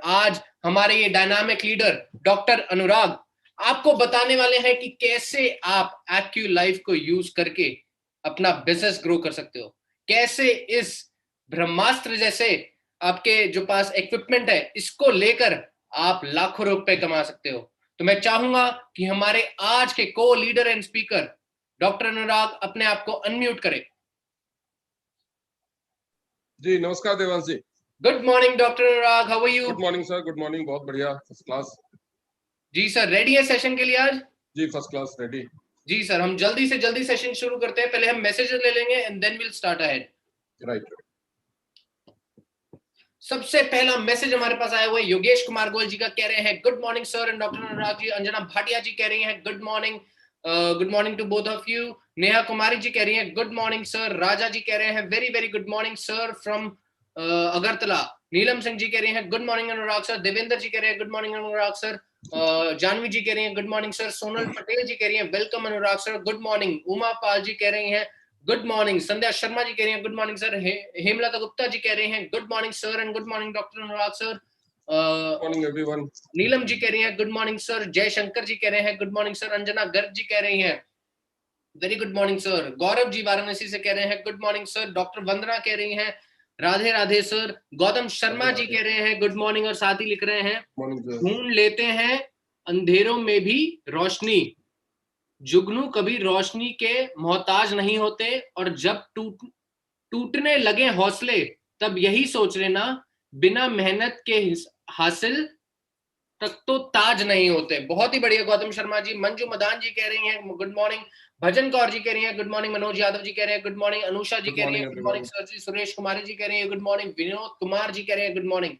आज हमारे ये डायनामिक लीडर डॉक्टर अनुराग आपको बताने वाले हैं कि कैसे आप एक्यूलाइफ को यूज करके अपना बिजनेस ग्रो कर सकते हो, कैसे इस ब्रह्मास्त्र जैसे आपके जो पास इक्विपमेंट है इसको लेकर आप लाखों रुपए कमा सकते हो। तो मैं चाहूंगा कि हमारे आज के को leader and speaker doctor Anurag अपने आप को अनम्यूट करें। जी नमस्कार Devansh ji. Good morning doctor Anurag, how are you? Good morning sir, good morning, बहुत बढ़िया, फर्स्ट क्लास। जी सर, रेडी है सेशन के लिए आज? जी फर्स्ट क्लास, रेडी। जी सर, हम जल्दी से जल्दी सेशन शुरू करते हैं। पहले हम मैसेजेस ले लेंगे and then will start ahead. Right. सबसे पहला मैसेज हमारे पास आया हुआ है योगेश कुमार गोयल जी का, कह रहे हैं good morning sir and doctor Anurag ji. Anjana Bhatia ji कह रही हैं good morning to both of you. Neha Kumari ji कह रही हैं good morning sir. Raja ji कह रहे हैं very very good morning sir from Agartala. Neelam Singh ji कह रही हैं good morning Anurag sir. Devendra ji कह रहे हैं good morning Anurag sir. Janvi ji कह रही हैं good morning sir. Sonal Patel ji कह रही हैं welcome Anurag sir, good morning. Uma Pal ji कह रही हैं गुड मॉर्निंग। संध्या शर्मा जी कह रही हैं good morning sir. Hemlata Gupta ji कह रही हैं good morning sir and good morning doctor Anurag sir. Morning everyone. Neelam ji कह रही हैं good morning sir. Jaishankar ji कह रहे हैं good morning sir. Anjana Garg ji कह रही हैं very good morning sir. Gaurav ji Varanasi से कह रहे हैं good morning sir. Doctor Vandana कह रही हैं राधे राधे सर। गौतम शर्मा जी कह रहे हैं गुड मॉर्निंग और साथ ही लिख रहे हैं ढूंढ लेते हैं अंधेरों में भी रोशनी, जुगनू कभी रोशनी के मोहताज नहीं होते, और जब टूटने लगे हौसले तब यही सोच लेना बिना मेहनत के हासिल तक तो ताज नहीं होते। बहुत ही बढ़िया गौतम शर्मा जी। मंजू मदान जी कह रही हैं गुड मॉर्निंग। भजन कौर जी कह रही हैं गुड मॉर्निंग। मनोज यादव जी कह रहे हैं गुड मॉर्निंग। अनुषा जी कह रही हैं गुड मॉर्निंग सर जी। सुरेश कुमारी जी कह रही हैं गुड मॉर्निंग। विनोद कुमार जी कह रहे हैं गुड मॉर्निंग।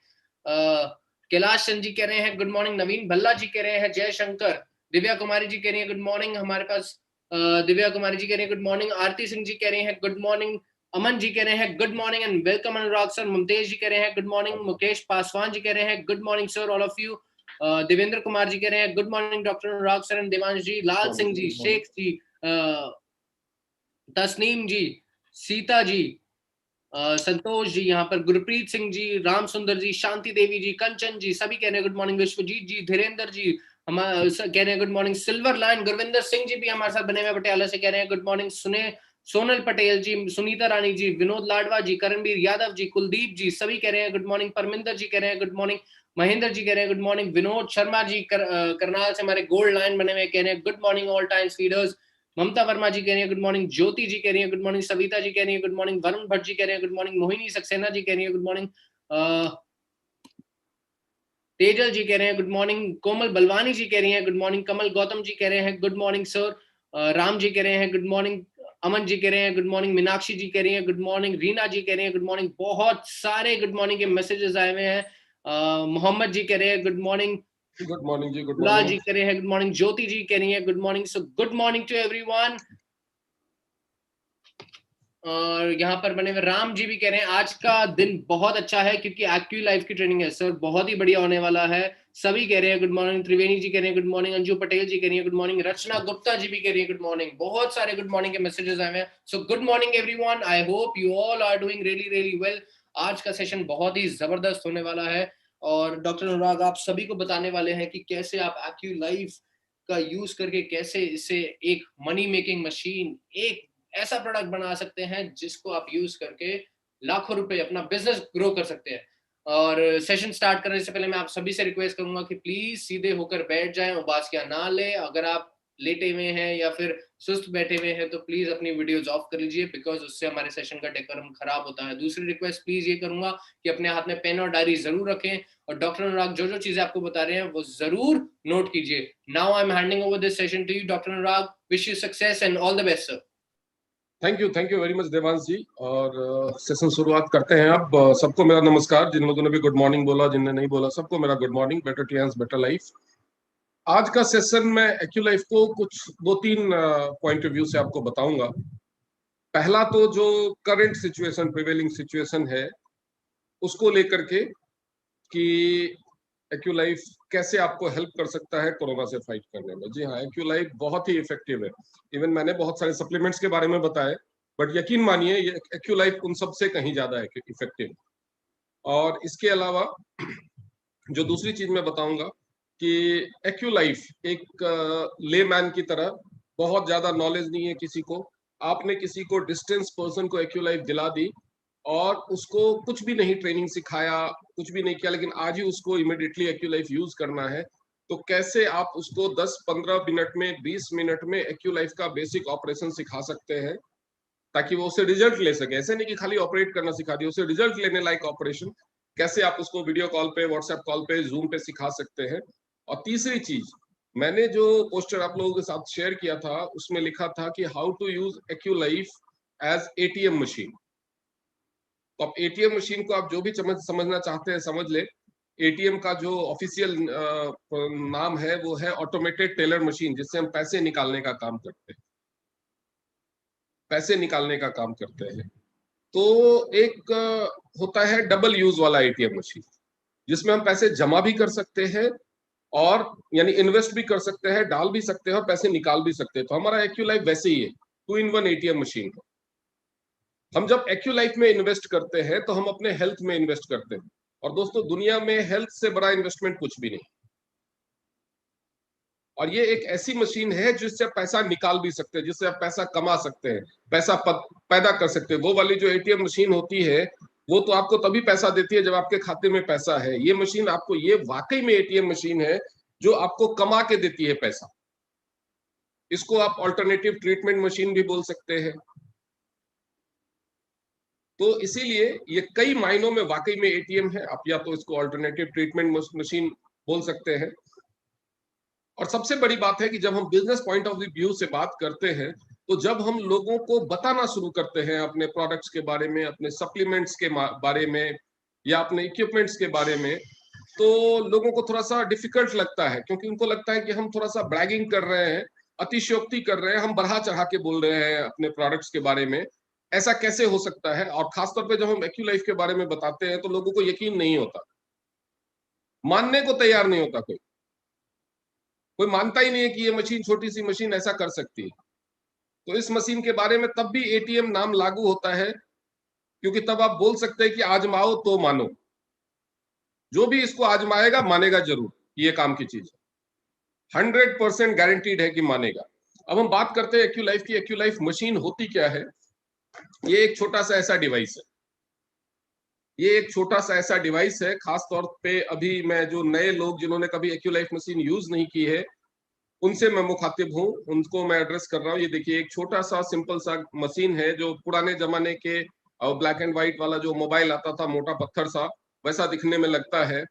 कैलाश चंद जी कह रहे हैं गुड मॉर्निंग। नवीन भल्ला जी कह रहे हैं जयशंकर। दिव्या कुमारी जी कह रही है गुड मॉर्निंग। हमारे पास दिव्या कुमारी जी कह रही है गुड मॉर्निंग। आरती सिंह जी कह रही है गुड मॉर्निंग। अमन जी कह रहे हैं good morning and welcome Anurag sir. Mumtaz ji कह रहे हैं गुड मॉर्निंग। मुकेश पासवान जी कह रहे हैं good morning sir all of you. Devendra Kumar ji कह रहे हैं good morning doctor Anurag sir and Devansh ji. Lal Singh ji, Sheikh ji, Tasneem ji, Sita ji, Santosh ji, यहाँ पर गुरप्रीत सिंह जी, राम सुंदर जी, शांति देवी जी, कंचन जी, सभी कह रहे हैं गुड मॉर्निंग। विश्वजीत जी, धीरेन्द्र जी हमारे कह रहे हैं good morning. Silver line Gurvinder Singh ji भी हमारे साथ बने हुए पटियाला से कह रहे हैं गुड मॉर्निंग। सोनल पटेल जी, सुनीता रानी जी, विनोद लाडवा जी, करणबीर यादव जी, कुलदीप जी, सभी कह रहे हैं गुड मॉर्निंग। परमिंदर जी कह रहे हैं गुड मॉर्निंग। महेंद्र जी कह रहे हैं गुड मॉर्निंग। विनोद शर्मा जी करनाल से हमारे गोल्ड लाइन बने हुए कह रहे हैं good morning all times leaders. Mamta Verma ji कह रही है गुड मॉर्निंग। ज्योति जी कह रही है गुड मॉर्निंग। सविता जी कह रही है गुड मॉर्निंग। वरुण भट्ट जी कह रहे हैं गुड मॉर्निंग। मोहिनी सक्सेना जी कह रही है गुड मॉर्निंग। तेजल जी कह रहे हैं गुड मॉर्निंग। कोमल बलवानी जी कह रही हैं गुड मॉर्निंग। कमल गौतम जी कह रहे हैं good morning sir. Ram ji कह रहे हैं गुड मॉर्निंग। अमन जी कह रहे हैं गुड मॉर्निंग। मीनाक्षी जी कह रही हैं गुड मॉर्निंग। रीना जी कह रही हैं गुड मॉर्निंग। बहुत सारे गुड मॉर्निंग के मैसेजेस आए हुए हैं। मोहम्मद जी कह रहे हैं गुड मॉर्निंग। गुड मॉर्निंग जी, गुड गुलाल मॉर्निंग जी कह रहे हैं गुड मॉर्निंग। ज्योति जी कह रही हैं good morning. So good morning to everyone. और यहाँ पर बने हुए राम जी भी कह रहे हैं आज का दिन बहुत अच्छा है क्योंकि एक्टिव लाइफ की ट्रेनिंग है सर, बहुत ही बढ़िया होने वाला है। सभी कह रहे हैं गुड मॉर्निंग। त्रिवेणी जी कह रहे हैं गुड मॉर्निंग। अंजू पटेल जी कह रही है गुड मॉर्निंग। रचना गुप्ता जी भी कह रही है गुड मॉर्निंग। बहुत सारे गुड मॉर्निंग के मैसेजेस आए हैं। So good morning everyone, I hope you all are doing really really well. आज का सेशन बहुत ही जबरदस्त होने वाला है और डॉक्टर अनुराग आप सभी को बताने वाले हैं कि कैसे आप एक्टिव लाइफ का यूज करके कैसे इसे एक मनी मेकिंग मशीन, एक ऐसा प्रोडक्ट बना सकते हैं जिसको आप यूज करके लाखों रुपए अपना बिजनेस ग्रो कर सकते हैं। और सेशन स्टार्ट करने से पहले मैं आप सभी से रिक्वेस्ट करूंगा कि प्लीज सीधे होकर बैठ जाएं, उबासियां ना ले। अगर आप लेटे हुए हैं या फिर सुस्त बैठे हुए हैं तो प्लीज अपनी वीडियोस ऑफ कर लीजिए बिकॉज उससे हमारे सेशन का डेकोरम खराब होता है। दूसरी रिक्वेस्ट प्लीज ये करूंगा कि अपने हाथ में पेन और डायरी जरूर रखें और डॉक्टर अनुराग जो जो चीजें आपको बता रहे हैं वो जरूर नोट कीजिए। Now I am handing over this session to you doctor Anurag. Wish you success and all the best sir. Thank you very much Devansh ji. और सेशन शुरुआत करते हैं अब। सबको मेरा नमस्कार, जिन लोगों ने भी गुड मॉर्निंग बोला, जिनने नहीं बोला, सबको मेरा good morning. Better Tiens better life. आज का सेशन में एक्यू लाइफ को कुछ 2-3 पॉइंट ऑफ व्यू से आपको बताऊंगा। पहला तो जो करंट सिचुएशन, प्रिवेलिंग सिचुएशन है उसको लेकर के कि एक्यू लाइफ कैसे आपको हेल्प कर सकता है कोरोना से फाइट करने में। जी हाँ, एक्यू लाइफ बहुत ही इफेक्टिव है। इवन मैंने बहुत सारे सप्लीमेंट्स के बारे में बताए, बट यकीन मानिए ये एक्यू लाइफ उन सबसे कहीं ज्यादा है इफेक्टिव। और इसके अलावा जो दूसरी चीज मैं बताऊंगा कि एक्यूलाइफ एक लेमैन की तरह, बहुत ज्यादा नॉलेज नहीं है किसी को, आपने किसी को डिस्टेंस पर्सन को एक्यूलाइफ दिला दी और उसको कुछ भी नहीं ट्रेनिंग सिखाया, कुछ भी नहीं किया, लेकिन आज ही उसको इमिडिएटली एक्यूलाइफ यूज करना है, तो कैसे आप उसको 10-15 मिनट में, 20 मिनट में एक्यूलाइफ का बेसिक ऑपरेशन सिखा सकते हैं, ताकि वो उसे रिजल्ट ले सके। ऐसे नहीं कि खाली ऑपरेट करना सिखा दिया, उसे रिजल्ट लेने लायक ऑपरेशन कैसे आप उसको वीडियो कॉल पे, व्हाट्सएप कॉल पे, जूम पे सिखा सकते हैं। और तीसरी चीज, मैंने जो पोस्टर आप लोगों के साथ शेयर किया था उसमें लिखा था कि how to use AcuLife as ATM machine. तो अब एटीएम मशीन को आप जो भी समझना चाहते हैं समझ ले। एटीएम का जो ऑफिशियल नाम है वो है ऑटोमेटेड टेलर मशीन, जिससे हम पैसे निकालने का काम करते हैं, पैसे निकालने का काम करते हैं। तो एक होता है डबल यूज वाला एटीएम मशीन, जिसमें हम पैसे जमा भी कर सकते हैं और यानी इन्वेस्ट भी कर सकते हैं, डाल भी सकते हैं और पैसे निकाल भी सकते हैं। तो हमारा एक्यूलाइफ वैसे ही है, 2-in-1 एटीएम मशीन। हम जब एक्यूलाइफ में इन्वेस्ट करते हैं तो हम अपने हेल्थ में इन्वेस्ट करते हैं, और दोस्तों दुनिया में हेल्थ से बड़ा इन्वेस्टमेंट कुछ भी नहीं। और ये एक ऐसी मशीन है जिससे आप पैसा निकाल भी सकते हैं, जिससे आप पैसा कमा सकते हैं, पैसा पैदा कर सकते हैं। वो वाली जो एटीएम मशीन होती है वो तो आपको तभी पैसा देती है जब आपके खाते में पैसा है। ये मशीन आपको, ये वाकई में एटीएम मशीन है जो आपको कमा के देती है पैसा। इसको आप ऑल्टरनेटिव ट्रीटमेंट मशीन भी बोल सकते हैं। तो इसीलिए ये कई मायनों में वाकई में एटीएम है। आप या तो इसको ऑल्टरनेटिव ट्रीटमेंट मशीन बोल सकते हैं। और सबसे बड़ी बात है कि जब हम बिजनेस पॉइंट ऑफ व्यू से बात करते हैं, तो जब हम लोगों को बताना शुरू करते हैं अपने प्रोडक्ट्स के बारे में, अपने सप्लीमेंट्स के बारे में, या अपने इक्विपमेंट्स के बारे में, तो लोगों को थोड़ा सा डिफिकल्ट लगता है, क्योंकि उनको लगता है कि हम थोड़ा सा ब्रैगिंग कर रहे हैं, अतिशयोक्ति कर रहे हैं, हम बढ़ा चढ़ा के बोल रहे हैं अपने प्रोडक्ट्स के बारे में। ऐसा कैसे हो सकता है? और खासतौर पे जब हम एक्यूलाइफ के बारे में बताते हैं तो लोगों को यकीन नहीं होता, मानने को तैयार नहीं होता। कोई मानता ही नहीं है कि ये मशीन, छोटी सी मशीन ऐसा कर सकती है। तो इस मशीन के बारे में तब भी एटीएम नाम लागू होता है, क्योंकि तब आप बोल सकते हैं कि आजमाओ तो मानो। जो भी इसको आजमाएगा मानेगा जरूर, ये काम की चीज है, 100% गारंटीड है कि मानेगा। अब हम बात करते हैं एक्यूलाइफ की। एक्यूलाइफ मशीन होती क्या है? ये एक छोटा सा ऐसा डिवाइस है, ये एक छोटा सा ऐसा डिवाइस है। खास तौर पे अभी मैं, जो नए लोग जिन्होंने कभी एक्यूलाइफ मशीन यूज नहीं की है, उनसे मैं मुखातिब हूँ, उनको मैं एड्रेस कर रहा हूँ। ये देखिए, एक छोटा सा सिंपल सा मशीन है, जो पुराने जमाने के ब्लैक एंड व्हाइट वाला जो मोबाइल आता था, मोटा पत्थर सा, वैसा दिखने में लगता है।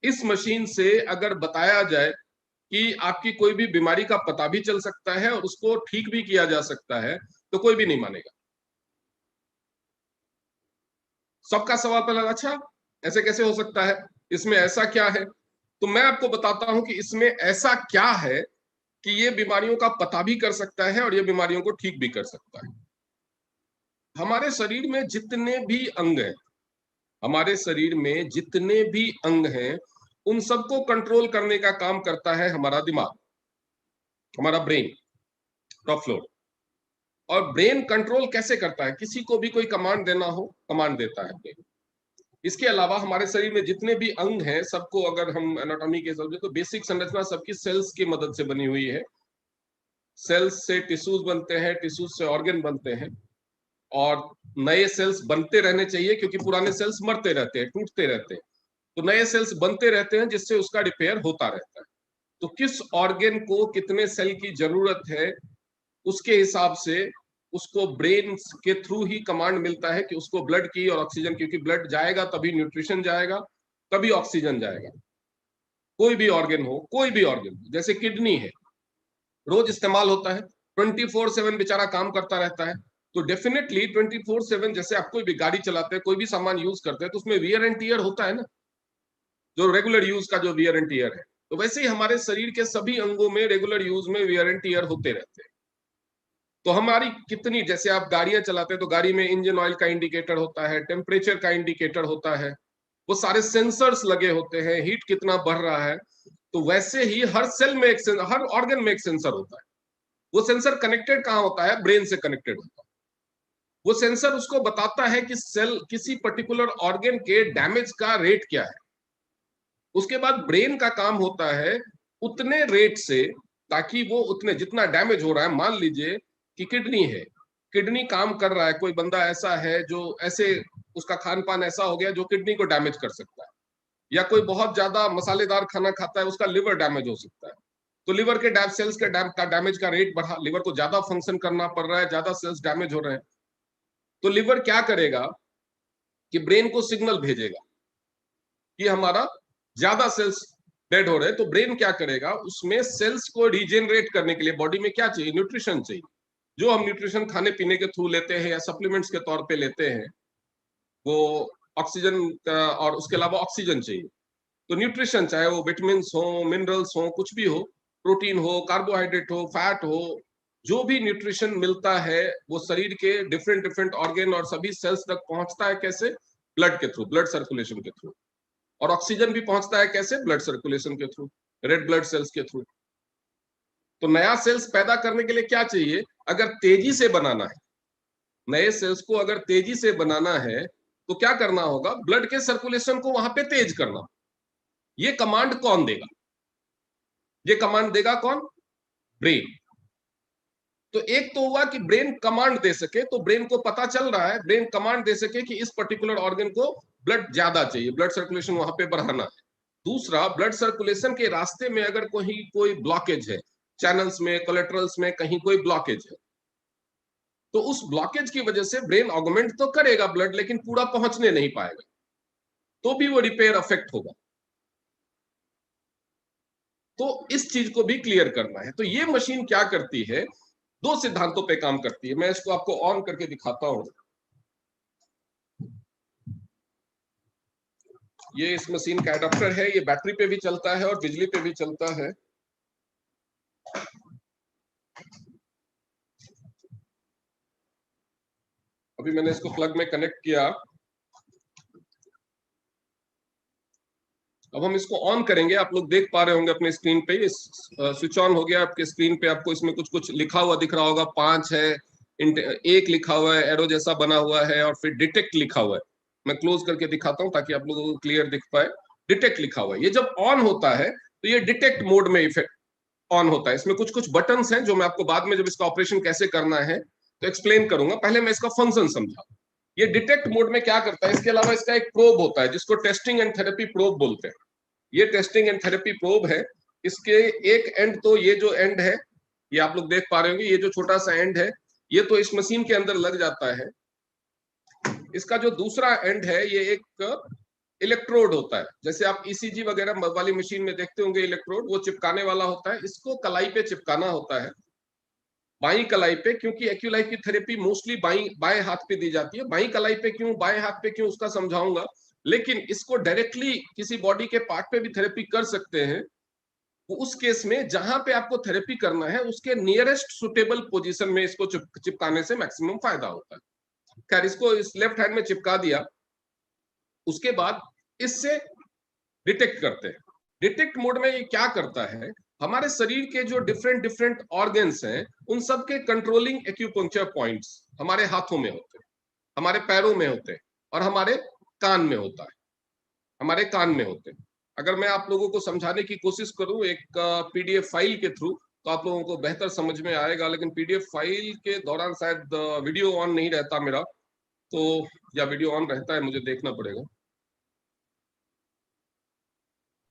इस मशीन से अगर बताया जाए कि आपकी कोई भी बीमारी का पता भी चल सकता है और उसको ठीक भी किया जा सकता है, तो कोई भी नहीं मानेगा। सबका सवाल पहला, अच्छा ऐसे कैसे हो सकता है, इसमें ऐसा क्या है? तो मैं आपको बताता हूं कि इसमें ऐसा क्या है कि ये बीमारियों का पता भी कर सकता है और ये बीमारियों को ठीक भी कर सकता है। हमारे शरीर में जितने भी अंग हैं, हमारे शरीर में जितने भी अंग हैं, उन सबको कंट्रोल करने का काम करता है हमारा दिमाग, हमारा ब्रेन, टॉप फ्लोर। और ब्रेन कंट्रोल कैसे करता है? किसी को भी कोई कमांड देना हो, कमांड देता है ब्रेन। इसके अलावा हमारे शरीर में जितने भी अंग हैं, सबको अगर हम एनाटॉमी के समझे तो बेसिक संरचना सबकी सेल्स की मदद से बनी हुई है। सेल्स से टिश्यूज बनते हैं, टिश्यूज से ऑर्गन बनते हैं, और नए सेल्स बनते रहने चाहिए, क्योंकि पुराने सेल्स मरते रहते हैं, टूटते रहते हैं। तो नए सेल्स बनते रहते हैं, जिससे उसका रिपेयर होता रहता है। तो किस ऑर्गन को कितने सेल की जरूरत है, उसके हिसाब से उसको ब्रेन के थ्रू ही कमांड मिलता है कि उसको ब्लड की और ऑक्सीजन, क्योंकि ब्लड जाएगा तभी न्यूट्रिशन जाएगा, तभी ऑक्सीजन जाएगा। कोई भी ऑर्गन हो, कोई भी ऑर्गन, जैसे किडनी है, रोज इस्तेमाल होता है, 24/7 बेचारा काम करता रहता है। तो डेफिनेटली 24/7, जैसे आप कोई भी गाड़ी चलाते हैं, कोई भी सामान यूज करते हैं, तो उसमें वियर एंड टीयर होता है ना, जो रेगुलर यूज का जो वियर एंड टीयर है। तो वैसे ही हमारे शरीर के सभी अंगों में रेगुलर यूज में वियर एंड टीयर होते रहते हैं। तो हमारी कितनी, जैसे आप गाड़ियां चलाते हैं तो गाड़ी में इंजन ऑयल का इंडिकेटर होता है, टेम्परेचर का इंडिकेटर होता है, वो सारे सेंसर्स लगे होते हैं, हीट कितना बढ़ रहा है। तो वैसे ही हर सेल में एक, हर ऑर्गन में एक सेंसर होता है। वो सेंसर कनेक्टेड कहाँ होता है? ब्रेन से कनेक्टेड होता है। वो सेंसर उसको बताता है कि सेल, किसी पर्टिकुलर ऑर्गन के डैमेज का रेट क्या है। उसके बाद ब्रेन का काम होता है उतने रेट से, ताकि वो उतने जितना डैमेज हो रहा है, मान लीजिए कि किडनी है, किडनी काम कर रहा है, कोई बंदा ऐसा है जो ऐसे उसका खान पान ऐसा हो गया जो किडनी को डैमेज कर सकता है, या कोई बहुत ज्यादा मसालेदार खाना खाता है, उसका लिवर डैमेज हो सकता है। तो लिवर के सेल्स के डैमेज का रेट बढ़ा, लिवर को ज्यादा फंक्शन करना पड़ रहा है, ज्यादा सेल्स डैमेज हो रहे हैं। तो लिवर क्या करेगा कि ब्रेन को सिग्नल भेजेगा कि हमारा ज्यादा सेल्स डेड हो रहे हैं। तो ब्रेन क्या करेगा, उसमें सेल्स को रीजेनरेट करने के लिए बॉडी में क्या चाहिए, न्यूट्रिशन चाहिए। जो हम न्यूट्रिशन खाने पीने के थ्रू लेते हैं या सप्लीमेंट्स के तौर पे लेते हैं, वो ऑक्सीजन और उसके अलावा ऑक्सीजन चाहिए। तो न्यूट्रिशन, चाहे वो विटामिन हो, मिनरल्स हो, कुछ भी हो, प्रोटीन हो, कार्बोहाइड्रेट हो, फैट हो, जो भी न्यूट्रिशन मिलता है वो शरीर के डिफरेंट डिफरेंट ऑर्गेन और सभी सेल्स तक पहुंचता है। कैसे? ब्लड के थ्रू, ब्लड सर्कुलेशन के थ्रू। और ऑक्सीजन भी पहुंचता है कैसे? ब्लड सर्कुलेशन के थ्रू, रेड ब्लड सेल्स के थ्रू। तो नया सेल्स पैदा करने के लिए क्या चाहिए? अगर तेजी से बनाना है, नए सेल्स को अगर तेजी से बनाना है, तो क्या करना होगा? ब्लड के सर्कुलेशन को वहां पे तेज करना। ये कमांड कौन देगा? ये कमांड देगा कौन? ब्रेन। तो एक तो हुआ कि ब्रेन कमांड दे सके, तो ब्रेन को पता चल रहा है, ब्रेन कमांड दे सके कि इस पर्टिकुलर ऑर्गन को ब्लड ज्यादा चाहिए, ब्लड सर्कुलेशन वहां पे बढ़ाना है। दूसरा, ब्लड सर्कुलेशन के रास्ते में अगर कोई ब्लॉकेज है, चैनल्स में, कोलेटरल्स में कहीं कोई ब्लॉकेज है, तो उस ब्लॉकेज की वजह से ब्रेन ऑगमेंट तो करेगा ब्लड, लेकिन पूरा पहुंचने नहीं पाएगा, तो भी वो रिपेयर अफेक्ट होगा। तो इस चीज को भी क्लियर करना है। तो ये मशीन क्या करती है? दो सिद्धांतों पे काम करती है। मैं इसको आपको ऑन करके दिखाता हूं। ये इस मशीन का एडाप्टर है, ये बैटरी पे भी चलता है और बिजली पे भी चलता है। अभी मैंने इसको प्लग में कनेक्ट किया। अब हम इसको ऑन करेंगे। आप लोग देख पा रहे होंगे अपने स्क्रीन पे, स्विच ऑन हो गया आपके स्क्रीन पे। आपको इसमें कुछ कुछ लिखा हुआ दिख रहा होगा, 5 है, 1 लिखा हुआ है, एरो जैसा बना हुआ है, और फिर डिटेक्ट लिखा हुआ है। मैं क्लोज करके दिखाता हूं ताकि आप लोगों को क्लियर दिख पाए। डिटेक्ट लिखा हुआ है। ये जब ऑन होता है तो ये डिटेक्ट मोड में इफेक्ट ऑन होता है। इसमें कुछ कुछ बटन्स हैं जो मैं आपको बाद में जब इसका ऑपरेशन कैसे करना है तो एक्सप्लेन करूंगा। पहले मैं इसका फंक्शन समझा। ये डिटेक्ट मोड में क्या करता है? इसके अलावा इसका एक प्रोब होता है जिसको टेस्टिंग एंड थेरेपी प्रोब बोलते हैं। ये टेस्टिंग एंड थेरेपी प्रोब है। इसके एक एंड, तो ये जो एंड है, ये आप लोग देख पा रहे होंगे, ये जो छोटा सा एंड है, ये तो इस मशीन के अंदर लग जाता है। इसका जो दूसरा एंड है, ये एक इलेक्ट्रोड होता है। जैसे आप ईसीजी वगैरह वाली मशीन में देखते होंगे, इलेक्ट्रोड वो चिपकाने वाला होता है। इसको कलाई पे चिपकाना होता है, बाई कलाई पे, क्योंकि एक्यूलाइफ की थेरेपी मोस्टली बाएं हाथ पे दी जाती है। बाई कलाई पे क्यों, बाएं हाथ पे क्यों, उसका समझाऊंगा। लेकिन इसको डायरेक्टली किसी बॉडी के पार्ट पे भी थेरेपी कर सकते हैं। उस केस में जहां पे आपको थेरेपी करना है, उसके नियरेस्ट सुटेबल पोजीशन में इसको चिपकाने से मैक्सिमम फायदा होता है। खैर, इसको इस लेफ्ट हैंड में चिपका दिया। उसके बाद इससे डिटेक्ट करते हैं। डिटेक्ट मोड में ये क्या करता है? हमारे शरीर के जो डिफरेंट डिफरेंट ऑर्गन्स हैं, उन सब के कंट्रोलिंग एक्यूपंक्चर पॉइंट्स हमारे हाथों में होते हैं, हमारे पैरों में होते हैं, और हमारे कान में होता है, हमारे कान में होते हैं। अगर मैं आप लोगों को समझाने की कोशिश करूं एक पीडीएफ फाइल के थ्रू, तो आप लोगों को बेहतर समझ में आएगा। लेकिन पीडीएफ फाइल के दौरान शायद वीडियो ऑन नहीं रहता मेरा, तो या वीडियो ऑन रहता है, मुझे देखना पड़ेगा।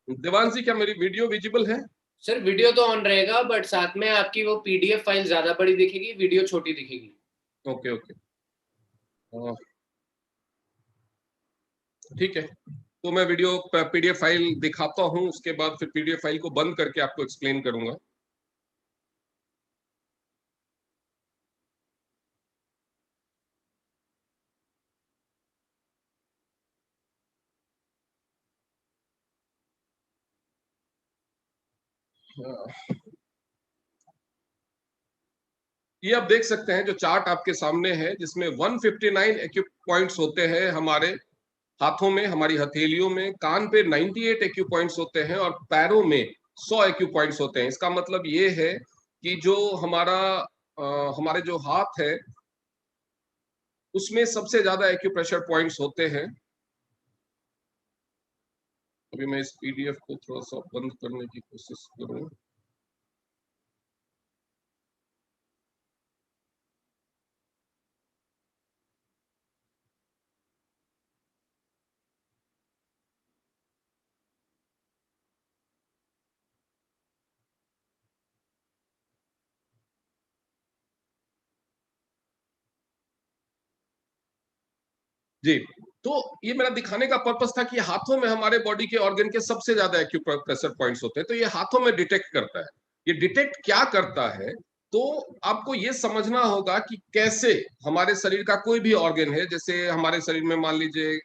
देवांशी, क्या मेरी वीडियो विजिबल है? सर वीडियो तो ऑन रहेगा, बट साथ में आपकी वो पीडीएफ फाइल ज्यादा बड़ी दिखेगी, वीडियो छोटी दिखेगी। ओके ओके, ठीक है। तो मैं वीडियो पीडीएफ फाइल दिखाता हूं, उसके बाद फिर पीडीएफ फाइल को बंद करके आपको एक्सप्लेन करूंगा। ये आप देख सकते हैं जो चार्ट आपके सामने है, जिसमें 159 एक्यू पॉइंट्स होते हैं हमारे हाथों में, हमारी हथेलियों में। कान पे 98 एक्यू पॉइंट्स होते हैं, और पैरों में 100 एक्यू पॉइंट्स होते हैं। इसका मतलब ये है कि जो हमारे जो हाथ है, उसमें सबसे ज्यादा एक्यूप्रेशर पॉइंट्स होते हैं। अभी मैं इस पीडीएफ को थोड़ा सा बंद करने की कोशिश करूं। जी, तो ये मेरा दिखाने का पर्पस था कि हाथों में हमारे बॉडी के ऑर्गन के सबसे ज्यादा एक्यूप्रेशर पॉइंट्स होते हैं, तो ये हाथों में डिटेक्ट करता है। ये डिटेक्ट क्या करता है, तो आपको ये समझना होगा कि कैसे हमारे शरीर का कोई भी ऑर्गन है, जैसे हमारे शरीर में मान लीजिए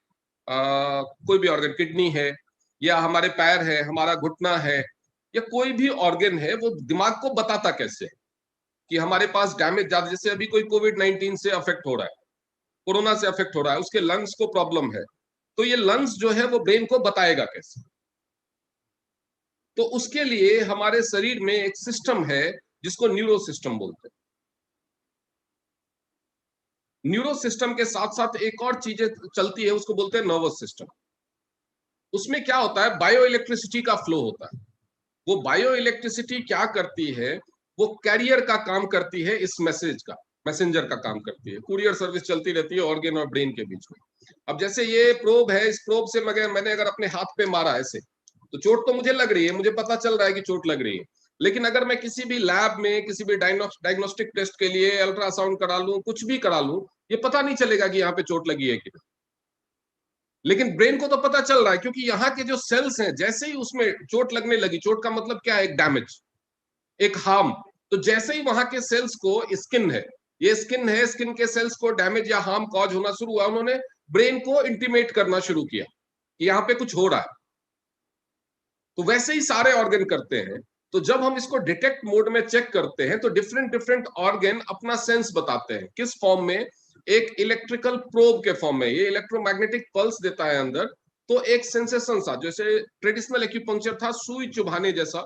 कोई भी ऑर्गन, किडनी है या हमारे पैर है, हमारा घुटना है, या कोई भी ऑर्गन है, वो दिमाग को बताता कैसे कि हमारे पास डैमेज ज्यादा, जैसे अभी कोई कोविड-19 से अफेक्ट हो रहा है, कोरोना से अफेक्ट हो रहा है, उसके लंग्स को प्रॉब्लम है, तो ये लंग्स जो है वो ब्रेन को बताएगा कैसे। तो उसके लिए हमारे शरीर में एक सिस्टम है जिसको न्यूरो सिस्टम बोलते हैं। न्यूरो सिस्टम के साथ साथ एक और चीजें चलती है, उसको बोलते हैं नर्वस सिस्टम। उसमें क्या होता है, बायो इलेक्ट्रिसिटी का फ्लो होता है। वो बायो इलेक्ट्रिसिटी क्या करती है, वो कैरियर का काम करती है, इस मैसेज का, मैसेंजर का काम करती है। कुरियर सर्विस चलती रहती है ऑर्गन और ब्रेन के बीच में। अब जैसे ये प्रोब है, इस प्रोब से मैंने अगर अपने हाथ पे मारा ऐसे, तो चोट तो मुझे लग रही है, मुझे पता चल रहा है कि चोट लग रही है। लेकिन अगर मैं किसी भी लैब में किसी भी डायग्नोस्टिक टेस्ट के लिए अल्ट्रासाउंड करा लूं, कुछ भी करा लूं, ये पता नहीं चलेगा कि यहाँ पे चोट लगी है कि नहीं। लेकिन ब्रेन को तो पता चल रहा है, क्योंकि यहाँ के जो सेल्स हैं, जैसे ही उसमें चोट लगने लगी, चोट का मतलब क्या है, एक डैमेज, एक हार्म, तो जैसे ही वहां के सेल्स को, स्किन है, ये स्किन है, स्किन के सेल्स को डैमेज या हार्म कॉज होना शुरू हुआ, उन्होंने ब्रेन को इंटीमेट करना शुरू किया कि यहाँ पे कुछ हो रहा है। तो वैसे ही सारे ऑर्गन करते हैं। तो जब हम इसको डिटेक्ट मोड में चेक करते हैं, तो डिफरेंट डिफरेंट ऑर्गन अपना सेंस बताते हैं। किस फॉर्म में, एक इलेक्ट्रिकल प्रोब के फॉर्म में, ये इलेक्ट्रोमैग्नेटिक पल्स देता है अंदर। तो एक सेंसेशन सा, जैसे ट्रेडिशनल एक्यूपंक्चर था, सुई चुभाने जैसा,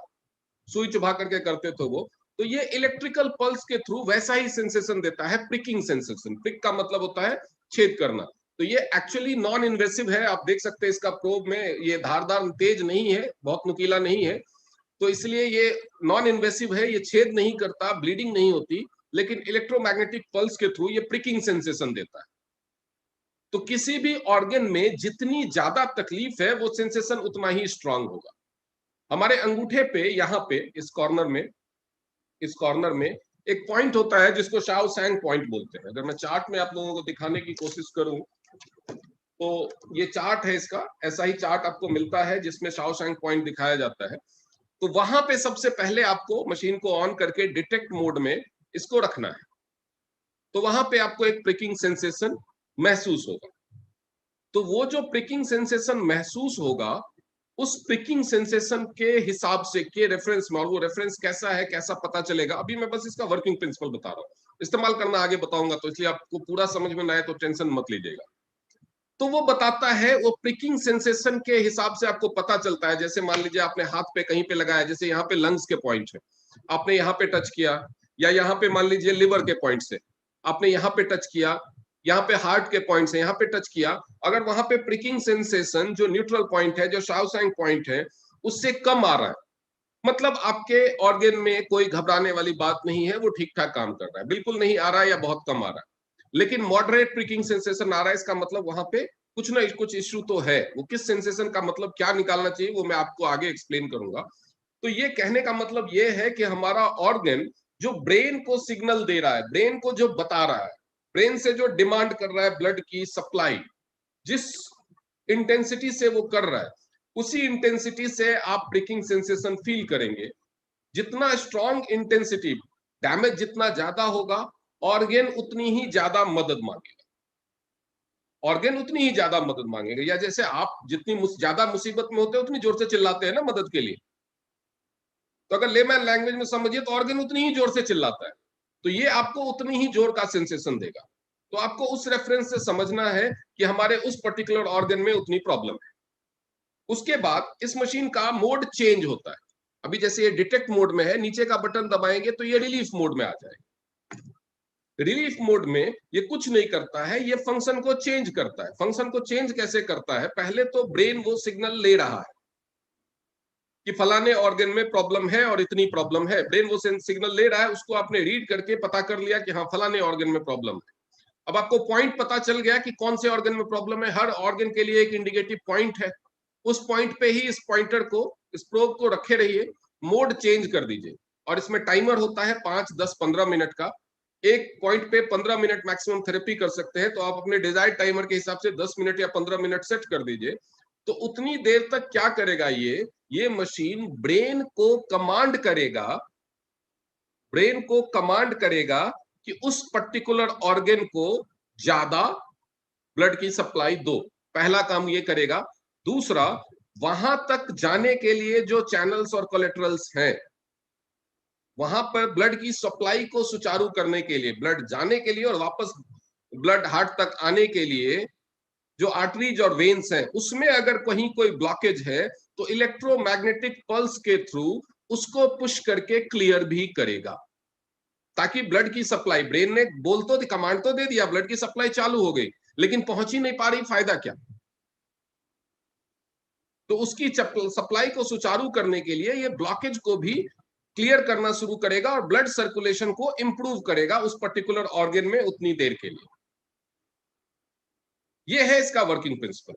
सुई चुभा करके करते थे वो, तो ये इलेक्ट्रिकल पल्स के थ्रू वैसा ही सेंसेशन देता है, प्रिकिंग सेंसेशन। प्रिक का मतलब होता है छेद करना। तो ये एक्चुअली नॉन इन्वेसिव है, आप देख सकते हैं इसका प्रोब में, ये धारदार तेज नहीं है, बहुत नुकीला नहीं है, तो इसलिए ये नॉन इन्वेसिव है, ये छेद नहीं करता, ब्लीडिंग नहीं होती, लेकिन इलेक्ट्रोमैग्नेटिक पल्स के थ्रू ये प्रिकिंग सेंसेशन देता है। तो किसी भी ऑर्गन में जितनी ज्यादा तकलीफ है, वो सेंसेशन उतना ही स्ट्रांग होगा। हमारे अंगूठे पे, यहाँ पे इस कॉर्नर में, इस कॉर्नर में एक पॉइंट होता है जिसको शाओ सैंग पॉइंट बोलते हैं। अगर मैं चार्ट में आप लोगों को दिखाने की कोशिश करूं, तो ये चार्ट है इसका, ऐसा ही चार्ट आपको मिलता है जिसमें शाओ सैंग पॉइंट दिखाया जाता है। तो वहां पे सबसे पहले आपको मशीन को ऑन करके डिटेक्ट मोड में इसको रखना है। तो वहां पे आपको एक प्रिकिंग सेंसेशन महसूस होगा। तो वो जो प्रिकिंग सेंसेशन महसूस होगा, उस प्रिकिंग सेंसेशन के हिसाब से, के रेफरेंस में, और वो रेफरेंस कैसा है, कैसा पता चलेगा, अभी मैं बस इसका वर्किंग प्रिंसिपल बता रहा हूँ, इस्तेमाल करना आगे बताऊंगा, तो इसलिए आपको पूरा समझ में ना आए तो टेंशन मत लीजिएगा। तो वो बताता है, वो प्रिकिंग सेंसेशन के हिसाब से आपको पता चलता है। जैसे मान लीजिए आपने हाथ पे कहीं पे लगाया, जैसे यहाँ पे लंग्स के पॉइंट है, आपने यहाँ पे टच किया, या यहाँ पे मान लीजिए लिवर के पॉइंट से आपने यहाँ पे टच किया, यहाँ पे हार्ट के पॉइंट से यहाँ पे टच किया, अगर वहां पे प्रिकिंग सेंसेशन जो न्यूट्रल पॉइंट है, जो शाओसैंग पॉइंट है, उससे कम आ रहा है, मतलब आपके ऑर्गन में कोई घबराने वाली बात नहीं है, वो ठीक ठाक काम कर रहा है, बिल्कुल नहीं आ रहा है या बहुत कम आ रहा है। लेकिन मॉडरेट प्रिकिंग सेंसेशन आ रहा है, इसका मतलब वहां पे कुछ ना कुछ इश्यू तो है। वो किस सेंसेशन का मतलब क्या निकालना चाहिए, वो मैं आपको आगे एक्सप्लेन करूंगा। तो ये कहने का मतलब ये है कि हमारा ऑर्गन जो ब्रेन को सिग्नल दे रहा है, ब्रेन को जो बता रहा है, ब्रेन से जो डिमांड कर रहा है ब्लड की सप्लाई, जिस इंटेंसिटी से वो कर रहा है, उसी इंटेंसिटी से आप प्रिकिंग सेंसेशन फील करेंगे। जितना स्ट्रॉन्ग इंटेंसिटी, डैमेज जितना ज्यादा होगा, ऑर्गन उतनी ही ज्यादा मदद मांगेगा, ऑर्गन उतनी ही ज्यादा मदद मांगेगा। या जैसे आप जितनी ज्यादा मुसीबत में होते हैं, उतनी जोर से चिल्लाते हैं ना मदद के लिए, तो अगर लेमैन लैंग्वेज में समझिए तो ऑर्गन उतनी ही जोर से चिल्लाता है, तो ये आपको उतनी ही जोर का सेंसेशन देगा। तो आपको उस रेफरेंस से समझना है कि हमारे उस पर्टिकुलर ऑर्गन में उतनी प्रॉब्लम है। उसके बाद इस मशीन का मोड चेंज होता है। अभी जैसे ये डिटेक्ट मोड में है, नीचे का बटन दबाएंगे तो ये रिलीफ मोड में आ जाएगा। रिलीफ मोड में ये कुछ नहीं करता है, ये फंक्शन को चेंज करता है। फंक्शन को चेंज कैसे करता है, पहले तो ब्रेन वो सिग्नल ले रहा है, कि फलाने ऑर्गन में प्रॉब्लम है और इतनी प्रॉब्लम है। ब्रेन वो सिग्नल ले रहा है, उसको आपने रीड करके पता कर लिया कि हाँ फलाने ऑर्गन में प्रॉब्लम है। अब आपको पॉइंट पता चल गया कि कौन से ऑर्गन में प्रॉब्लम है। हर ऑर्गन के लिए एक इंडिकेटिव पॉइंट है, उस पॉइंट पे ही इस पॉइंटर को, इस प्रोब को रखे रहिए, मोड चेंज कर दीजिए। और इसमें टाइमर होता है 5, 10, 15 मिनट का। एक पॉइंट पे 15 मिनट मैक्सिमम थेरेपी कर सकते हैं, तो आप अपने डिजायर्ड टाइमर के हिसाब से 10 मिनट या 15 मिनट सेट कर दीजिए। तो उतनी देर तक क्या करेगा, ये मशीन ब्रेन को कमांड करेगा, ब्रेन को कमांड करेगा कि उस पर्टिकुलर ऑर्गन को ज्यादा ब्लड की सप्लाई दो। पहला काम ये करेगा। दूसरा, वहां तक जाने के लिए जो चैनल्स और कोलेटरल्स हैं, वहां पर ब्लड की सप्लाई को सुचारू करने के लिए, ब्लड जाने के लिए और वापस ब्लड हार्ट तक आने के लिए जो आर्टरीज और वेन्स हैं, उसमें अगर कहीं कोई ब्लॉकेज है तो इलेक्ट्रोमैग्नेटिक पल्स के थ्रू उसको पुश करके क्लियर भी करेगा, ताकि ब्लड की सप्लाई, ब्रेन ने बोल तो कमांड तो दे दिया, ब्लड की सप्लाई चालू हो गई, लेकिन पहुंच ही नहीं पा रही, फायदा क्या। तो उसकी सप्लाई को सुचारू करने के लिए ये ब्लॉकेज को भी क्लियर करना शुरू करेगा और ब्लड सर्कुलेशन को इंप्रूव करेगा उस पर्टिकुलर ऑर्गन में उतनी देर के लिए। ये है इसका वर्किंग प्रिंसिपल।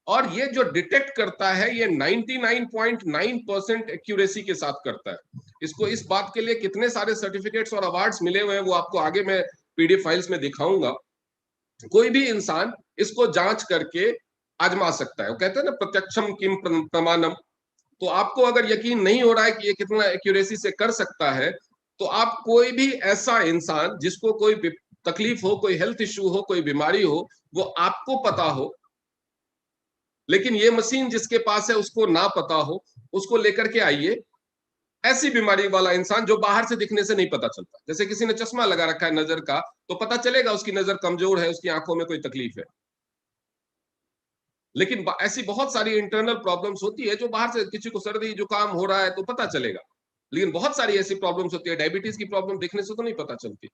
और ये जो डिटेक्ट करता है, ये 99.9% एक्यूरेसी के साथ करता है। इसको इस बात के लिए कितने सारे सर्टिफिकेट्स और अवार्ड्स मिले हुए हैं, वो आपको आगे मैं पीडीएफ फाइल्स में दिखाऊंगा। कोई भी इंसान इसको जांच करके आजमा सकता है। वो कहते हैं ना, प्रत्यक्षम किम प्रमाणम। तो आपको अगर यकीन नहीं हो रहा है कि ये कितना एक्यूरेसी से कर सकता है, तो आप कोई भी ऐसा इंसान जिसको कोई तकलीफ हो, कोई हेल्थ इश्यू हो, कोई बीमारी हो, वो आपको पता हो, लेकिन ये मशीन जिसके पास है उसको ना पता हो, उसको लेकर के आइए। ऐसी बीमारी वाला इंसान जो बाहर से दिखने से नहीं पता चलता, जैसे किसी ने चश्मा लगा रखा है नजर का, तो पता चलेगा उसकी नजर कमजोर है, उसकी आंखों में कोई तकलीफ है। लेकिन ऐसी बहुत सारी इंटरनल प्रॉब्लम्स होती है जो बाहर से, किसी को सर्दी जुकाम हो रहा है तो पता चलेगा, लेकिन बहुत सारी ऐसी प्रॉब्लम्स होती है। डायबिटीज की प्रॉब्लम देखने से तो नहीं पता चलती,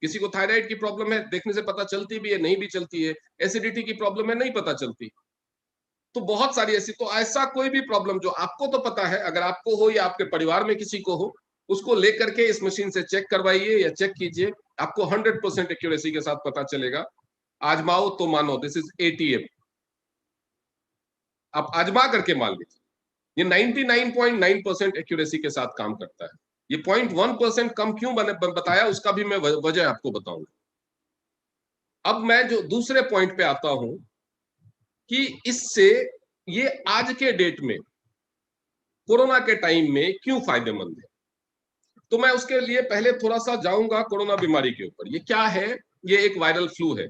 किसी को थायराइड की प्रॉब्लम है, देखने से पता चलती भी है, नहीं भी चलती है। एसिडिटी की प्रॉब्लम है, नहीं पता चलती। तो बहुत सारी ऐसी, तो ऐसा कोई भी प्रॉब्लम जो आपको तो पता है, अगर आपको हो या आपके परिवार में किसी को हो, उसको लेकर के इस मशीन से चेक करवाइए या चेक कीजिए, आपको 100% एक्यूरेसी के साथ पता चलेगा। आजमाओ तो मानो, दिस इज एटीएम। आप आजमा करके मान लीजिए, ये 99.9% एक्यूरेसी के साथ काम करता है। ये 0.1% कम क्यों बताया, उसका भी मैं वजह आपको बताऊंगा। अब मैं जो दूसरे पॉइंट पे आता हूं कि इससे ये आज के डेट में, कोरोना के टाइम में क्यों फायदेमंद है, तो मैं उसके लिए पहले थोड़ा सा जाऊंगा कोरोना बीमारी के ऊपर। ये क्या है? ये एक वायरल फ्लू है।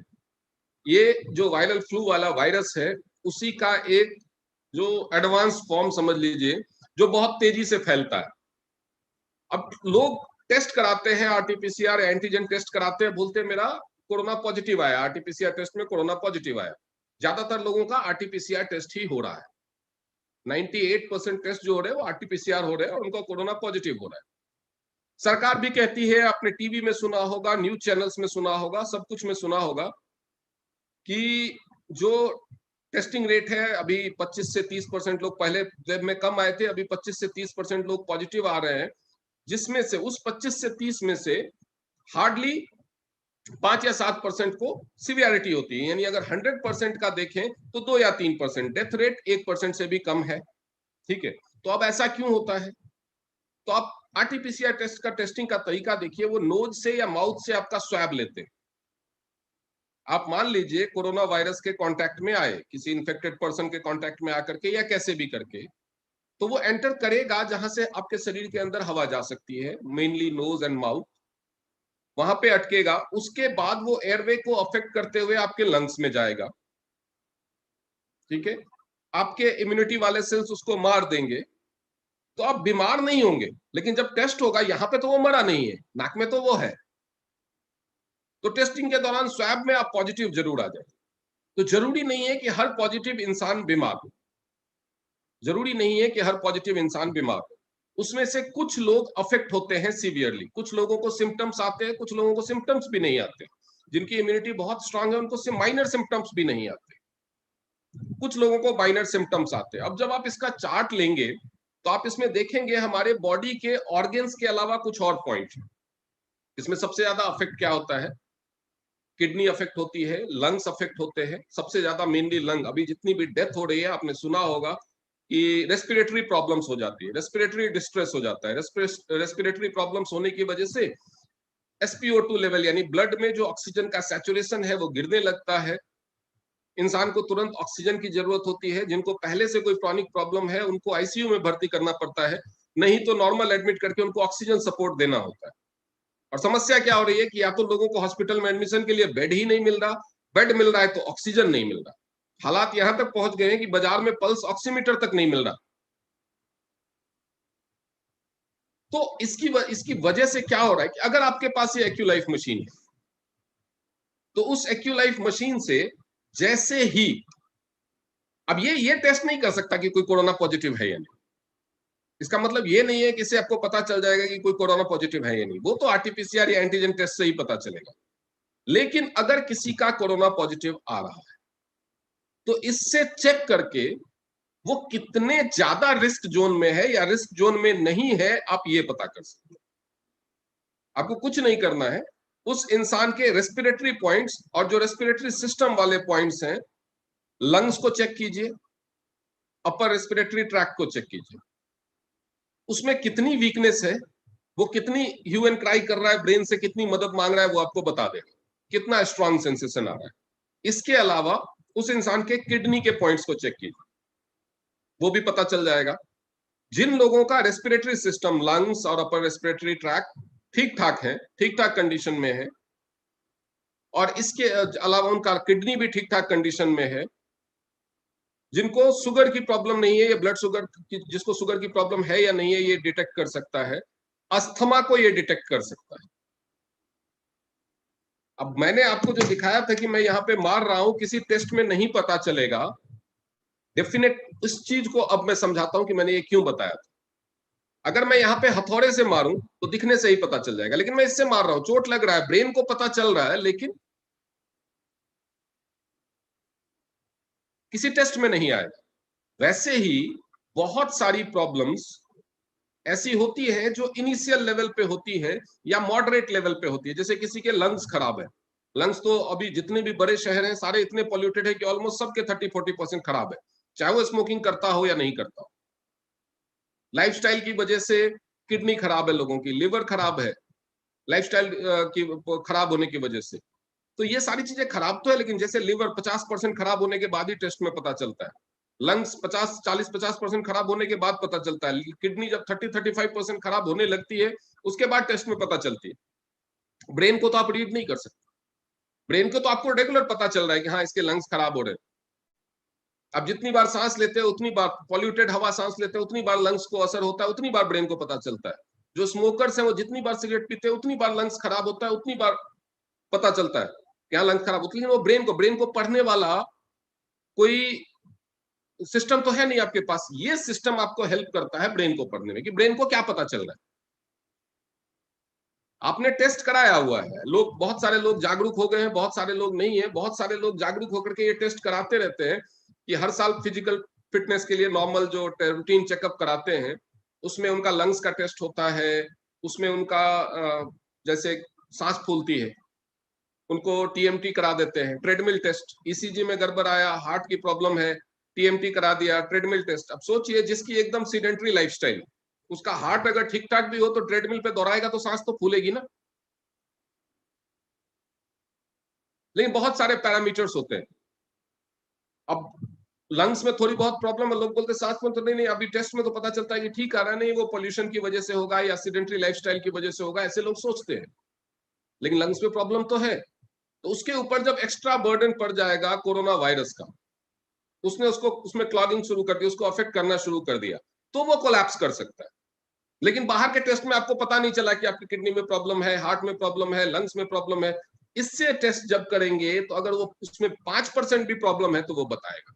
ये जो वायरल फ्लू वाला वायरस है, उसी का एक जो एडवांस फॉर्म समझ लीजिए, जो बहुत तेजी से फैलता है। अब लोग टेस्ट कराते हैं, आरटीपीसीआर एंटीजन टेस्ट कराते हैं, बोलते हैं मेरा कोरोना पॉजिटिव आया, आरटीपीसीआर टेस्ट में कोरोना पॉजिटिव आया। ज्यादातर लोगों का आरटीपीसीआर टेस्ट ही हो रहा है। 98% टेस्ट जो हो रहे हैं वो आरटीपीसीआर हो रहे हैं और उनका कोरोना पॉजिटिव हो रहा है। सरकार भी कहती है, आपने टीवी में सुना होगा, न्यूज चैनल्स में सुना होगा, सब कुछ में सुना होगा कि जो टेस्टिंग रेट है अभी 25 से 30% लोग, पहले वेब में कम आए थे, अभी 25 से 30% लोग पॉजिटिव आ रहे हैं, जिसमें से उस 25 से 30 में से हार्डली 5 या 7% को सिवियरिटी होती है। यानी अगर 100% का देखें तो 2 या 3%, डेथ रेट 1% से भी कम है। ठीक है, तो अब ऐसा क्यों होता है? तो आप आरटीपीसीआर टेस्ट का टेस्टिंग का तरीका देखिए, वो नोज से या माउथ से आपका स्वैब लेते हैं। आप मान लीजिए कोरोना वायरस के कांटेक्ट में आए, किसी इन्फेक्टेड पर्सन के कांटेक्ट में आकर के या कैसे भी करके, तो वो एंटर करेगा जहां से आपके शरीर के अंदर हवा जा सकती है, मेनली नोज एंड माउथ, वहां पे अटकेगा। उसके बाद वो एयरवे को अफेक्ट करते हुए आपके लंग्स में जाएगा। ठीक है, आपके इम्यूनिटी वाले सेल्स उसको मार देंगे, तो आप बीमार नहीं होंगे। लेकिन जब टेस्ट होगा, यहां पे तो वो मरा नहीं है, नाक में तो वो है, तो टेस्टिंग के दौरान स्वैब में आप पॉजिटिव जरूर आ जाए। तो जरूरी नहीं है कि हर पॉजिटिव इंसान बीमार हो, जरूरी नहीं है कि हर पॉजिटिव इंसान बीमार हो। उसमें से कुछ लोग अफेक्ट होते हैं सीवियरली, कुछ लोगों को सिम्टम्स आते हैं, कुछ लोगों को सिम्टम्स भी नहीं आते। जिनकी इम्यूनिटी बहुत स्ट्रांग है उनको माइनर सिम्टम्स भी नहीं आते, कुछ लोगों को माइनर सिम्टम्स आते हैं। अब जब आप इसका चार्ट लेंगे तो आप इसमें देखेंगे हमारे बॉडी के ऑर्गन्स के अलावा कुछ और पॉइंट है। इसमें सबसे ज्यादा अफेक्ट क्या होता है? किडनी अफेक्ट होती है, लंग्स अफेक्ट होते हैं, सबसे ज्यादा मेनली लंग। अभी जितनी भी डेथ हो रही है आपने सुना होगा कि रेस्पिरेटरी प्रॉब्लम्स हो जाती है, रेस्पिरेटरी डिस्ट्रेस हो जाता है। रेस्पिरेटरी प्रॉब्लम्स होने की वजह से SpO2 लेवल यानी ब्लड में जो ऑक्सीजन का सैचुरेशन है वो गिरने लगता है। इंसान को तुरंत ऑक्सीजन की जरूरत होती है। जिनको पहले से कोई क्रॉनिक प्रॉब्लम है उनको आईसीयू में भर्ती करना पड़ता है, नहीं तो नॉर्मल एडमिट करके उनको ऑक्सीजन सपोर्ट देना होता है। और समस्या क्या हो रही है कि या तो लोगों को हॉस्पिटल में एडमिशन के लिए बेड ही नहीं मिल रहा, बेड मिल रहा है तो ऑक्सीजन नहीं मिल रहा। हालात यहां तक पहुंच गए हैं कि बाजार में पल्स ऑक्सीमीटर तक नहीं मिल रहा। तो इसकी वजह से क्या हो रहा है कि अगर आपके पास ये एक्यूलाइफ मशीन है तो उस एक्यूलाइफ मशीन से जैसे ही, अब ये टेस्ट नहीं कर सकता कि कोई कोरोना पॉजिटिव है या नहीं। इसका मतलब ये नहीं है कि इससे आपको पता चल जाएगा कि कोई कोरोना पॉजिटिव है या नहीं, वो तो आरटीपीसीआर या एंटीजन टेस्ट से ही पता चलेगा। लेकिन अगर किसी का कोरोना पॉजिटिव आ रहा है तो इससे चेक करके वो कितने ज्यादा रिस्क जोन में है या रिस्क जोन में नहीं है आप ये पता कर सकते हैं। आपको कुछ नहीं करना है, उस इंसान के रेस्पिरेटरी पॉइंट्स और जो रेस्पिरेटरी सिस्टम वाले पॉइंट्स हैं, लंग्स को चेक कीजिए, अपर रेस्पिरेटरी ट्रैक्ट को चेक कीजिए, उसमें कितनी वीकनेस है, वो कितनी ह्यू एंड क्राई कर रहा है, ब्रेन से कितनी मदद मांग रहा है, वो आपको बता देगा, कितना स्ट्रॉन्ग सेंसेशन आ रहा है। इसके अलावा उस इंसान के किडनी के पॉइंट्स को चेक कीजिए, वो भी पता चल जाएगा। जिन लोगों का रेस्पिरेटरी सिस्टम, लंग्स और अपर रेस्पिरेटरी ट्रैक्ट ठीक ठाक है, ठीक ठाक कंडीशन में है, और इसके अलावा उनका किडनी भी ठीक ठाक कंडीशन में है, जिनको शुगर की प्रॉब्लम नहीं है, ये ब्लड शुगर जिसको शुगर की प्रॉब्लम है या नहीं है ये डिटेक्ट कर सकता है, अस्थमा को ये डिटेक्ट कर सकता है। अब मैंने आपको जो दिखाया था कि मैं यहाँ पे मार रहा हूं, किसी टेस्ट में नहीं पता चलेगा डेफिनेट। इस चीज को अब मैं समझाता हूं कि मैंने ये क्यों बताया था। अगर मैं यहाँ पे हथौड़े से मारूं तो दिखने से ही पता चल जाएगा, लेकिन मैं इससे मार रहा हूं, चोट लग रहा है, ब्रेन को पता चल रहा है, लेकिन किसी टेस्ट में नहीं आएगा। वैसे ही बहुत सारी प्रॉब्लम्स ऐसी होती है जो इनिशियल लेवल पे होती है या मॉडरेट लेवल पे होती है। जैसे किसी के लंग्स खराब है, लंग्स तो अभी जितने भी बड़े शहर हैं सारे इतने पॉल्यूटेड है कि ऑलमोस्ट सबके 30-40% खराब है, चाहे वो स्मोकिंग करता हो या नहीं करता हो। लाइफस्टाइल की वजह से किडनी खराब है लोगों की, लिवर खराब है लाइफस्टाइल की खराब होने की वजह से। तो ये सारी चीजें खराब तो है, लेकिन जैसे लिवर 50% खराब होने के बाद ही टेस्ट में पता चलता है, लंग्स 40-50% खराब होने के बाद पता चलता है, किडनी जब 30-35% खराब होने लगती है उसके बाद टेस्ट में पता चलती है। ब्रेन को तो आप रीड नहीं कर सकते, ब्रेन को तो आपको रेगुलर पता चल रहा है कि हाँ इसके लंग्स खराब हो रहे हैं। अब जितनी बार सांस लेते हैं उतनी बार, पॉल्यूटेड हवा सांस लेते हैं उतनी बार लंग्स को असर होता है, उतनी बार ब्रेन को पता चलता है। जो स्मोकर्स हैं वो जितनी बार सिगरेट पीते हैं उतनी बार लंग्स खराब होता है, उतनी बार पता चलता है क्या लंग्स खराब होती है। लेकिन वो ब्रेन को पढ़ने वाला कोई सिस्टम तो है नहीं आपके पास। ये सिस्टम आपको हेल्प करता है ब्रेन को पढ़ने में कि ब्रेन को क्या पता चल रहा है। आपने टेस्ट कराया हुआ है, लोग, बहुत सारे लोग जागरूक हो गए हैं, बहुत सारे लोग नहीं है, बहुत सारे लोग जागरूक होकर के ये टेस्ट कराते रहते हैं कि हर साल फिजिकल फिटनेस के लिए नॉर्मल जो रूटीन चेकअप कराते हैं उसमें उनका लंग्स का टेस्ट होता है, उसमें उनका जैसे सांस फूलती है उनको टीएमटी करा देते हैं, ट्रेडमिल टेस्ट, ईसीजी में गड़बड़ आया, हार्ट की प्रॉब्लम है, टीएमटी करा दिया, ट्रेडमिल टेस्ट। अब सोचिए जिसकी एकदम सीडेंटरी लाइफस्टाइल, उसका हार्ट अगर ठीक ठाक भी हो तो ट्रेडमिल पे दौड़ाएगा तो सांस तो फूलेगी ना। लेकिन बहुत सारे पैरामीटर्स होते हैं। अब लंग्स में थोड़ी बहुत प्रॉब्लम है, लोग बोलते सांस में तो नहीं, अभी टेस्ट में तो पता चलता है कि ठीक आ रहा है, नहीं वो पोल्यूशन की वजह से होगा या सीडेंटरी लाइफस्टाइल की वजह से होगा, ऐसे लोग सोचते हैं। लेकिन लंग्स में प्रॉब्लम तो है, तो उसके ऊपर जब एक्स्ट्रा बर्डन पड़ जाएगा कोरोना वायरस का, उसने उसमें क्लॉगिंग शुरू कर दी, उसको अफेक्ट करना शुरू कर दिया, तो वो कोलैप्स कर सकता है। लेकिन बाहर के टेस्ट में आपको पता नहीं चला कि आपकी किडनी में प्रॉब्लम है, हार्ट में प्रॉब्लम है, लंग्स में प्रॉब्लम है। इससे टेस्ट जब करेंगे तो अगर वो उसमें 5% भी प्रॉब्लम है तो वो बताएगा।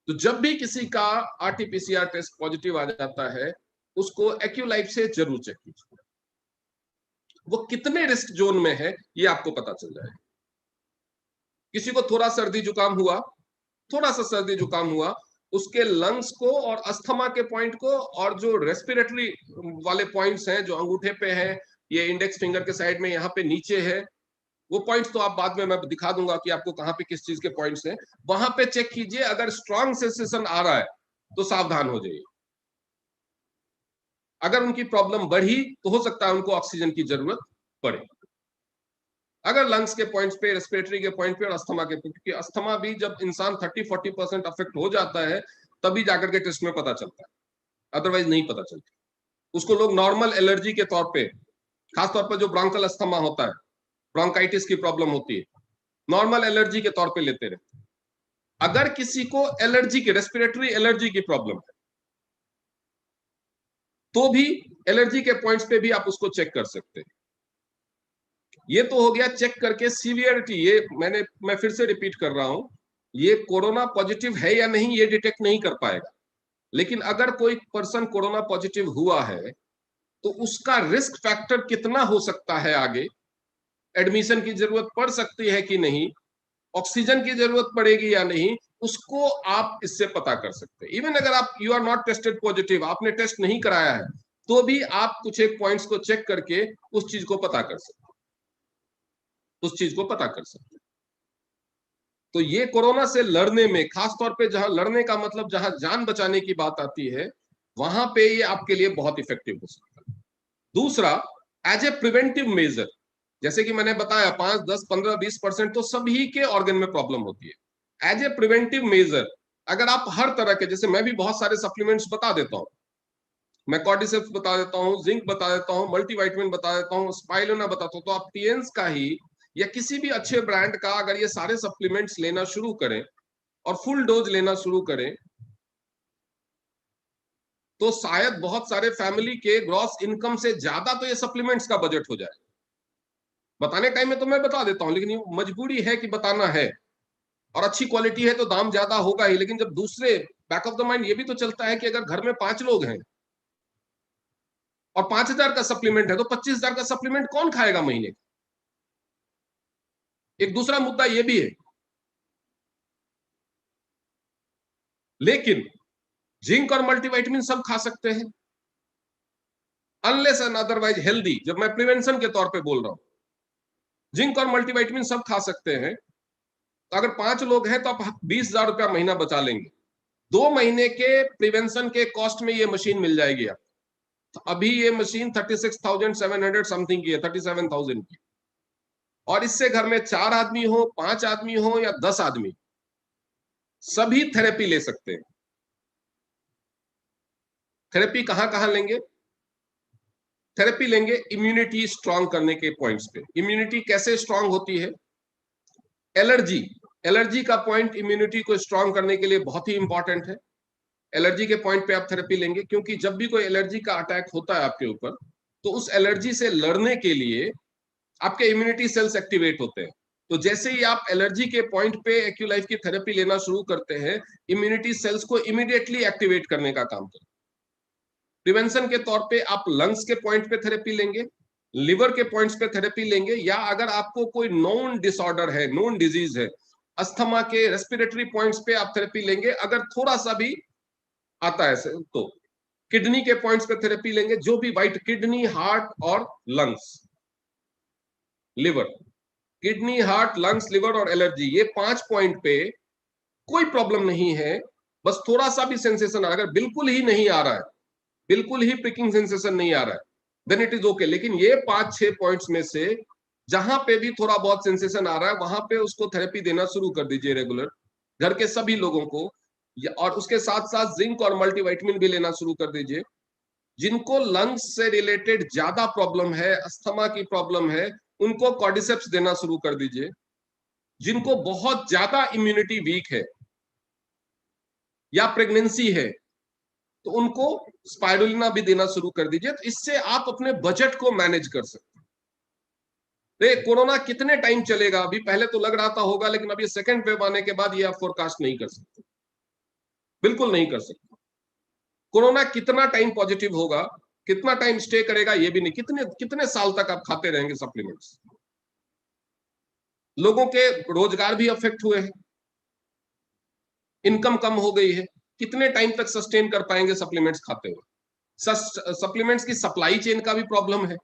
तो जब भी किसी का आरटीपीसीआर टेस्ट पॉजिटिव आ जाता है उसको एक्यूलाइफ से जरूर चेक कीजिए, वो कितने रिस्क जोन में है ये आपको पता चल जाएगा। किसी को थोड़ा सर्दी जुकाम हुआ, थोड़ा सा सर्दी जुकाम हुआ, उसके लंग्स को और अस्थमा के पॉइंट को, और जो रेस्पिरेटरी वाले पॉइंट्स हैं जो अंगूठे पे हैं, ये इंडेक्स फिंगर के साइड में यहाँ पे नीचे है, वो पॉइंट्स तो आप बाद में मैं दिखा दूंगा कि आपको कहाँ पे किस चीज के पॉइंट्स हैं, वहां पे चेक कीजिए। अगर स्ट्रॉन्ग सेंसेशन आ रहा है तो सावधान हो जाइए। अगर उनकी प्रॉब्लम बढ़ी तो हो सकता है उनको ऑक्सीजन की जरूरत पड़े। अगर लंग्स के पॉइंट्स पे, रेस्पिरेटरी के पॉइंट पे और अस्थमा के, क्योंकि अस्थमा भी जब इंसान 30-40% अफेक्ट हो जाता है तभी जाकर के टेस्ट में पता चलता है, अदरवाइज नहीं पता चलता। उसको लोग नॉर्मल एलर्जी के तौर पे, खासतौर पर जो ब्रोंकल अस्थमा होता है, ब्रोंकाइटिस की प्रॉब्लम होती है, नॉर्मल एलर्जी के तौर पे लेते रहते हैं। अगर किसी को एलर्जी की, रेस्पिरेटरी एलर्जी की प्रॉब्लम है तो भी एलर्जी के पॉइंट्स पे भी आप उसको चेक कर सकते हैं। ये तो हो गया चेक करके सीवियरिटी। ये मैं फिर से रिपीट कर रहा हूं, ये कोरोना पॉजिटिव है या नहीं ये डिटेक्ट नहीं कर पाएगा, लेकिन अगर कोई पर्सन कोरोना पॉजिटिव हुआ है तो उसका रिस्क फैक्टर कितना हो सकता है, आगे एडमिशन की जरूरत पड़ सकती है कि नहीं, ऑक्सीजन की जरूरत पड़ेगी या नहीं, उसको आप इससे पता कर सकते हैं। इवन अगर आप you are not tested positive, आपने टेस्ट नहीं कराया है, तो भी आप कुछ एक पॉइंट्स को चेक करके उस चीज को पता कर सकते हैं। तो ये कोरोना से लड़ने में, खास तौर पे जहां लड़ने का मतलब जहां जान बचाने की बात आती है, वहां पे ये आपके लिए बहुत इफेक्टिव हो सकता है। दूसरा, एज ए प्रिवेंटिव मेजर, जैसे कि मैंने बताया 5, 10, 15, 20% तो सभी के ऑर्गन में प्रॉब्लम होती है। एज ए प्रिवेंटिव मेजर, अगर आप हर तरह के, जैसे मैं भी बहुत सारे सप्लीमेंट्स बता देता हूं, मैं कॉर्डिसेप्स बता देता हूं, जिंक बता देता हूं, मल्टीविटामिन बता देता हूं, स्पाइरुलिना बताता हूं, तो आप टीएंस का ही या किसी भी अच्छे ब्रांड का अगर ये सारे सप्लीमेंट्स लेना शुरू करें और फुल डोज लेना शुरू करें तो शायद बहुत सारे फैमिली के ग्रॉस इनकम से ज्यादा तो ये सप्लीमेंट्स का बजट हो जाए। बताने टाइम में तो मैं बता देता हूं, लेकिन ये मजबूरी है कि बताना है, और अच्छी क्वालिटी है तो दाम ज्यादा होगा ही। लेकिन जब दूसरे बैक ऑफ द माइंड ये भी तो चलता है कि अगर घर में 5 लोग हैं और 5,000 का सप्लीमेंट है तो 25,000 का सप्लीमेंट कौन खाएगा महीने का? एक दूसरा मुद्दा ये भी है। लेकिन जिंक और मल्टीविटामिन सब खा सकते हैं, अनलेस एंड अदरवाइज हेल्दी। जब मैं प्रिवेंशन के तौर पे बोल रहा हूं, जिंक और मल्टीविटामिन सब खा सकते हैं। तो अगर 5 लोग हैं तो आप 20,000 रुपया महीना बचा लेंगे। 2 महीने के प्रिवेंशन के कॉस्ट में ये मशीन मिल जाएगी आप। तो अभी ये मशीन 36,700 समथिंग की है, 37,000 की, और इससे घर में 4 आदमी हो, 5 आदमी हो या 10 आदमी, सभी थेरेपी ले सकते हैं। थेरेपी कहां कहां लेंगे? थेरेपी लेंगे इम्यूनिटी स्ट्रांग करने के पॉइंट्स पे। इम्यूनिटी कैसे स्ट्रांग होती है? एलर्जी का पॉइंट इम्यूनिटी को स्ट्रांग करने के लिए बहुत ही इंपॉर्टेंट है। एलर्जी के पॉइंट पे आप थेरेपी लेंगे, क्योंकि जब भी कोई एलर्जी का अटैक होता है आपके ऊपर, तो उस एलर्जी से लड़ने के लिए आपके इम्यूनिटी सेल्स एक्टिवेट होते हैं। तो जैसे ही आप एलर्जी के पॉइंट पे एक्यूलाइफ की थेरेपी लेना शुरू करते हैं, इम्यूनिटी सेल्स को इमीडिएटली एक्टिवेट करने का काम करते हैं। प्रिवेंशन के तौर पे आप लंग्स के पॉइंट पे थेरेपी लेंगे, लिवर के पॉइंट्स पे थेरेपी लेंगे, या अगर आपको कोई नोन डिसऑर्डर है, नोन डिजीज है, अस्थमा के रेस्पिरेटरी पॉइंट्स पे आप थेरेपी लेंगे। अगर थोड़ा सा भी आता है तो किडनी के पॉइंट्स पे थेरेपी लेंगे, जो भी वाइट, किडनी, हार्ट और lungs, liver. Kidney, heart, lungs, liver और एलर्जी, ये 5 पॉइंट पे कोई प्रॉब्लम नहीं है। बस थोड़ा सा भी सेंसेशन, अगर बिल्कुल ही नहीं आ रहा है, बिल्कुल ही प्रिकिंग सेंसेशन नहीं आ रहा है, देन इट इज ओके। लेकिन ये 5-6 पॉइंट्स में से जहां पे भी थोड़ा बहुत सेंसेशन आ रहा है, वहां पे उसको थेरेपी देना शुरू कर दीजिए रेगुलर, घर के सभी लोगों को। और उसके साथ साथ जिंक और मल्टीविटामिन भी लेना शुरू कर दीजिए। जिनको लंग्स से रिलेटेड ज्यादा प्रॉब्लम है, अस्थमा की प्रॉब्लम है, उनको कॉर्डिसेप्स देना शुरू कर दीजिए। जिनको बहुत ज्यादा इम्यूनिटी वीक है या प्रेगनेंसी है, तो उनको स्पाइरुलिना भी देना शुरू कर दीजिए। तो इससे आप अपने बजट को मैनेज कर सकते हैं। कोरोना कितने टाइम चलेगा, अभी पहले तो लग रहा था होगा, लेकिन अभी सेकंड वेव आने के बाद ये आप फोरकास्ट नहीं कर सकते, बिल्कुल नहीं कर सकते। कोरोना कितना टाइम पॉजिटिव होगा, कितना टाइम स्टे करेगा, ये भी नहीं। कितने कितने साल तक आप खाते रहेंगे सप्लीमेंट्स। लोगों के रोजगार भी अफेक्ट हुए हैं, इनकम कम हो गई है। कितने टाइम तक सस्टेन कर पाएंगे सप्लीमेंट्स खाते हुए। सप्लीमेंट्स की सप्लाई चेन का भी प्रॉब्लम है,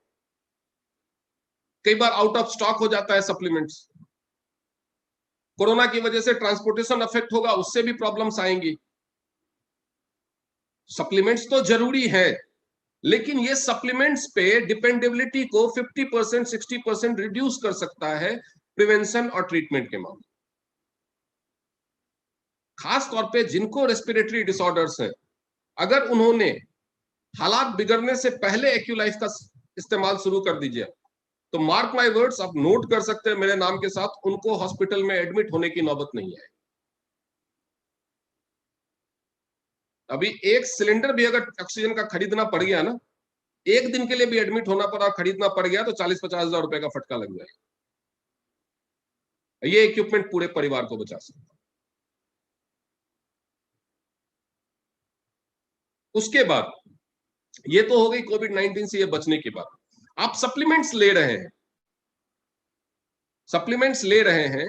कई बार आउट ऑफ स्टॉक हो जाता है सप्लीमेंट्स। कोरोना की वजह से ट्रांसपोर्टेशन अफेक्ट होगा, उससे भी प्रॉब्लम्स आएंगी। सप्लीमेंट्स तो जरूरी है, लेकिन ये सप्लीमेंट्स पे डिपेंडेबिलिटी को 50% 60% रिड्यूस कर सकता है प्रिवेंशन और ट्रीटमेंट के मामले। खास तौर पे जिनको रेस्पिरेटरी डिसऑर्डर्स हैं, अगर उन्होंने हालात बिगड़ने से पहले एक्यूलाइफ का इस्तेमाल शुरू कर दीजिए, तो मार्क माय वर्ड्स, आप नोट कर सकते हैं मेरे नाम के साथ, उनको हॉस्पिटल में एडमिट होने की नौबत नहीं है। अभी एक सिलेंडर भी अगर ऑक्सीजन का खरीदना पड़ गया ना, एक दिन के लिए भी एडमिट होना पड़ा, खरीदना पड़ गया, तो 40-50 हजार रुपए का फटका लग जाएगा। ये इक्विपमेंट पूरे परिवार को बचा सकता है। उसके बाद ये तो हो गई कोविड-19 से ये बचने की बात। आप सप्लीमेंट्स ले रहे हैं, सप्लीमेंट्स ले रहे हैं,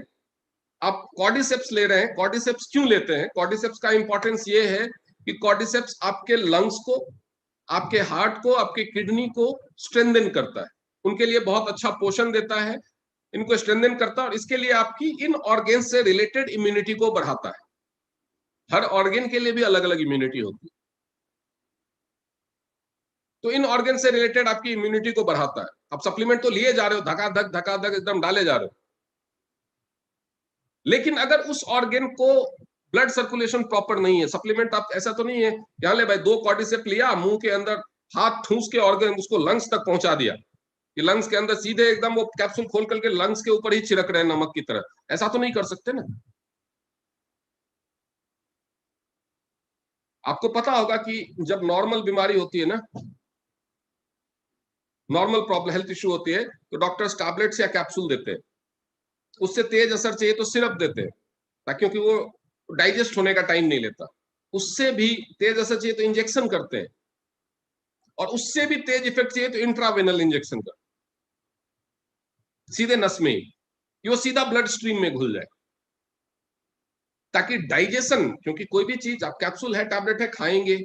आप कॉर्डिसेप्स ले रहे हैं। कॉर्डिसेप्स क्यों लेते हैं? कॉर्डिसेप्स का इंपॉर्टेंस ये है कि कॉर्डिसेप्स आपके लंग्स को, आपके हार्ट को, आपके किडनी को स्ट्रेंथन करता है, उनके लिए बहुत अच्छा पोषण देता है, इनको स्ट्रेंथन करता है, और इसके लिए आपकी इन ऑर्गेन से रिलेटेड इम्यूनिटी को बढ़ाता है। हर ऑर्गेन के लिए भी अलग अलग इम्यूनिटी होती है, तो इन ऑर्गेन से रिलेटेड आपकी इम्यूनिटी को बढ़ाता है। आप सप्लीमेंट तो लिए जा रहे हो, धकाधक एकदम डाले जा रहे हो, लेकिन अगर उस ऑर्गेन को ब्लड सर्कुलेशन प्रॉपर नहीं है, सप्लीमेंट आप ऐसा तो नहीं है क्या ले भाई 2 कॉर्डिसेप लिया, मुंह के अंदर हाथ ठूस के ऑर्गेन उसको लंग्स तक पहुंचा दिया कि लंग्स के अंदर सीधे एकदम वो कैप्सूल खोल करके लंग्स के ऊपर ही छिड़क रहे हैं नमक की तरह, ऐसा तो नहीं कर सकते ना। आपको पता होगा कि जब नॉर्मल बीमारी होती है ना, नॉर्मल प्रॉब्लम हेल्थ इश्यू होती है, तो डॉक्टर्स टैबलेट्स या कैप्सूल देते हैं। उससे तेज असर चाहिए तो सिरप देते हैं, ताकि क्योंकि वो डाइजेस्ट होने का टाइम नहीं लेता। उससे भी तेज असर चाहिए तो इंजेक्शन करते हैं, और उससे भी तेज इफेक्ट चाहिए तो इंट्रावेनल इंजेक्शन करते, सीधे नस में ही, वो सीधा ब्लड स्ट्रीम में घुल जाए, ताकि डाइजेशन, क्योंकि कोई भी चीज आप कैप्सूल है, टैबलेट है, खाएंगे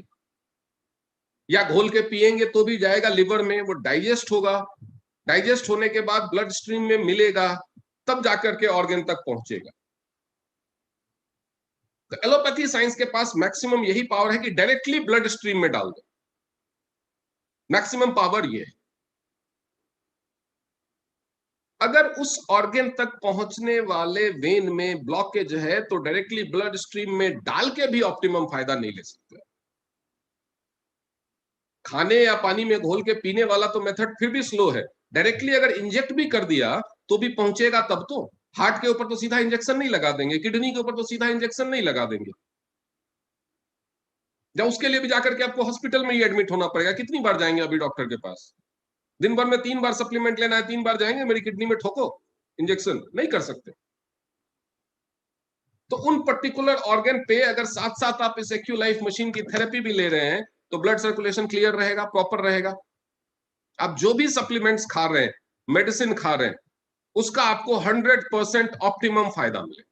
या घोल के पिएंगे तो भी जाएगा लिवर में, वो डाइजेस्ट होगा, डाइजेस्ट होने के बाद ब्लड स्ट्रीम में मिलेगा, तब जाकर के ऑर्गन तक पहुंचेगा। तो एलोपैथी साइंस के पास मैक्सिमम यही पावर है कि डायरेक्टली ब्लड स्ट्रीम में डाल दो, मैक्सिमम पावर ये है। अगर उस ऑर्गन तक पहुंचने वाले वेन में ब्लॉकेज है, तो डायरेक्टली ब्लड स्ट्रीम में डाल के भी ऑप्टिमम फायदा नहीं ले सकते। खाने या पानी में घोल के पीने वाला तो मेथड फिर भी स्लो है, डायरेक्टली अगर इंजेक्ट भी कर दिया तो भी पहुंचेगा तब तो। हार्ट के ऊपर तो सीधा इंजेक्शन नहीं लगा देंगे, किडनी के ऊपर तो सीधा इंजेक्शन नहीं लगा देंगे, जब उसके लिए भी जाकर के आपको हॉस्पिटल में ही एडमिट होना पड़ेगा। कितनी बार जाएंगे अभी डॉक्टर के पास? दिन भर में 3 बार सप्लीमेंट लेना है, 3 बार जाएंगे मेरी किडनी में ठोको इंजेक्शन, नहीं कर सकते। तो उन पर्टिकुलर ऑर्गन पे अगर साथ साथ आप इस एक्यूलाइफ मशीन की थेरेपी भी ले रहे हैं, तो ब्लड सर्कुलेशन क्लियर रहेगा, प्रॉपर रहेगा। आप जो भी सप्लीमेंट्स खा रहे हैं, मेडिसिन खा रहे हैं, उसका आपको 100% ऑप्टिमम फायदा मिले,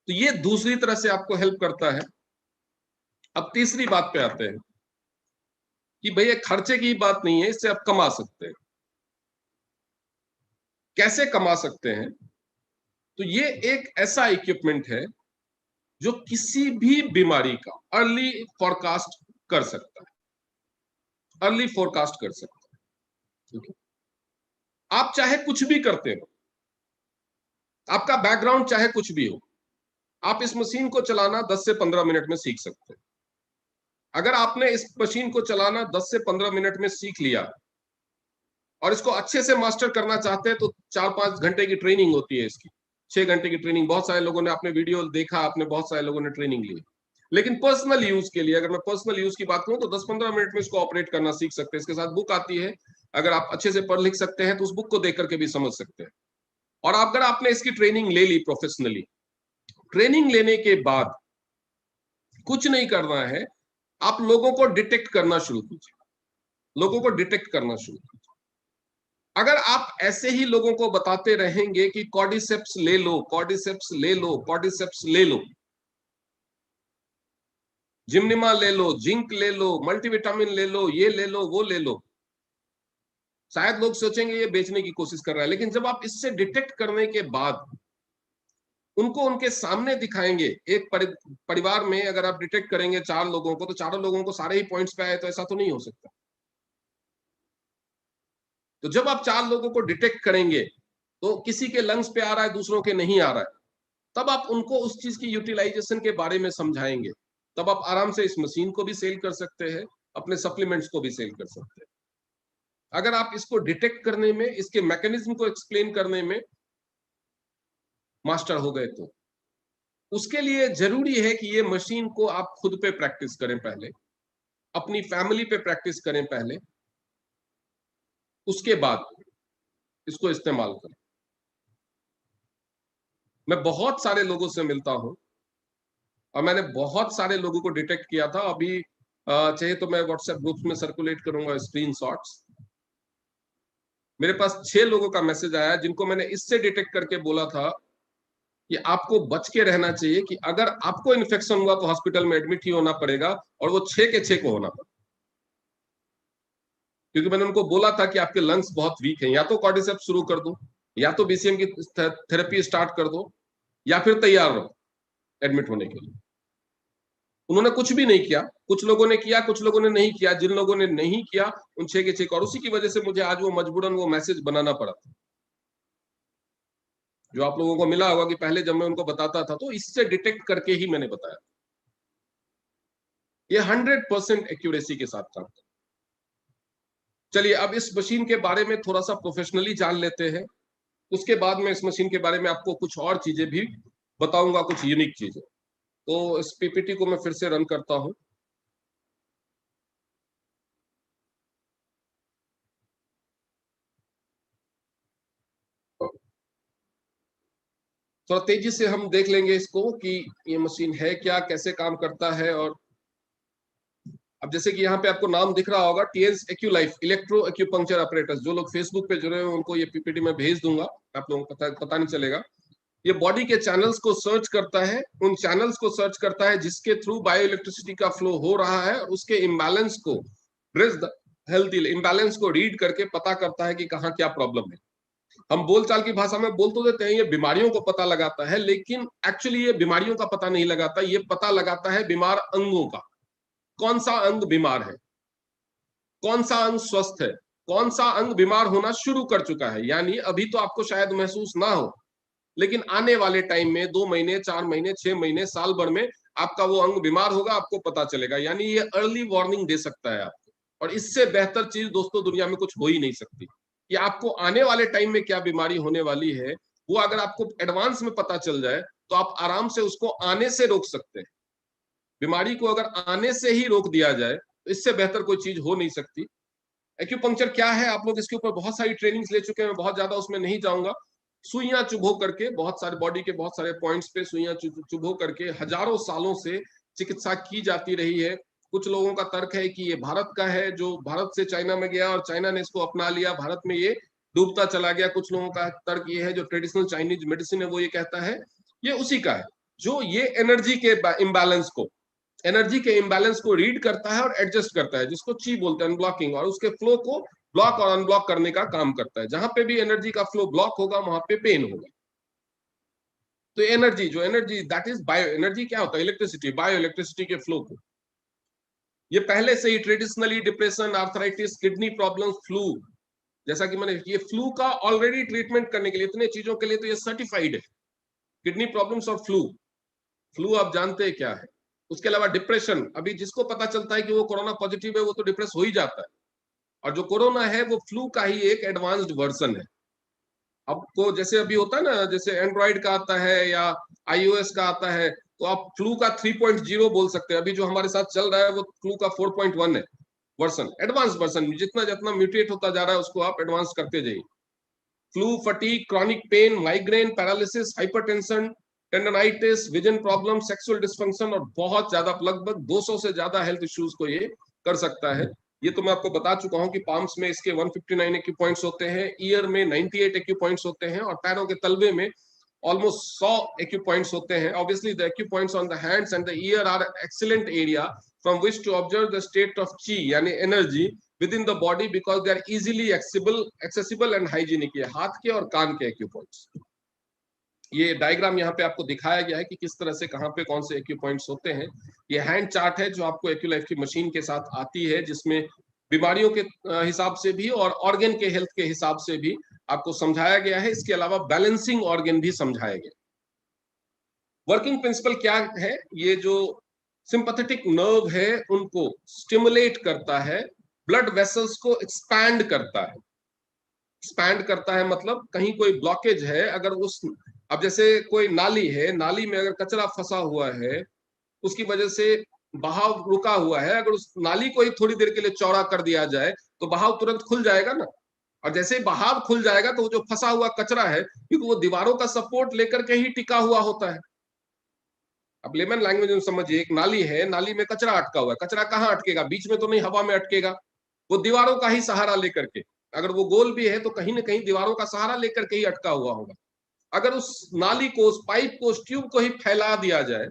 तो ये दूसरी तरह से आपको हेल्प करता है। अब तीसरी बात पे आते हैं कि भैया खर्चे की बात नहीं है, इससे आप कमा सकते हैं। कैसे कमा सकते हैं? तो ये एक ऐसा इक्विपमेंट है जो किसी भी बीमारी का अर्ली फोरकास्ट कर सकता है, अर्ली फोरकास्ट कर सकता है। ठीक है, आप चाहे कुछ भी करते हो, आपका बैकग्राउंड चाहे कुछ भी हो, आप इस मशीन को चलाना 10 से 15 मिनट में सीख सकते हैं। अगर आपने इस मशीन को चलाना 10 से 15 मिनट में सीख लिया और इसको अच्छे से मास्टर करना चाहते हैं, तो 4-5 घंटे की ट्रेनिंग होती है इसकी, 6 घंटे की ट्रेनिंग। बहुत सारे लोगों ने आपने वीडियो देखा, आपने बहुत सारे लोगों ने ट्रेनिंग ली। लेकिन पर्सनल यूज के लिए, अगर मैं पर्सनल यूज की बात करूं, तो 10-15 मिनट में इसको ऑपरेट करना सीख सकते हैं। इसके साथ बुक आती है, अगर आप अच्छे से पढ़ लिख सकते हैं तो उस बुक को देख करके भी समझ सकते हैं। और अगर आपने इसकी ट्रेनिंग ले ली प्रोफेशनली, ट्रेनिंग लेने के बाद कुछ नहीं करना है, आप लोगों को डिटेक्ट करना शुरू कीजिए, लोगों को डिटेक्ट करना शुरू कीजिए। अगर आप ऐसे ही लोगों को बताते रहेंगे कि कॉर्डिसेप्स ले लो, कॉर्डिसेप्स ले लो, कॉर्डिसेप्स ले लो, जिम्निमा ले लो, जिंक ले लो, मल्टीविटामिन ले लो, ये ले लो, वो ले लो। शायद लोग सोचेंगे ये बेचने की कोशिश कर रहा है, लेकिन जब आप इससे डिटेक्ट करने के बाद उनको उनके सामने दिखाएंगे, एक परिवार में अगर आप डिटेक्ट करेंगे 4 लोगों को, तो चारों लोगों को सारे ही पॉइंट्स पे आए, तो ऐसा तो नहीं हो सकता। तो जब आप 4 लोगों को डिटेक्ट करेंगे, तो किसी के लंग्स पे आ रहा है, दूसरों के नहीं आ रहा है, तब आप उनको उस चीज की यूटिलाइजेशन के बारे में समझाएंगे। तब आप आराम से इस मशीन को भी सेल कर सकते हैं, अपने सप्लीमेंट्स को भी सेल कर सकते हैं। अगर आप इसको डिटेक्ट करने में, इसके मैकेनिज्म को एक्सप्लेन करने में मास्टर हो गए, तो उसके लिए जरूरी है कि ये मशीन को आप खुद पे प्रैक्टिस करें पहले, अपनी फैमिली पे प्रैक्टिस करें पहले, उसके बाद इसको इस्तेमाल करें। मैं बहुत सारे लोगों से मिलता हूं और मैंने बहुत सारे लोगों को डिटेक्ट किया था। अभी चाहे तो मैं व्हाट्सएप ग्रुप में सर्कुलेट करूंगा स्क्रीनशॉट्स। मेरे पास 6 लोगों का मैसेज आया जिनको मैंने इससे डिटेक्ट करके बोला था कि आपको बच के रहना चाहिए, कि अगर आपको इन्फेक्शन हुआ तो हॉस्पिटल में एडमिट ही होना पड़ेगा, और वो 6 के 6 को होना पड़ा। क्योंकि मैंने उनको बोला था कि आपके लंग्स बहुत वीक हैं, या तो कॉर्डिसेप्स शुरू कर दो, या तो बीसीएम की थेरेपी स्टार्ट कर दो, या फिर तैयार रहो एडमिट होने के लिए। उन्होंने कुछ भी नहीं किया। कुछ लोगों ने किया, कुछ लोगों ने नहीं किया। जिन लोगों ने नहीं किया उन 6 के 6, और उसी की वजह से मुझे आज वो मजबूरन वो मैसेज बनाना पड़ा था, जो आप लोगों को मिला होगा कि पहले जब मैं उनको बताता था तो इससे डिटेक्ट करके ही मैंने बताया। ये 100% एक्यूरेसी के साथ काम करता है। चलिए अब इस मशीन के बारे में थोड़ा सा प्रोफेशनली जान लेते हैं। उसके बाद में इस मशीन के बारे में आपको कुछ और चीजें भी बताऊंगा, कुछ यूनिक चीजें। तो इस पीपीटी को मैं फिर से रन करता हूं। थोड़ा तेजी से हम देख लेंगे इसको कि ये मशीन है क्या, कैसे काम करता है। और अब जैसे कि यहाँ पे आपको नाम दिख रहा होगा, टीएस एक्यूलाइफ इलेक्ट्रो एक्यूपंक्चर ऑपरेटर्स। जो लोग फेसबुक पे जुड़े हुए उनको ये पीपीटी में भेज दूंगा, आप लोगों को पता नहीं चलेगा। ये बॉडी के चैनल्स को सर्च करता है, उन चैनल्स को सर्च करता है जिसके थ्रू बायो इलेक्ट्रिसिटी का फ्लो हो रहा है, और उसके इम्बैलेंस को, हेल्थ इम्बैलेंस को रीड करके पता करता है कि कहाँ क्या प्रॉब्लम है। हम बोलचाल की भाषा में बोल तो देते हैं ये बीमारियों को पता लगाता है, लेकिन एक्चुअली ये बीमारियों का पता नहीं लगाता, ये पता लगाता है बीमार अंगों का। कौन सा अंग बीमार है, कौन सा अंग स्वस्थ है, कौन सा अंग बीमार होना शुरू कर चुका है। यानी अभी तो आपको शायद महसूस ना हो, लेकिन आने वाले टाइम में 2 महीने, 4 महीने, 6 महीने, साल भर में आपका वो अंग बीमार होगा, आपको पता चलेगा। यानी ये अर्ली वार्निंग दे सकता है आपको। और इससे बेहतर चीज दोस्तों दुनिया में कुछ हो ही नहीं सकती, कि आपको आने वाले टाइम में क्या बीमारी होने वाली है, वो अगर आपको एडवांस में पता चल जाए तो आप आराम से उसको आने से रोक सकते हैं। बीमारी को अगर आने से ही रोक दिया जाए तो इससे बेहतर कोई चीज हो नहीं सकती। एक्यूपंक्चर क्या है, आप लोग इसके ऊपर बहुत सारी ट्रेनिंग्स ले चुके हैं, मैं बहुत ज्यादा उसमें नहीं जाऊंगा। सुइयां चुभो करके, बहुत सारे बॉडी के बहुत सारे पॉइंट्स पे सुइयां चुभो करके हजारों सालों से चिकित्सा की जाती रही है। कुछ लोगों का तर्क है कि ये भारत का है, जो भारत से चाइना में गया और चाइना ने इसको अपना लिया, भारत में ये डूबता चला गया। कुछ लोगों का तर्क ये है, जो ट्रेडिशनल चाइनीज मेडिसिन है वो ये कहता है ये उसी का है, जो ये एनर्जी के इम्बैलेंस को रीड करता है और एडजस्ट करता है, जिसको ची बोलते हैं, अनब्लॉकिंग, और उसके फ्लो को ब्लॉक और अनब्लॉक करने का काम करता है। जहां पे भी एनर्जी का फ्लो ब्लॉक होगा वहां पे पेन होगा। तो energy that is bio energy, क्या होता है, इलेक्ट्रिसिटी, बायो इलेक्ट्रिसिटी के फ्लो को ये पहले से ही traditionally depression, arthritis, kidney problem, flu, जैसा कि मैंने ये फ्लू का ऑलरेडी ट्रीटमेंट करने के लिए, इतने चीजों के लिए तो ये सर्टिफाइड है। किडनी प्रॉब्लम्स और फ्लू आप जानते हैं क्या है। उसके अलावा डिप्रेशन, अभी जिसको पता चलता है कि वो कोरोना पॉजिटिव है वो तो डिप्रेस हो ही जाता है, और जो कोरोना है वो फ्लू का ही एक एडवांस्ड वर्जन है। आपको जैसे अभी होता है ना, जैसे एंड्रॉइड का आता है या आईओएस का आता है, तो आप फ्लू का 3.0 बोल सकते हैं। अभी जो हमारे साथ चल रहा है वो फ्लू का 4.1 है वर्सन, एडवांस वर्सन। जितना जितना म्यूटेट होता जा रहा है उसको आप एडवांस करते जाइए। Flu, fatigue, chronic pain, migraine, paralysis, hypertension, tendinitis, vision problem, sexual dysfunction, और बहुत ज्यादा, लगभग 200 से ज्यादा हेल्थ इश्यूज को ये कर सकता है। ये तो मैं आपको बता चुका हूं कि पाम्स में इसके 159 एक्यू पॉइंट्स होते हैं, ईयर में 98 एक्यू पॉइंट्स होते हैं, और पैरों के तलवे में ऑलमोस्ट 100 एक्यूपॉइंट्स होते हैं. Obviously the acupoints on the hands and the ear are excellent area from which to observe the state of chi यानी energy within the body because they are easily accessible and hygienic. ये हाथ के और कान के acupoints. ये diagram यहाँ पे आपको दिखाया गया है कि किस तरह से कहाँ पे कौन से एक्यूपॉइंट्स होते हैं. ये हैंड चार्ट है जो आपको एक्यूलाइफ की मशीन के साथ आती है, जिसमें बीमारियों के हिसाब से भी और ऑर्गन के हेल्थ के हिसाब से भी आपको समझाया गया है. इसके अलावा बैलेंसिंग ऑर्गन भी समझाया गया. वर्किंग प्रिंसिपल क्या है? ये जो सिंपैथेटिक नर्व है उनको स्टिमुलेट करता है, ब्लड वेसल्स को एक्सपैंड करता है. एक्सपैंड करता है मतलब कहीं कोई ब्लॉकेज है, अगर उस अब जैसे कोई नाली है, नाली में अगर कचरा फंसा हुआ है, उसकी वजह से बहाव रुका हुआ है, अगर उस नाली को ही थोड़ी देर के लिए चौड़ा कर दिया जाए तो बहाव तुरंत खुल जाएगा ना. और जैसे ही बहाव खुल जाएगा तो जो फंसा हुआ कचरा है, क्योंकि वो दीवारों का सपोर्ट लेकर के ही टिका हुआ होता है. अब लेमन लैंग्वेज में समझिए, एक नाली है, नाली में कचरा अटका हुआ है. कचरा कहाँ अटकेगा? बीच में तो नहीं, हवा में अटकेगा. वो दीवारों का ही सहारा लेकर के, अगर वो गोल भी है तो कहीं ना कहीं दीवारों का सहारा लेकर के ही अटका हुआ होगा. अगर उस नाली को, उस पाइप को, उस ट्यूब को ही फैला दिया जाए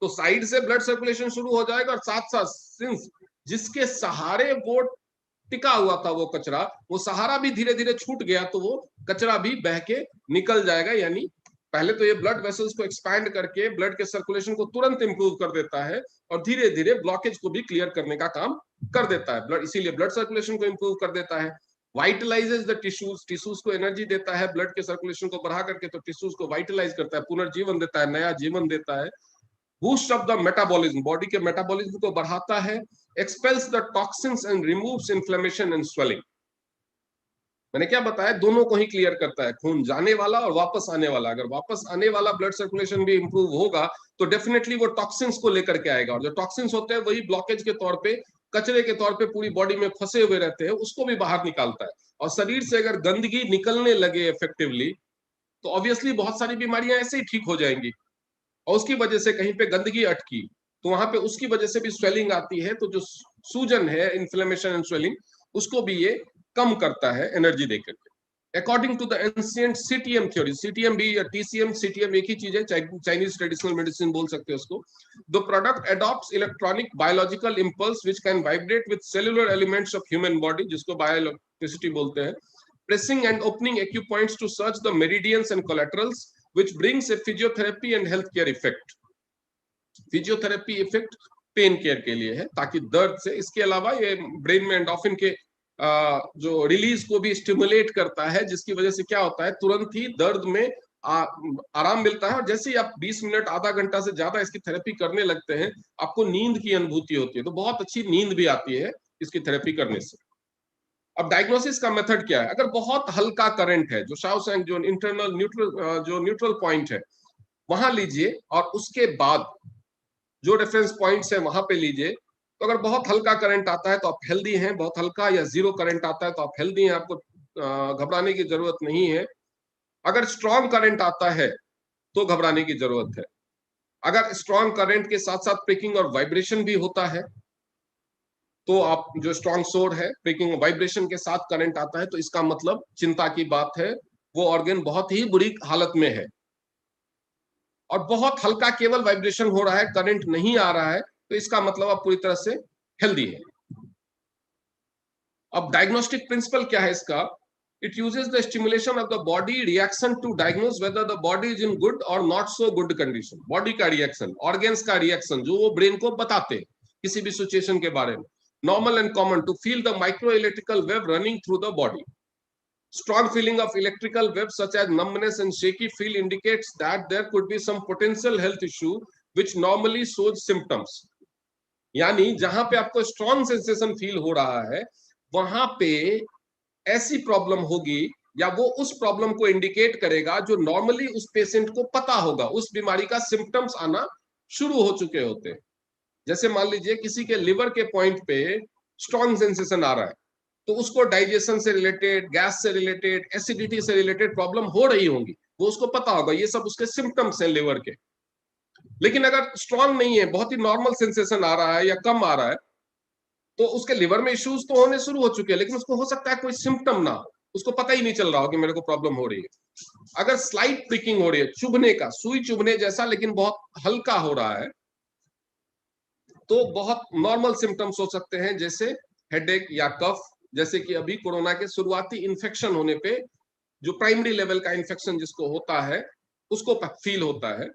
तो साइड से ब्लड सर्कुलेशन शुरू हो जाएगा, और साथ साथ सिंस जिसके सहारे वो टिका हुआ था वो कचरा, वो सहारा भी धीरे धीरे छूट गया तो वो कचरा भी बह के निकल जाएगा. यानी पहले तो ये ब्लड वेसल्स को एक्सपैंड करके ब्लड के सर्कुलेशन को तुरंत इंप्रूव कर देता है, और धीरे धीरे ब्लॉकेज को भी क्लियर करने का काम कर देता है. ब्लड इसीलिए ब्लड सर्कुलेशन को इंप्रूव कर देता है. वाइटलाइजेस द टिश्यूज, टिश्यूज को एनर्जी देता है, ब्लड के सर्कुलेशन को बढ़ा करके तो टिश्यूज को वाइटलाइज करता है, पुनर्जीवन देता है, नया जीवन देता है. Boost of the metabolism, body के मेटाबॉलिज्म को बढ़ाता है. Expels the toxins and removes inflammation and swelling. मैंने क्या बताया, दोनों को ही क्लियर करता है, खून जाने वाला और वापस आने वाला. अगर वापस आने वाला ब्लड सर्कुलेशन भी इंप्रूव होगा तो डेफिनेटली वो टॉक्सिन्स को लेकर के आएगा, और जो टॉक्सिन्स होते हैं वही ब्लॉकेज के तौर पे, कचरे के तौर पे पूरी बॉडी में फंसे हुए रहते हैं, उसको भी बाहर निकालता है. और शरीर से अगर गंदगी निकलने लगे इफेक्टिवली तो ऑब्वियसली बहुत सारी बीमारियां ऐसे ही ठीक हो जाएंगी. और उसकी वजह से कहीं पे गंदगी अटकी तो वहां पे उसकी वजह से भी स्वेलिंग आती है, तो जो सूजन है, इन्फ्लेमेशन एंड स्वेलिंग, उसको भी ये कम करता है एनर्जी देकर के. According to the ancient CTM theory, CTM भी या टीसीएम, सीटीएम एक ही चीज है, चाइनीज ट्रेडिशनल मेडिसिन बोल सकते हैं उसको. The product adopts electronic biological impulse which can vibrate with cellular elements of human body, जिसको बायोइलेक्ट्रिसिटी बोलते हैं. Pressing and opening acupoints to search the meridians and collaterals which brings a physiotherapy and healthcare effect. Physiotherapy effect pain care के लिए है, ताकि दर्द से, इसके अलावा ये ब्रेन में एंडोर्फिन के जो रिलीज को भी स्टिमुलेट करता है, जिसकी वजह से क्या होता है, तुरंत ही दर्द में आराम मिलता है. और जैसे ही आप 20 मिनट आधा घंटा से ज्यादा इसकी थेरेपी करने लगते हैं, आपको नींद की अनुभूति होती है, तो बहुत अच्छी नींद भी आती है इसकी थेरेपी करने से. अब डायग्नोसिस का मेथड क्या है? अगर बहुत हल्का करंट है, जो शाओसेंग, जो इंटरनल न्यूट्रल पॉइंट है वहां लीजिए, और उसके बाद जो रेफरेंस पॉइंट्स है वहां पे लीजिए. तो अगर बहुत हल्का करंट आता है तो आप हेल्दी हैं, बहुत हल्का या जीरो करंट आता है तो आप हेल्दी हैं, आपको घबराने की जरूरत नहीं है. अगर स्ट्रॉन्ग करंट आता है तो घबराने की जरूरत है. अगर स्ट्रॉन्ग करंट के साथ साथ प्रिकिंग और वाइब्रेशन भी होता है तो आप, जो स्ट्रॉन्ग सोर है, ब्रेकिंग वाइब्रेशन के साथ करंट आता है, तो इसका मतलब चिंता की बात है, वो ऑर्गन बहुत ही बुरी हालत में है. और बहुत हल्का केवल वाइब्रेशन हो रहा है, करंट नहीं आ रहा है, तो इसका मतलब आप पूरी तरह से हेल्दी है. अब डायग्नोस्टिक प्रिंसिपल क्या है इसका? It uses the stimulation of the body reaction to diagnose whether the body is in good or not so good condition. Body का रिएक्शन, ऑर्गन्स का रिएक्शन, जो वो ब्रेन को बताते हैं किसी भी सिचुएशन के बारे में. Normal and common to feel the microelectrical wave running through the body. Strong feeling of electrical waves such as numbness and shaky feel indicates that there could be some potential health issue which normally shows symptoms. यानी जहां पे आपको strong sensation feel हो रहा है वहां पे ऐसी प्रॉब्लम होगी, या वो उस प्रॉब्लम को इंडिकेट करेगा जो नॉर्मली उस पेशेंट को पता होगा, उस बीमारी का सिम्टम्स आना शुरू हो चुके होते हैं. जैसे मान लीजिए किसी के लिवर के पॉइंट पे स्ट्रॉन्ग सेंसेशन आ रहा है, तो उसको डाइजेशन से रिलेटेड, गैस से रिलेटेड, एसिडिटी से रिलेटेड प्रॉब्लम हो रही होंगी, वो उसको पता होगा, ये सब उसके सिम्टम्स हैं लिवर के. लेकिन अगर स्ट्रॉन्ग नहीं है, बहुत ही नॉर्मल सेंसेशन आ रहा है या कम आ रहा है, तो उसके लिवर में इश्यूज तो होने शुरू हो चुके हैं, लेकिन उसको हो सकता है कोई सिम्टम ना हो, उसको पता ही नहीं चल रहा हो कि मेरे को प्रॉब्लम हो रही है। अगर स्लाइट प्रिकिंग हो रही है, चुभने का, सुई चुभने जैसा लेकिन बहुत हल्का हो रहा है, तो बहुत नॉर्मल सिम्टम्स हो सकते हैं, जैसे हेडेक या कफ, जैसे कि अभी कोरोना के शुरुआती इन्फेक्शन होने पे जो प्राइमरी लेवल का इन्फेक्शन जिसको होता है उसको फील होता है।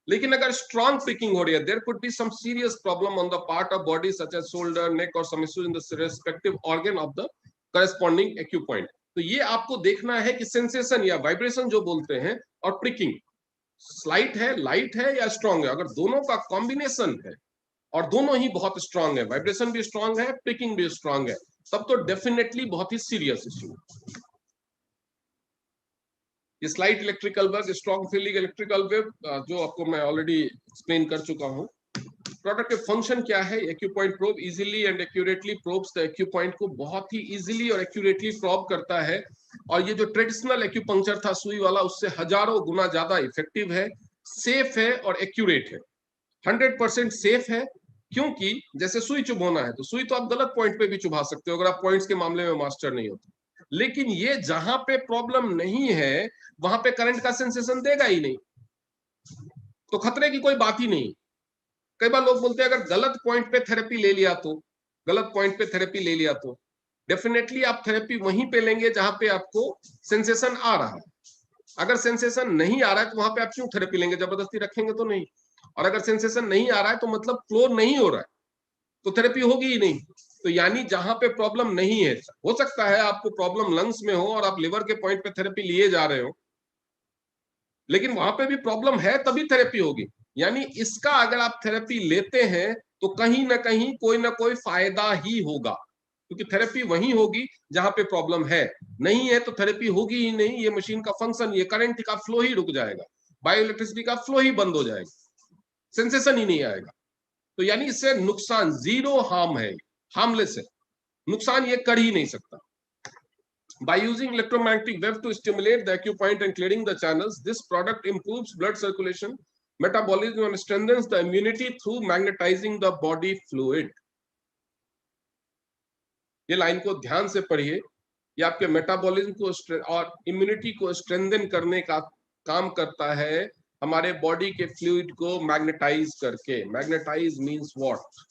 लेकिन अगर स्ट्रॉन्ग प्रिकिंग हो रही है, there could be some serious problem on the part of body such as shoulder, neck और some issues in the respective organ of the corresponding acupoint. तो ये आपको देखना है कि सेंसेशन या वाइब्रेशन जो बोलते हैं और प्रिकिंग स्लाइट है, लाइट है या स्ट्रॉन्ग है। अगर दोनों का कॉम्बिनेशन है और दोनों ही बहुत स्ट्रांग है, वाइब्रेशन भी स्ट्रांग है, प्रिकिंग भी स्ट्रांग है, तब तो डेफिनेटली बहुत ही सीरियस इश्यू। ये slight electrical wave, strong feeling electrical wave, जो आपको मैं ऑलरेडी एक्सप्लेन कर चुका हूं। प्रोडक्ट के फंक्शन क्या है? Acupoint probe easily and accurately probes the acupoint को, बहुत ही इजीली और एक्यूरेटली प्रोब करता है। और ये जो ट्रेडिशनल एक्यूपंक्चर था सुई वाला, उससे हजारों गुना ज्यादा इफेक्टिव है, सेफ है और एक्यूरेट है। 100% सेफ है, क्योंकि जैसे सुई चुभाना है तो सुई तो आप गलत पॉइंट पे भी चुभा सकते हो अगर आप पॉइंट्स के मामले में मास्टर नहीं होते, लेकिन ये जहां पे प्रॉब्लम नहीं है वहां पे करंट का सेंसेशन देगा ही नहीं, तो खतरे की कोई बात ही नहीं। कई बार लोग बोलते हैं अगर गलत पॉइंट पे थेरेपी ले लिया तो, गलत पॉइंट पे थेरेपी ले लिया तो डेफिनेटली आप थेरेपी वहीं पे लेंगे जहां पे आपको सेंसेशन आ रहा है। अगर सेंसेशन नहीं आ रहा है तो वहां पे आप क्यों थेरेपी लेंगे? जबरदस्ती रखेंगे तो नहीं। और अगर सेंसेशन नहीं आ रहा है तो मतलब फ्लो नहीं हो रहा है, तो थेरेपी होगी ही नहीं। तो यानी जहां पे प्रॉब्लम नहीं है, हो सकता है आपको प्रॉब्लम लंग्स में हो और आप लिवर के पॉइंट पे थेरेपी लिए जा रहे हो, लेकिन वहां पे भी प्रॉब्लम है तभी थेरेपी होगी। यानी इसका अगर आप थेरेपी लेते हैं तो कहीं ना कहीं कोई ना कोई फायदा ही होगा, क्योंकि थेरेपी वहीं होगी जहां पे प्रॉब्लम है। नहीं है तो थेरेपी होगी ही नहीं। ये मशीन का फंक्शन, ये करंट का फ्लो ही रुक जाएगा, बायो इलेक्ट्रिसिटी का फ्लो ही बंद हो जाएगा, सेंसेशन ही नहीं आएगा। तो यानी इससे नुकसान जीरो हार्म है, हार्मलेस है, नुकसान ये कर ही नहीं सकता। By using electromagnetic wave to stimulate the acupoint and clearing the channels, this product improves blood circulation, metabolism and strengthens the immunity through magnetizing the body fluid. ये लाइन को ध्यान से पढ़िए, ये आपके मेटाबॉलिज्म को और इम्यूनिटी को स्ट्रेंथन करने का काम करता है, हमारे बॉडी के फ्लूइड को मैग्नेटाइज करके। Magnetize means what?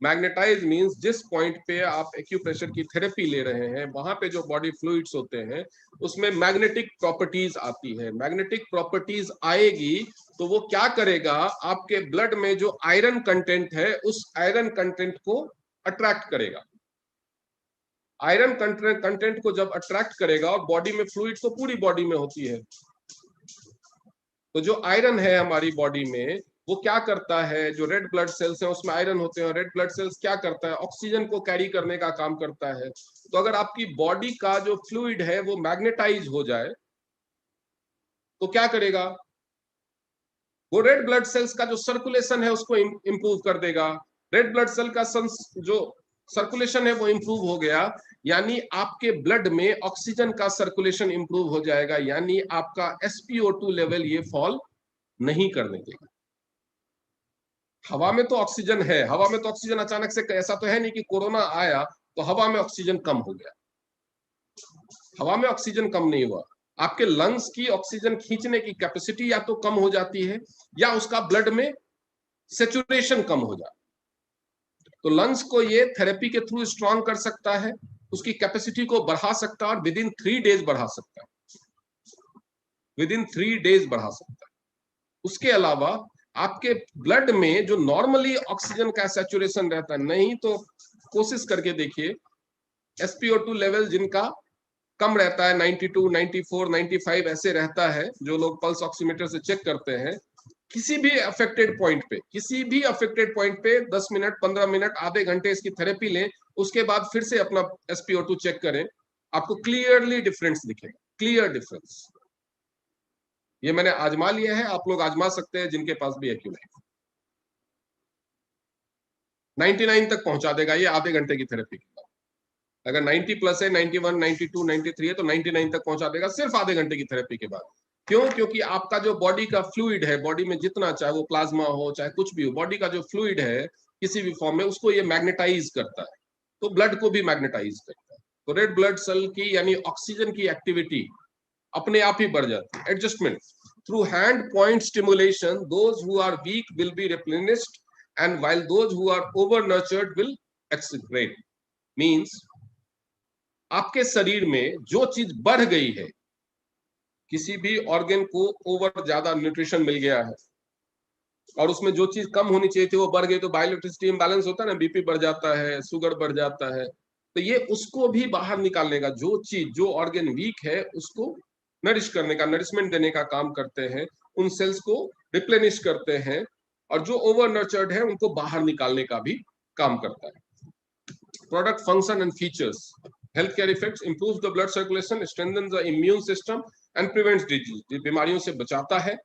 Magnetize means जिस पॉइंट पे आप एक्यूप्रेशर की थेरेपी ले रहे हैं वहां पे जो बॉडी फ्लूइड्स होते हैं उसमें मैग्नेटिक प्रॉपर्टीज आती है। मैग्नेटिक प्रॉपर्टीज आएगी तो वो क्या करेगा, आपके ब्लड में जो आयरन कंटेंट है उस आयरन कंटेंट को अट्रैक्ट करेगा। आयरन कंटेंट को जब अट्रैक्ट करेगा, और बॉडी में फ्लूइड तो पूरी बॉडी में होती है, तो जो आयरन है हमारी बॉडी में वो क्या करता है, जो रेड ब्लड सेल्स हैं उसमें आयरन होते हैं, और रेड ब्लड सेल्स क्या करता है, ऑक्सीजन को कैरी करने का काम करता है। तो अगर आपकी बॉडी का जो फ्लूइड है वो मैग्नेटाइज हो जाए तो क्या करेगा, वो रेड ब्लड सेल्स का जो सर्कुलेशन है उसको इंप्रूव कर देगा। रेड ब्लड सेल का जो सर्कुलेशन है वो इंप्रूव हो गया, यानी आपके ब्लड में ऑक्सीजन का सर्कुलेशन इंप्रूव हो जाएगा, यानी आपका SpO2 लेवल ये फॉल नहीं करने देगा। हवा में तो ऑक्सीजन है, हवा में तो ऑक्सीजन अचानक से, ऐसा तो है नहीं कि कोरोना आया तो हवा में ऑक्सीजन कम हो गया। हवा में ऑक्सीजन कम नहीं हुआ, आपके लंग्स की ऑक्सीजन खींचने की कैपेसिटी या तो कम हो जाती है या उसका ब्लड में सेचुरेशन कम हो जाता है। तो लंग्स को ये थेरेपी के थ्रू स्ट्रॉन्ग कर सकता है, उसकी कैपेसिटी को बढ़ा सकता है और विद इन 3 डेज बढ़ा सकता है, विद इन 3 डेज बढ़ा सकता है। उसके अलावा आपके ब्लड में जो नॉर्मली ऑक्सीजन का सैचुरेशन रहता है, नहीं तो कोशिश करके देखिए SpO2 लेवल जिनका कम रहता है 92, 94, 95 ऐसे रहता है, जो लोग पल्स ऑक्सीमीटर से चेक करते हैं, किसी भी अफेक्टेड पॉइंट पे, किसी भी अफेक्टेड पॉइंट पे 10 मिनट, 15 मिनट, आधे घंटे इसकी थेरेपी लें, उसके बाद फिर से अपना SpO2 चेक करें, आपको क्लियरली डिफरेंस दिखेगा, क्लियर डिफरेंस। ये मैंने आजमा लिया है, आप लोग आजमा सकते हैं जिनके पास भी एक्यूलाइफ। 99 तक पहुंचा देगा ये आधे घंटे की थेरेपी के बाद। अगर 90 प्लस है, 91, 92, 93 है तो 99 तक पहुंचा देगा सिर्फ आधे घंटे की थेरेपी के बाद। क्यों? क्योंकि आपका जो बॉडी का फ्लूइड है, बॉडी में जितना, चाहे वो प्लाज्मा हो चाहे कुछ भी हो, बॉडी का जो फ्लूइड है किसी भी फॉर्म में, उसको ये मैग्नेटाइज करता है, तो ब्लड को भी मैग्नेटाइज करता है। तो रेड ब्लड सेल की यानी ऑक्सीजन की एक्टिविटी अपने आप ही बढ़ जाती है. Adjustment through hand point stimulation, those who are weak will be replenished and while those who are over nurtured will excrete. Means आपके शरीर में जो चीज बढ़ गई है, किसी भी ऑर्गन को ओवर ज्यादा न्यूट्रिशन मिल गया है और उसमें जो चीज कम होनी चाहिए थी वो बढ़ गई, तो बायोइलेक्ट्रिसिटी इम्बैलेंस होता है ना, बीपी बढ़ जाता है, शुगर बढ़ जाता है. तो ये उसको भी बाहर निकालने का, जो चीज जो ऑर्गन वीक है उसको नरिश करने का, नरिशमेंट देने का काम करते हैं, उन सेल्स को रिप्लेनिश करते हैं, और जो ओवर नर्चर्ड है उनको बाहर निकालने का भी काम करता है. Product function and features. Health effects improves the blood circulation, strengthens the immune system and prevents disease. बीमारियों से बचाता है,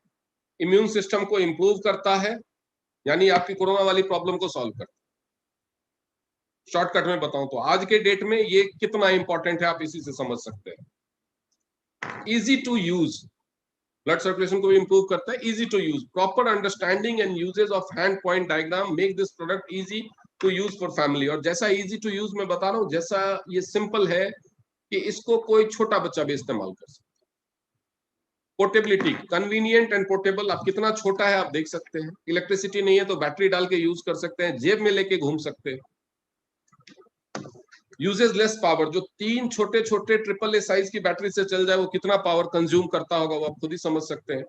इम्यून सिस्टम को इंप्रूव करता है, यानी आपकी कोरोना वाली प्रॉब्लम को सॉल्व करता है. शॉर्टकट में बताऊं तो आज के डेट में ये कितना इंपॉर्टेंट है आप इसी से समझ सकते हैं. Easy to use, blood circulation को भी इंप्रूव करता है. Easy to use, proper understanding and uses of hand point diagram make this product easy to use for family. और जैसा इजी टू यूज मैं बता रहा हूं, जैसा ये सिंपल है कि इसको कोई छोटा बच्चा भी इस्तेमाल कर सकता है. Portability, convenient and portable. आप कितना छोटा है आप देख सकते हैं. इलेक्ट्रिसिटी नहीं है तो बैटरी डाल के यूज कर सकते हैं, जेब में लेके घूम सकते हैं. यूजेस लेस पावर, जो 3 छोटे छोटे ट्रिपल ए साइज की बैटरी से चल जाए वो कितना पावर कंज्यूम करता होगा वो आप खुद ही समझ सकते हैं.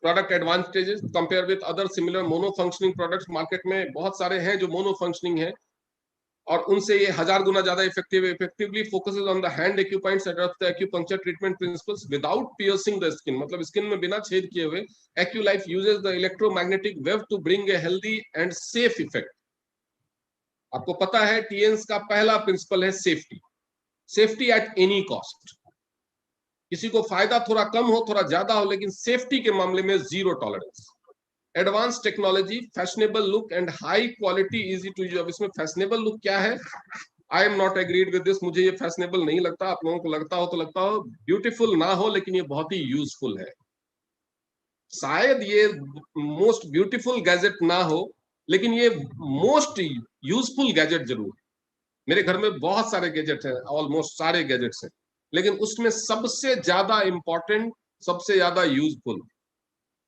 Product advantages compare with other similar mono functioning products. Market में बहुत सारे हैं जो मोनो फंक्शनिंग है और उनसे ये 1000 गुना ज्यादा effective. Effectively focuses on the hand acupoints adopt the acupuncture treatment principles without piercing the skin. मतलब स्किन में बिना छेद किए हुए AcuLife uses the electromagnetic wave to bring a healthy and safe effect. आपको पता है टीएंस का पहला प्रिंसिपल है safety. Safety at any cost. किसी को फायदा थोड़ा कम हो थोड़ा ज्यादा हो, लेकिन सेफ्टी के मामले में zero tolerance. Advance technology, fashionable look and high quality, easy to use. अब इसमें फैशनेबल लुक क्या है? I am not agreed with this. मुझे ये फैशनेबल नहीं लगता. आप लोगों को लगता हो तो लगता हो. ब्यूटीफुल ना हो लेकिन ये बहुत ही यूजफुल है. शायद ये मोस्ट ब्यूटीफुल गैजेट ना हो लेकिन ये मोस्ट यूजफुल गैजेट जरूर. मेरे घर में बहुत सारे गैजेट हैं, ऑलमोस्ट सारे गैजेट्स हैं, लेकिन उसमें सबसे ज्यादा इंपॉर्टेंट, सबसे ज्यादा यूजफुल,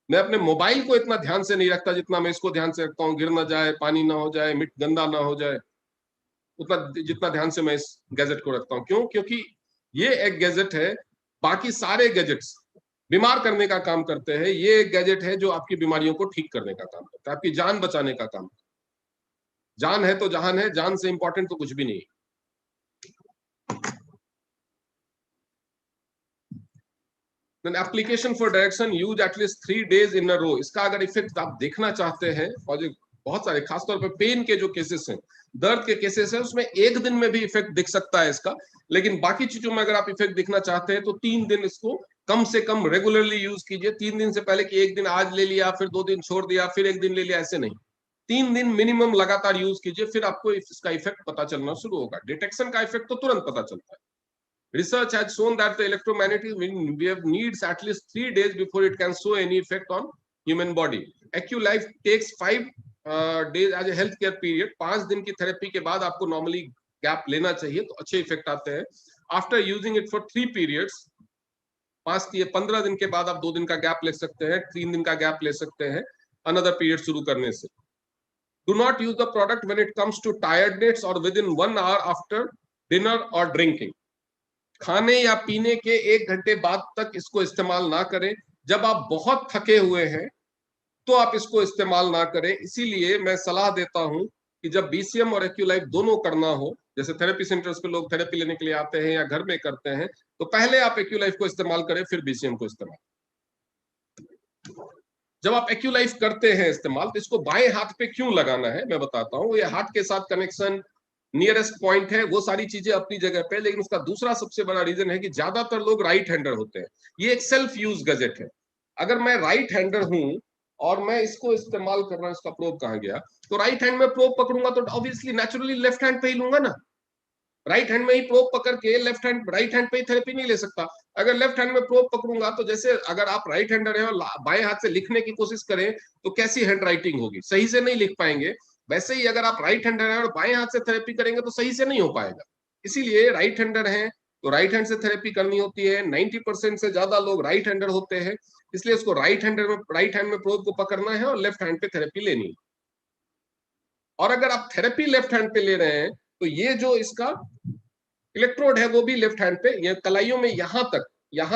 मैं अपने मोबाइल को इतना ध्यान से नहीं रखता जितना मैं इसको ध्यान से रखता हूँ. गिर ना जाए, पानी ना हो जाए, मिट गंदा ना हो जाए, उतना जितना ध्यान से मैं इस गैजेट को रखता हूँ. क्यों? क्योंकि ये एक गैजेट है, बाकी सारे गैजेट्स बीमार करने का काम करते हैं. ये एक गैजेट है जो आपकी बीमारियों को ठीक करने का काम करता है, आपकी जान बचाने का काम. जान है तो जहान है, जान से इंपॉर्टेंट तो कुछ भी नहीं. Application for direction, use at least 3 days इन अ रो. इसका अगर इफेक्ट आप देखना चाहते हैं, और जो बहुत सारे खासतौर पर पेन के जो केसेस हैं, दर्द के केसेस हैं, उसमें एक दिन में भी इफेक्ट दिख सकता है इसका. लेकिन बाकी चीजों में अगर आप इफेक्ट दिखना चाहते हैं तो 3 दिन इसको कम से कम रेगुलरली यूज कीजिए. 3 दिन से पहले कि एक दिन आज ले लिया फिर 2 दिन छोड़ दिया फिर एक दिन ले लिया, ऐसे नहीं. 3 दिन मिनिमम लगातार यूज कीजिए, फिर आपको इसका इफेक्ट पता चलना शुरू होगा. डिटेक्शन का इफेक्ट तो तुरंत पता चलता है. Research has shown that the electromagnetic wave needs at least 3 days before it can show any effect on human body. AccuLife takes 5 days as a health care period. 5 दिन की थेरेपी के बाद आपको नॉर्मली गैप लेना चाहिए तो अच्छे effect आते हैं. After using it for 3 periods, 15 दिन के बाद आप 2 दिन का गैप ले सकते हैं, 3 दिन का गैप ले सकते हैं another period शुरू करने से. Do not use the product when it comes to tiredness or within 1 hour after dinner or drinking. खाने या पीने के 1 घंटे बाद तक इसको इस्तेमाल ना करें. जब आप बहुत थके हुए हैं तो आप इसको इस्तेमाल ना करें. इसीलिए मैं सलाह देता हूं कि जब बीसीएम और एक्यूलाइफ दोनों करना हो, जैसे थेरेपी सेंटर्स पे लोग थेरेपी लेने के लिए आते हैं या घर में करते हैं, तो पहले आप एक्यूलाइफ को इस्तेमाल करें फिर बीसीएम को इस्तेमाल. जब आप एक्यूलाइफ करते हैं इस्तेमाल, तो इसको बाएं हाथ पे क्यों लगाना है मैं बताता हूं. ये हार्ट के साथ कनेक्शन, नियरेस्ट पॉइंट है, वो सारी चीजें अपनी जगह पे, लेकिन उसका दूसरा सबसे बड़ा रीजन है कि ज्यादातर लोग राइट हैंडर होते हैं. ये एक सेल्फ यूज गैजेट है. अगर मैं राइट हैंडर हूं और मैं इसको इस्तेमाल कर रहा हूं, इसका प्रोब कहां गया, तो राइट हैंड में प्रोब पकड़ूंगा तो ऑब्वियसली नेचुरली लेफ्ट हैंड पे ही लूंगा ना. राइट हैंड में ही प्रोब पकड़ के राइट हैंड पे ही थेरेपी नहीं ले सकता. अगर लेफ्ट हैंड में प्रोब पकड़ूंगा तो जैसे अगर आप राइट हैंडर है और बाएं हाथ से लिखने की कोशिश करें तो कैसी हैंड राइटिंग होगी, सही से नहीं लिख पाएंगे. वैसे ही अगर आप राइट हैंडर है और बाएं हाथ से थेरेपी करेंगे तो सही से नहीं हो पाएगा. इसीलिए राइट हैंडर हैं तो राइट हैंड से थेरेपी करनी होती है। 90% से ज्यादा लोग राइट हैंडर होते हैं, इसलिए उसको राइट हैंड में प्रोब को पकड़ना है और लेफ्ट हैंड पे थेरेपी लेनी है। और अगर आप थेरेपी लेफ्ट हैंड पे ले रहे हैं तो ये जो इसका इलेक्ट्रोड है वो भी लेफ्ट हैंड पे, ये कलाइयों में यहां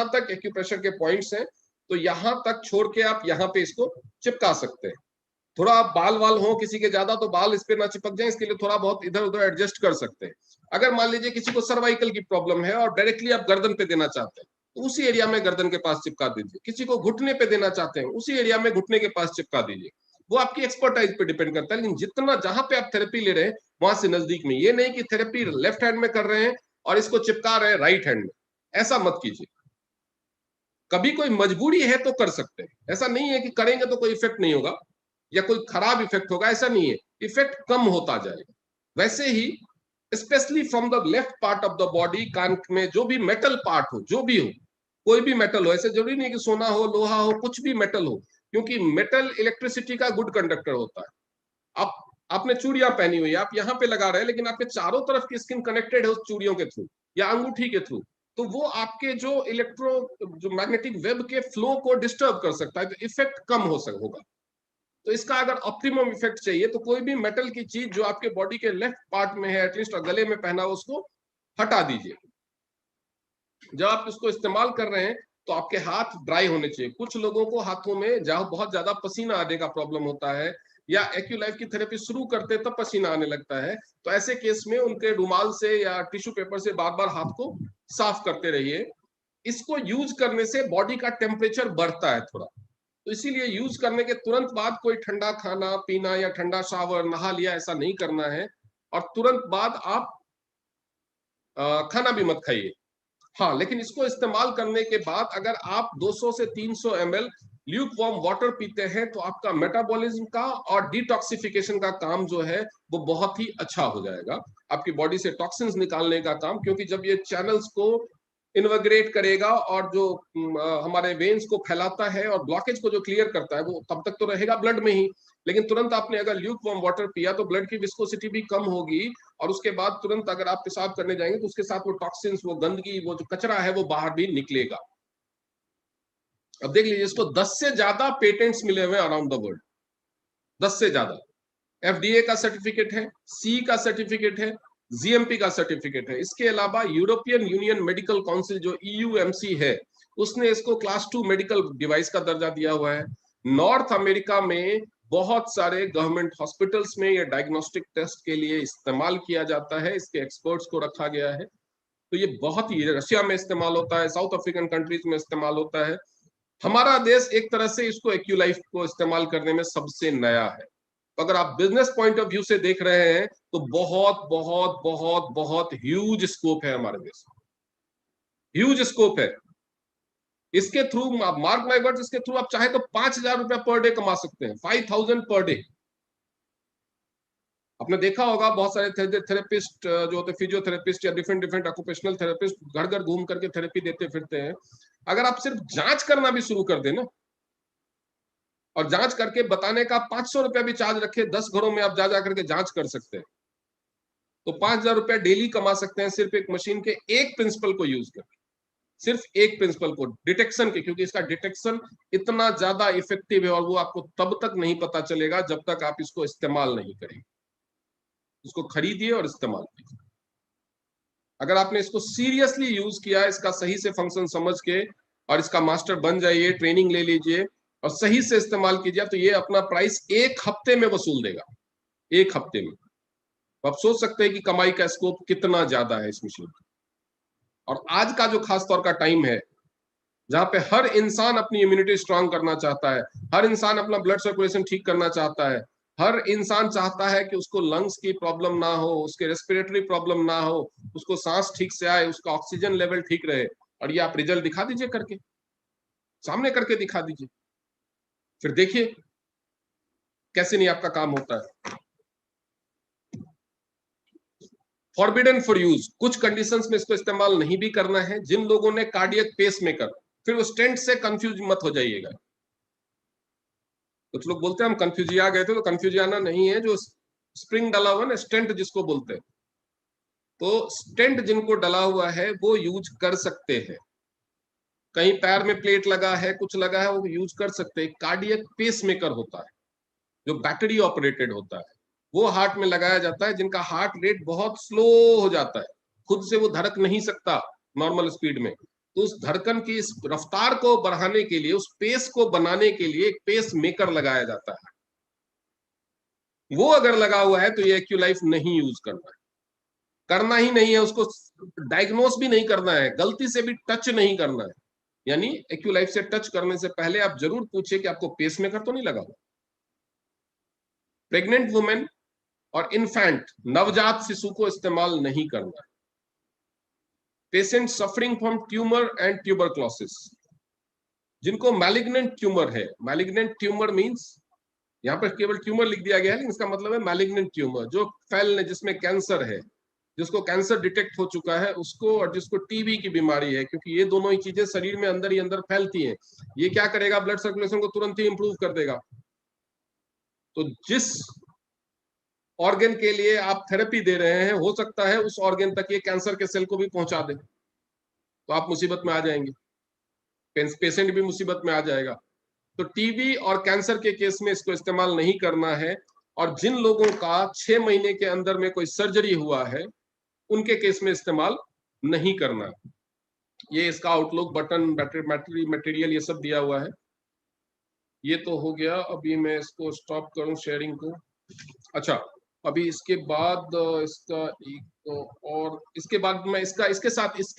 तक एक्यूप्रेशर के पॉइंट्स हैं, तो यहां तक छोड़ के आप यहां पे इसको चिपका सकते हैं। थोड़ा आप बाल वाल हो किसी के ज्यादा तो बाल इस पे ना चिपक जाए, इसके लिए थोड़ा बहुत इधर उधर एडजस्ट कर सकते हैं। अगर मान लीजिए किसी को सर्वाइकल की प्रॉब्लम है और डायरेक्टली आप गर्दन पे देना चाहते हैं तो उसी एरिया में गर्दन के पास चिपका दीजिए। किसी को घुटने पे देना चाहते हैं उसी एरिया में घुटने के पास चिपका दीजिए। वो आपकी एक्सपर्टाइज पे डिपेंड करता है, लेकिन जितना जहां पे आप थेरेपी ले रहे हैं वहां से नजदीक में। ये नहीं कि थेरेपी लेफ्ट हैंड में कर रहे हैं और इसको चिपका रहे हैं राइट हैंड में, ऐसा मत कीजिए। कभी कोई मजबूरी है तो कर सकते हैं, ऐसा नहीं है कि करेंगे तो कोई इफेक्ट नहीं होगा या कोई खराब इफेक्ट होगा, ऐसा नहीं है। इफेक्ट कम होता जाएगा। वैसे ही specially from the left part of the body, कान में जो भी मेटल पार्ट हो, जो भी हो, कोई भी मेटल हो, ऐसे जरूरी नहीं कि सोना हो, लोहा हो, कुछ भी मेटल हो, क्योंकि मेटल इलेक्ट्रिसिटी का गुड कंडक्टर होता है। आप आपने चूड़ियां पहनी हुई है, आप यहाँ पे लगा रहे हैं, लेकिन आपके चारों तरफ की स्किन कनेक्टेड है उस चूड़ियों के थ्रू या अंगूठी के थ्रू, तो वो आपके जो मैग्नेटिक वेब के फ्लो को डिस्टर्ब कर सकता है, तो इफेक्ट कम होगा। तो इसका अगर ऑप्टिमम इफेक्ट चाहिए तो कोई भी मेटल की चीज जो आपके बॉडी के लेफ्ट पार्ट में है, एटलीस्ट गले में पहना हो, उसको हटा दीजिए। जब आप इसको इस्तेमाल कर रहे हैं तो आपके हाथ ड्राई होने चाहिए। कुछ लोगों को हाथों में जहां बहुत ज्यादा पसीना आने का प्रॉब्लम होता है या एक्यूलाइफ की थेरेपी शुरू करते तब पसीना आने लगता है, तो ऐसे केस में उनके रुमाल से या टिश्यू पेपर से बार बार हाथ को साफ करते रहिए। इसको यूज करने से बॉडी का टेम्परेचर बढ़ता है थोड़ा, तो इसीलिए यूज करने के तुरंत बाद कोई ठंडा खाना पीना या ठंडा शावर नहा लिया ऐसा नहीं करना है, और तुरंत बाद आप खाना भी मत खाइए। हाँ, लेकिन इसको इस्तेमाल करने के बाद अगर आप 200 से 300 ml ल्यूक वार्म वाटर पीते हैं तो आपका मेटाबॉलिज्म का और डिटॉक्सिफिकेशन का काम जो है वो बहुत ही अच्छा हो जाएगा। आपकी बॉडी से टॉक्सिन्स निकालने का काम, क्योंकि जब ये चैनल्स को इन्वग्रेट करेगा और जो हमारे वेन्स को फैलाता है और ब्लॉकेज को जो क्लियर करता है, वो तब तक तो रहेगा ब्लड में ही, लेकिन तुरंत आपने अगर ल्यूक वार्म वाटर पिया तो ब्लड की विस्कोसिटी भी कम होगी, और उसके बाद तुरंत अगर आप पेशाब करने जाएंगे तो उसके साथ वो टॉक्सिन्स, वो गंदगी, वो जो कचरा है वो बाहर भी निकलेगा। अब देख लीजिए, इसको 10 से ज्यादा पेटेंट्स मिले हुए अराउंड द वर्ल्ड, 10 से ज्यादा। FDA का सर्टिफिकेट है, सी का सर्टिफिकेट है, GMP का सर्टिफिकेट है। इसके अलावा यूरोपियन यूनियन मेडिकल काउंसिल जो EUMC है, उसने इसको क्लास 2 मेडिकल डिवाइस का दर्जा दिया हुआ है। नॉर्थ अमेरिका में बहुत सारे गवर्नमेंट हॉस्पिटल्स में ये डायग्नोस्टिक टेस्ट के लिए इस्तेमाल किया जाता है, इसके एक्सपर्ट्स को रखा गया है। तो ये बहुत ही, रशिया में इस्तेमाल होता है, साउथ अफ्रीकन कंट्रीज में इस्तेमाल होता है। हमारा देश एक तरह से इसको एक्यूलाइफ को इस्तेमाल करने में सबसे नया है। तो अगर आप बिजनेस पॉइंट ऑफ व्यू से देख रहे हैं तो बहुत बहुत बहुत बहुत ह्यूज स्कोप है हमारे देश में, ह्यूज स्कोप है। इसके थ्रू आप मार्क माय वर्ड्स, इसके थ्रू आप चाहे तो 5,000 रुपया पर डे कमा सकते हैं, 5,000 पर डे। आपने देखा होगा बहुत सारे थेरेपिस्ट जो होते हैं, फिजियोथेरेपिस्ट या डिफरेंट डिफरेंट ऑक्यूपेशनल थेरेपिस्ट घर घर घूम करके थेरेपी देते फिरते हैं। अगर आप सिर्फ जांच करना भी शुरू कर दें ना, और जांच करके बताने का 500 रुपया भी चार्ज रखे, 10 घरों में आप जा करके जांच कर सकते हैं, तो 5,000 रुपया डेली कमा सकते हैं सिर्फ एक मशीन के एक प्रिंसिपल को यूज करके, सिर्फ एक प्रिंसिपल को, डिटेक्शन के। क्योंकि इसका डिटेक्शन इतना ज्यादा इफेक्टिव है और वो आपको तब तक नहीं पता चलेगा जब तक आप इसको इस्तेमाल नहीं करेंगे। इसको खरीदिए और इस्तेमाल कीजिए। अगर आपने इसको सीरियसली यूज किया, इसका सही से फंक्शन समझ के, और इसका मास्टर बन जाइए, ट्रेनिंग ले लीजिए और सही से इस्तेमाल कीजिए, तो ये अपना प्राइस 1 हफ्ते में वसूल देगा, 1 हफ्ते में। तो आप सोच सकते हैं कि कमाई का स्कोप कितना ज्यादा है इस मशीन का। और आज का जो खास तौर का टाइम है जहां पे हर इंसान अपनी इम्यूनिटी स्ट्रांग करना चाहता है, हर इंसान अपना ब्लड सर्कुलेशन ठीक करना चाहता है, हर इंसान चाहता है कि उसको लंग्स की प्रॉब्लम ना हो, उसके रेस्पिरेटरी प्रॉब्लम ना हो, उसको सांस ठीक से आए, उसका ऑक्सीजन लेवल ठीक रहे। और ये आप रिजल्ट दिखा दीजिए, करके सामने करके दिखा दीजिए, फिर देखिए कैसे नहीं आपका काम होता है। फॉरबिडन फॉर यूज, कुछ कंडीशंस में इसको इस्तेमाल नहीं भी करना है। जिन लोगों ने कार्डियक पेस मेकर, फिर वो स्टेंट से कंफ्यूज मत हो जाइएगा। कुछ लोग बोलते हैं हम कंफ्यूजिया गए थे, तो कंफ्यूजियाना नहीं है, जो स्प्रिंग डाला हुआ ना, स्टेंट जिसको बोलते हैं, तो स्टेंट जिनको डला हुआ है वो यूज कर सकते हैं, कहीं पैर में प्लेट लगा है, कुछ लगा है, वो यूज कर सकते हैं। कार्डियक पेस मेकर होता है जो बैटरी ऑपरेटेड होता है, वो हार्ट में लगाया जाता है। जिनका हार्ट रेट बहुत स्लो हो जाता है, खुद से वो धड़क नहीं सकता नॉर्मल स्पीड में, तो उस धड़कन की इस रफ्तार को बढ़ाने के लिए, उस पेस को बनाने के लिए एक पेस मेकर लगाया जाता है। वो अगर लगा हुआ है तो ये एक्यूलाइफ नहीं यूज करना है, करना ही नहीं है, उसको डायग्नोस भी नहीं करना है, गलती से भी टच नहीं करना है। यानी एक्यूलाइफ से टच करने से पहले आप जरूर पूछिए कि आपको पेस मेकर तो नहीं लगा हुआ। प्रेग्नेंट वुमेन और इन्फेंट नवजात शिशु को इस्तेमाल नहीं करना है। Patient suffering from tumour and tuberculosis, जिनको मैलिग्नेंट ट्यूमर है, मैलिग्नेंट ट्यूमर मींस यहाँ पर केवल ट्यूमर लिख दिया गया है, लेकिन इसका मतलब है मैलिग्नेंट ट्यूमर, जो फैलने, जिसमें कैंसर है, जिसको कैंसर डिटेक्ट हो चुका है उसको, और जिसको टीबी की बीमारी है, क्योंकि ये दोनों ही चीजें शरीर में अंदर ही अंदर फैलती हैं। ये क्या करेगा, ब्लड सर्कुलेशन को तुरंत ही इंप्रूव कर देगा। तो जिस ऑर्गन के लिए आप थेरेपी दे रहे हैं, हो सकता है उस ऑर्गन तक ये कैंसर के सेल को भी पहुंचा दे, तो आप मुसीबत में आ जाएंगे, पेशेंट भी मुसीबत में आ जाएगा। तो टीबी और कैंसर के केस में इसको इस्तेमाल नहीं करना है। और जिन लोगों का 6 महीने के अंदर में कोई सर्जरी हुआ है, उनके केस में इस्तेमाल नहीं करना है। ये इसका आउटलुक, बटन, बैटरी मटेरियल, ये सब दिया हुआ है। ये तो हो गया। अभी मैं इसको स्टॉप करूं शेयरिंग को। अच्छा, अभी इसके बाद इसका एक और, इसके बाद मैं इसके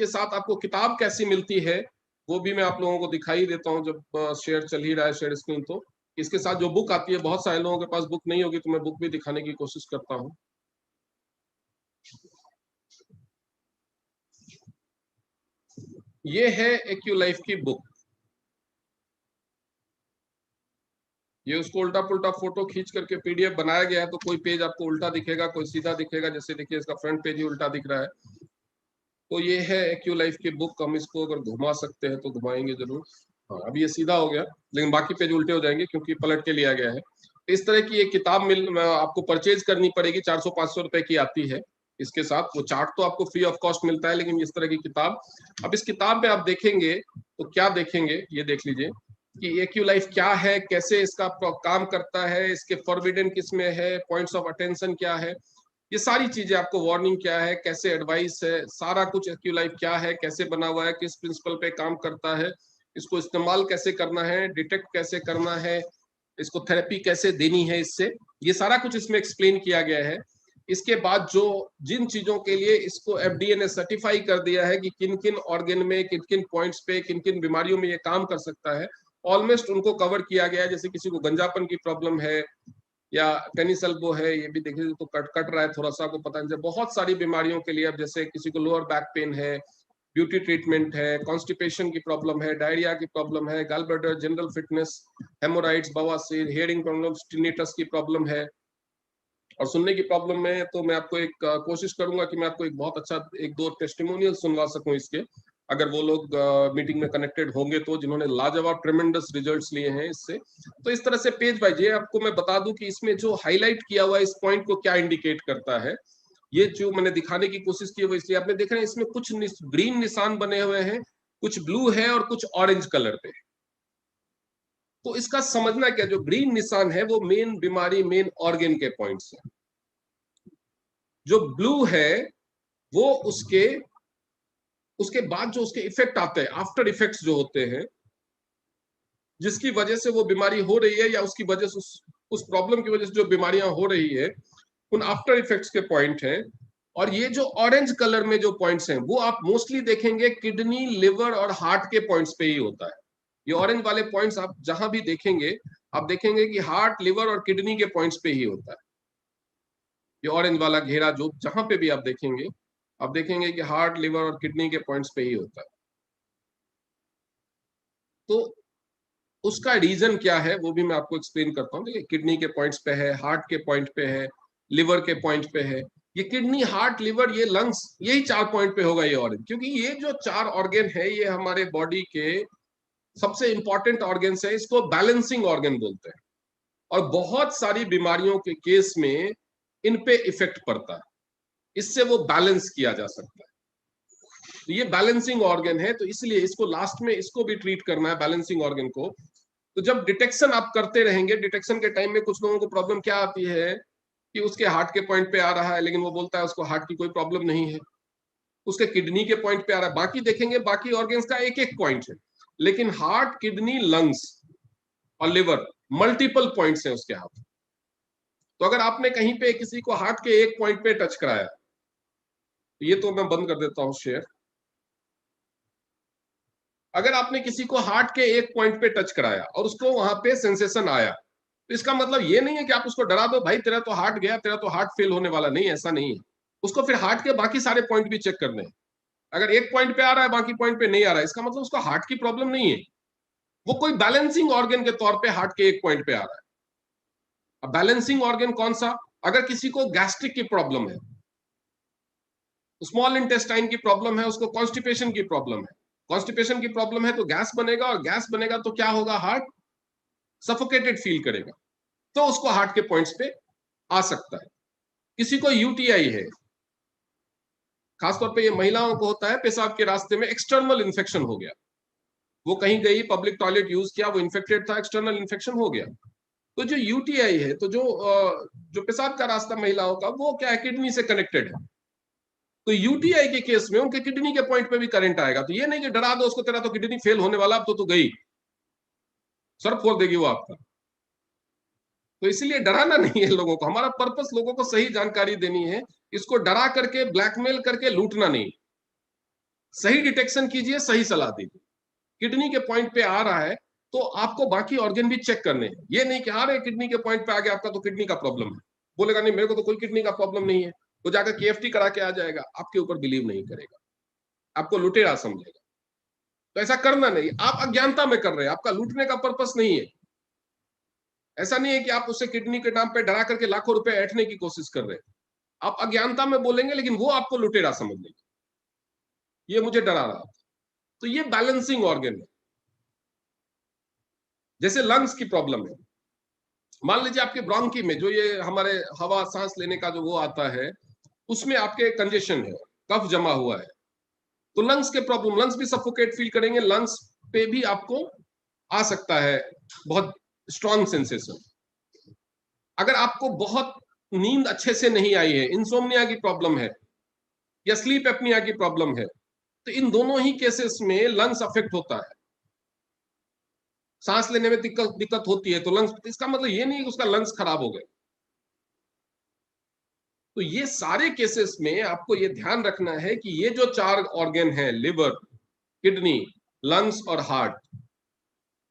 साथ आपको किताब कैसी मिलती है वो भी मैं आप लोगों को दिखाई देता हूं, जब शेयर चल ही रहा है शेयर स्क्रीन। तो इसके साथ जो बुक आती है, बहुत सारे लोगों के पास बुक नहीं होगी, तो मैं बुक भी दिखाने की कोशिश करता हूं। ये है एक्यूलाइफ की बुक। ये उसको उल्टा पुल्टा फोटो खींच करके पीडीएफ बनाया गया है, तो कोई पेज आपको उल्टा दिखेगा, कोई सीधा दिखेगा। जैसे देखिए इसका फ्रंट पेज ही उल्टा दिख रहा है। तो ये है एक्यूलाइफ की बुक। हम इसको अगर घुमा सकते हैं तो घुमाएंगे जरूर। हाँ, अभी ये सीधा हो गया, लेकिन बाकी पेज उल्टे हो जाएंगे क्योंकि पलट के लिया गया है। इस तरह की एक किताब आपको परचेज करनी पड़ेगी, 400-500 रुपए की आती है। इसके साथ वो चार्ट तो आपको फ्री ऑफ कॉस्ट मिलता है, लेकिन इस तरह की किताब, अब इस किताब में आप देखेंगे तो क्या देखेंगे, ये देख लीजिए कि एक्यूलाइफ क्या है, कैसे इसका काम करता है, इसके फॉरबिडन किसमें है, पॉइंट्स ऑफ अटेंशन क्या है, ये सारी चीजें आपको, वार्निंग क्या है, कैसे एडवाइस है, सारा कुछ एक्यूलाइफ क्या है, कैसे बना हुआ है, किस प्रिंसिपल पे काम करता है, इसको इस्तेमाल कैसे करना है, डिटेक्ट कैसे करना है, इसको थेरेपी कैसे देनी है, इससे ये सारा कुछ इसमें एक्सप्लेन किया गया है। इसके बाद जो जिन चीजों के लिए इसको एफडीए ने सर्टिफाई कर दिया है कि किन किन ऑर्गन में, किन किन पॉइंट्स पे, किन किन बीमारियों में ये काम कर सकता है, ऑलमोस्ट उनको कवर किया गया है। जैसे किसी को गंजापन की प्रॉब्लम है या टेनिस एल्बो है, ये भी देखिए तो कट रहा है थोड़ा सा, आपको पता नहीं। बहुत सारी बीमारियों के लिए, अब जैसे किसी को लोअर बैक पेन है, ब्यूटी ट्रीटमेंट है, कॉन्स्टिपेशन की प्रॉब्लम है, डायरिया की प्रॉब्लम है, gall bladder, general fitness, haemorrhoids, बवासीर, हियरिंग प्रॉब्लम, टिनिटस की प्रॉब्लम है, और सुनने की प्रॉब्लम में तो मैं आपको एक कोशिश करूंगा कि मैं आपको एक बहुत अच्छा 1-2 टेस्टिमोनियल सुनवा सकूं इसके, अगर वो लोग मीटिंग में कनेक्टेड होंगे तो, जिन्होंने लाजवाब ट्रेमेंडस रिजल्ट्स लिए हैं इससे। तो इस तरह से पेज बाय ये आपको मैं बता दूं कि इसमें जो हाईलाइट किया हुआ है, इस पॉइंट को क्या इंडिकेट करता है, ये जो मैंने दिखाने की कोशिश की है वो इसलिए, आपने देख रहे हैं इसमें कुछ ग्रीन निशान बने हुए हैं, कुछ ब्लू है और कुछ ऑरेंज कलर पे। तो इसका समझना क्या, जो ग्रीन निशान है वो मेन बीमारी, मेन ऑर्गन के पॉइंट्स है। जो ब्लू है वो उसके बाद जो उसके इफेक्ट आते हैं, आफ्टर इफेक्ट्स जो होते हैं, जिसकी वजह से वो बीमारी हो रही है, या उसकी वजह से उस प्रॉब्लम की वजह से जो बीमारियां हो रही है, उन आफ्टर इफेक्ट्स के पॉइंट हैं। और ये जो ऑरेंज कलर में जो पॉइंट्स हैं, वो आप मोस्टली देखेंगे किडनी, लिवर और हार्ट के पॉइंट्स पे ही होता है। ये ऑरेंज वाले पॉइंट्स आप जहां भी देखेंगे, आप देखेंगे कि हार्ट, लिवर और किडनी के पॉइंट्स पे ही होता है। ये ऑरेंज वाला घेरा जो जहां पे भी आप देखेंगे कि हार्ट, लिवर और किडनी के पॉइंट्स पे ही होता है। तो उसका रीजन क्या है वो भी मैं आपको एक्सप्लेन करता हूँ। देखिए, किडनी के पॉइंट्स पे है, हार्ट के पॉइंट पे है, लिवर के पॉइंट पे है। ये किडनी, हार्ट, लिवर, ये लंग्स, यही 4 पॉइंट पे होगा ये ऑर्गन, क्योंकि ये जो 4 ऑर्गन है ये हमारे बॉडी के सबसे इंपॉर्टेंट ऑर्गन है। इसको बैलेंसिंग ऑर्गन बोलते हैं, और बहुत सारी बीमारियों के केस में इन पे इफेक्ट पड़ता है। इससे वो बैलेंस किया जा सकता है। तो ये बैलेंसिंग ऑर्गन है, तो इसलिए इसको लास्ट में इसको भी ट्रीट करना है, बैलेंसिंग ऑर्गन को। तो जब डिटेक्शन आप करते रहेंगे, डिटेक्शन के टाइम में कुछ लोगों को प्रॉब्लम क्या आती है कि उसके हार्ट के पॉइंट पे आ रहा है, लेकिन वो बोलता है उसको हार्ट की कोई प्रॉब्लम नहीं है, उसके किडनी के पॉइंट पे आ रहा है। बाकी देखेंगे बाकी ऑर्गन्स का एक एक पॉइंट है, लेकिन हार्ट, किडनी, लंग्स और लिवर मल्टीपल पॉइंट्स हैं उसके हाथ। तो अगर आपने कहीं पे किसी को हार्ट के एक पॉइंट पे टच कराया, ये तो मैं बंद कर देता हूं शेयर। अगर आपने किसी को हार्ट के एक पॉइंट पे टच कराया और उसको वहां पे सेंसेशन आया, तो इसका मतलब ये नहीं है कि आप उसको डरा दो, भाई तेरा तो हार्ट गया, तेरा तो हार्ट फेल होने वाला नहीं, ऐसा नहीं है। उसको फिर हार्ट के बाकी सारे पॉइंट भी चेक करने हैं। अगर एक पॉइंट पे आ रहा है, बाकी पॉइंट पे नहीं आ रहा है, इसका मतलब उसको हार्ट की प्रॉब्लम नहीं है, वो कोई बैलेंसिंग ऑर्गन के तौर पे हार्ट के एक पॉइंट पे आ रहा है। अब बैलेंसिंग ऑर्गन कौन सा? अगर किसी को गैस्ट्रिक की प्रॉब्लम है, स्मॉल इंटेस्टाइन की प्रॉब्लम है, उसको कॉन्स्टिपेशन की प्रॉब्लम है, कॉन्स्टिपेशन की प्रॉब्लम है तो गैस बनेगा, और गैस बनेगा तो क्या होगा, हार्ट सफोकेटेड फील करेगा, तो उसको हार्ट के पॉइंट्स पे आ सकता है। किसी को यूटीआई है, खासतौर पे ये महिलाओं को होता है, पेशाब के रास्ते में एक्सटर्नल इन्फेक्शन हो गया, वो कहीं गई, पब्लिक टॉयलेट यूज किया, वो इन्फेक्टेड था, एक्सटर्नल इन्फेक्शन हो गया। तो जो यूटीआई है, तो जो पेशाब का रास्ता महिलाओं का, वो क्या है, किडनी से कनेक्टेड है। तो यूटीआई के केस में उनके किडनी के पॉइंट पे भी करंट आएगा। तो ये नहीं कि डरा दो उसको, तेरा तो किडनी फेल होने वाला, अब तो तू गई, सर फोड़ देगी वो आपका। तो इसलिए डराना नहीं है लोगों को, हमारा पर्पस लोगों को सही जानकारी देनी है, इसको डरा करके, ब्लैकमेल करके लूटना नहीं। सही डिटेक्शन कीजिए, सही सलाह दीजिए। किडनी के पॉइंट पे आ रहा है तो आपको बाकी ऑर्गन भी चेक करने हैं। ये नहीं कि आ रहे किडनी के पॉइंट पे आ गया, आपका तो किडनी का प्रॉब्लम है, बोलेगा नहीं मेरे को तो कोई किडनी का प्रॉब्लम नहीं है, वो जाकर केएफटी करा के आ जाएगा, आपके ऊपर बिलीव नहीं करेगा, आपको लुटेरा समझेगा। तो ऐसा करना नहीं, आप अज्ञानता में कर रहे हैं, आपका लूटने का पर्पस नहीं है। ऐसा नहीं है कि आप उसे किडनी के नाम पे डरा करके लाखों रुपए ऐंठने की कोशिश कर रहे हैं। आप अज्ञानता में बोलेंगे, लेकिन वो आपको लुटेरा समझ लेंगे, ये मुझे डरा रहा था। तो ये बैलेंसिंग ऑर्गन है। जैसे लंग्स की प्रॉब्लम है, मान लीजिए आपके ब्रोंकी में जो ये हमारे हवा सांस लेने का जो वो आता है, उसमें आपके कंजेशन है, कफ जमा हुआ है, तो लंग्स के प्रॉब्लम, लंग्स भी सफोकेट फील करेंगे, लंग्स पे भी आपको आ सकता है बहुत स्ट्रॉन्ग सेंसेशन। अगर आपको बहुत नींद अच्छे से नहीं आई है, इंसोम्निया की प्रॉब्लम है या स्लीप एपनिया की प्रॉब्लम है, तो इन दोनों ही केसेस में लंग्स अफेक्ट होता है, सांस लेने में दिक्कत होती है, तो लंग्स, इसका मतलब ये नहीं कि उसका लंग्स खराब हो गए। तो ये सारे केसेस में आपको ये ध्यान रखना है कि ये जो चार ऑर्गन हैं, लिवर, किडनी, लंग्स और हार्ट,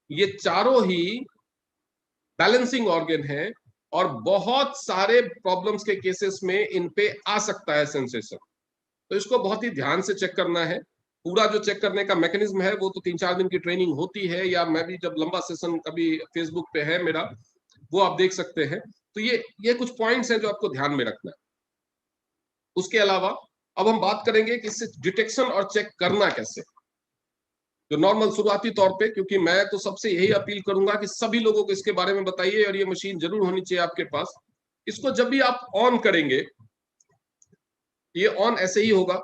ये चारों ही बैलेंसिंग ऑर्गन है, और बहुत सारे प्रॉब्लम्स के केसेस में इन पे आ सकता है सेंसेशन। तो इसको बहुत ही ध्यान से चेक करना है। पूरा जो चेक करने का मैकेनिज्म है वो तो 3-4 दिन की ट्रेनिंग होती है, या मैं भी जब लंबा सेशन कभी फेसबुक पे है मेरा, वो आप देख सकते हैं। तो ये कुछ पॉइंट्स हैं जो आपको ध्यान में रखना है। उसके अलावा अब हम बात करेंगे कि इससे डिटेक्शन और चेक करना कैसे, जो नॉर्मल शुरुआती तौर पे, क्योंकि मैं तो सबसे यही अपील करूंगा कि सभी लोगों को इसके बारे में बताइए, और ये मशीन जरूर होनी चाहिए आपके पास। इसको जब भी आप ऑन करेंगे, ये ऑन ऐसे ही होगा,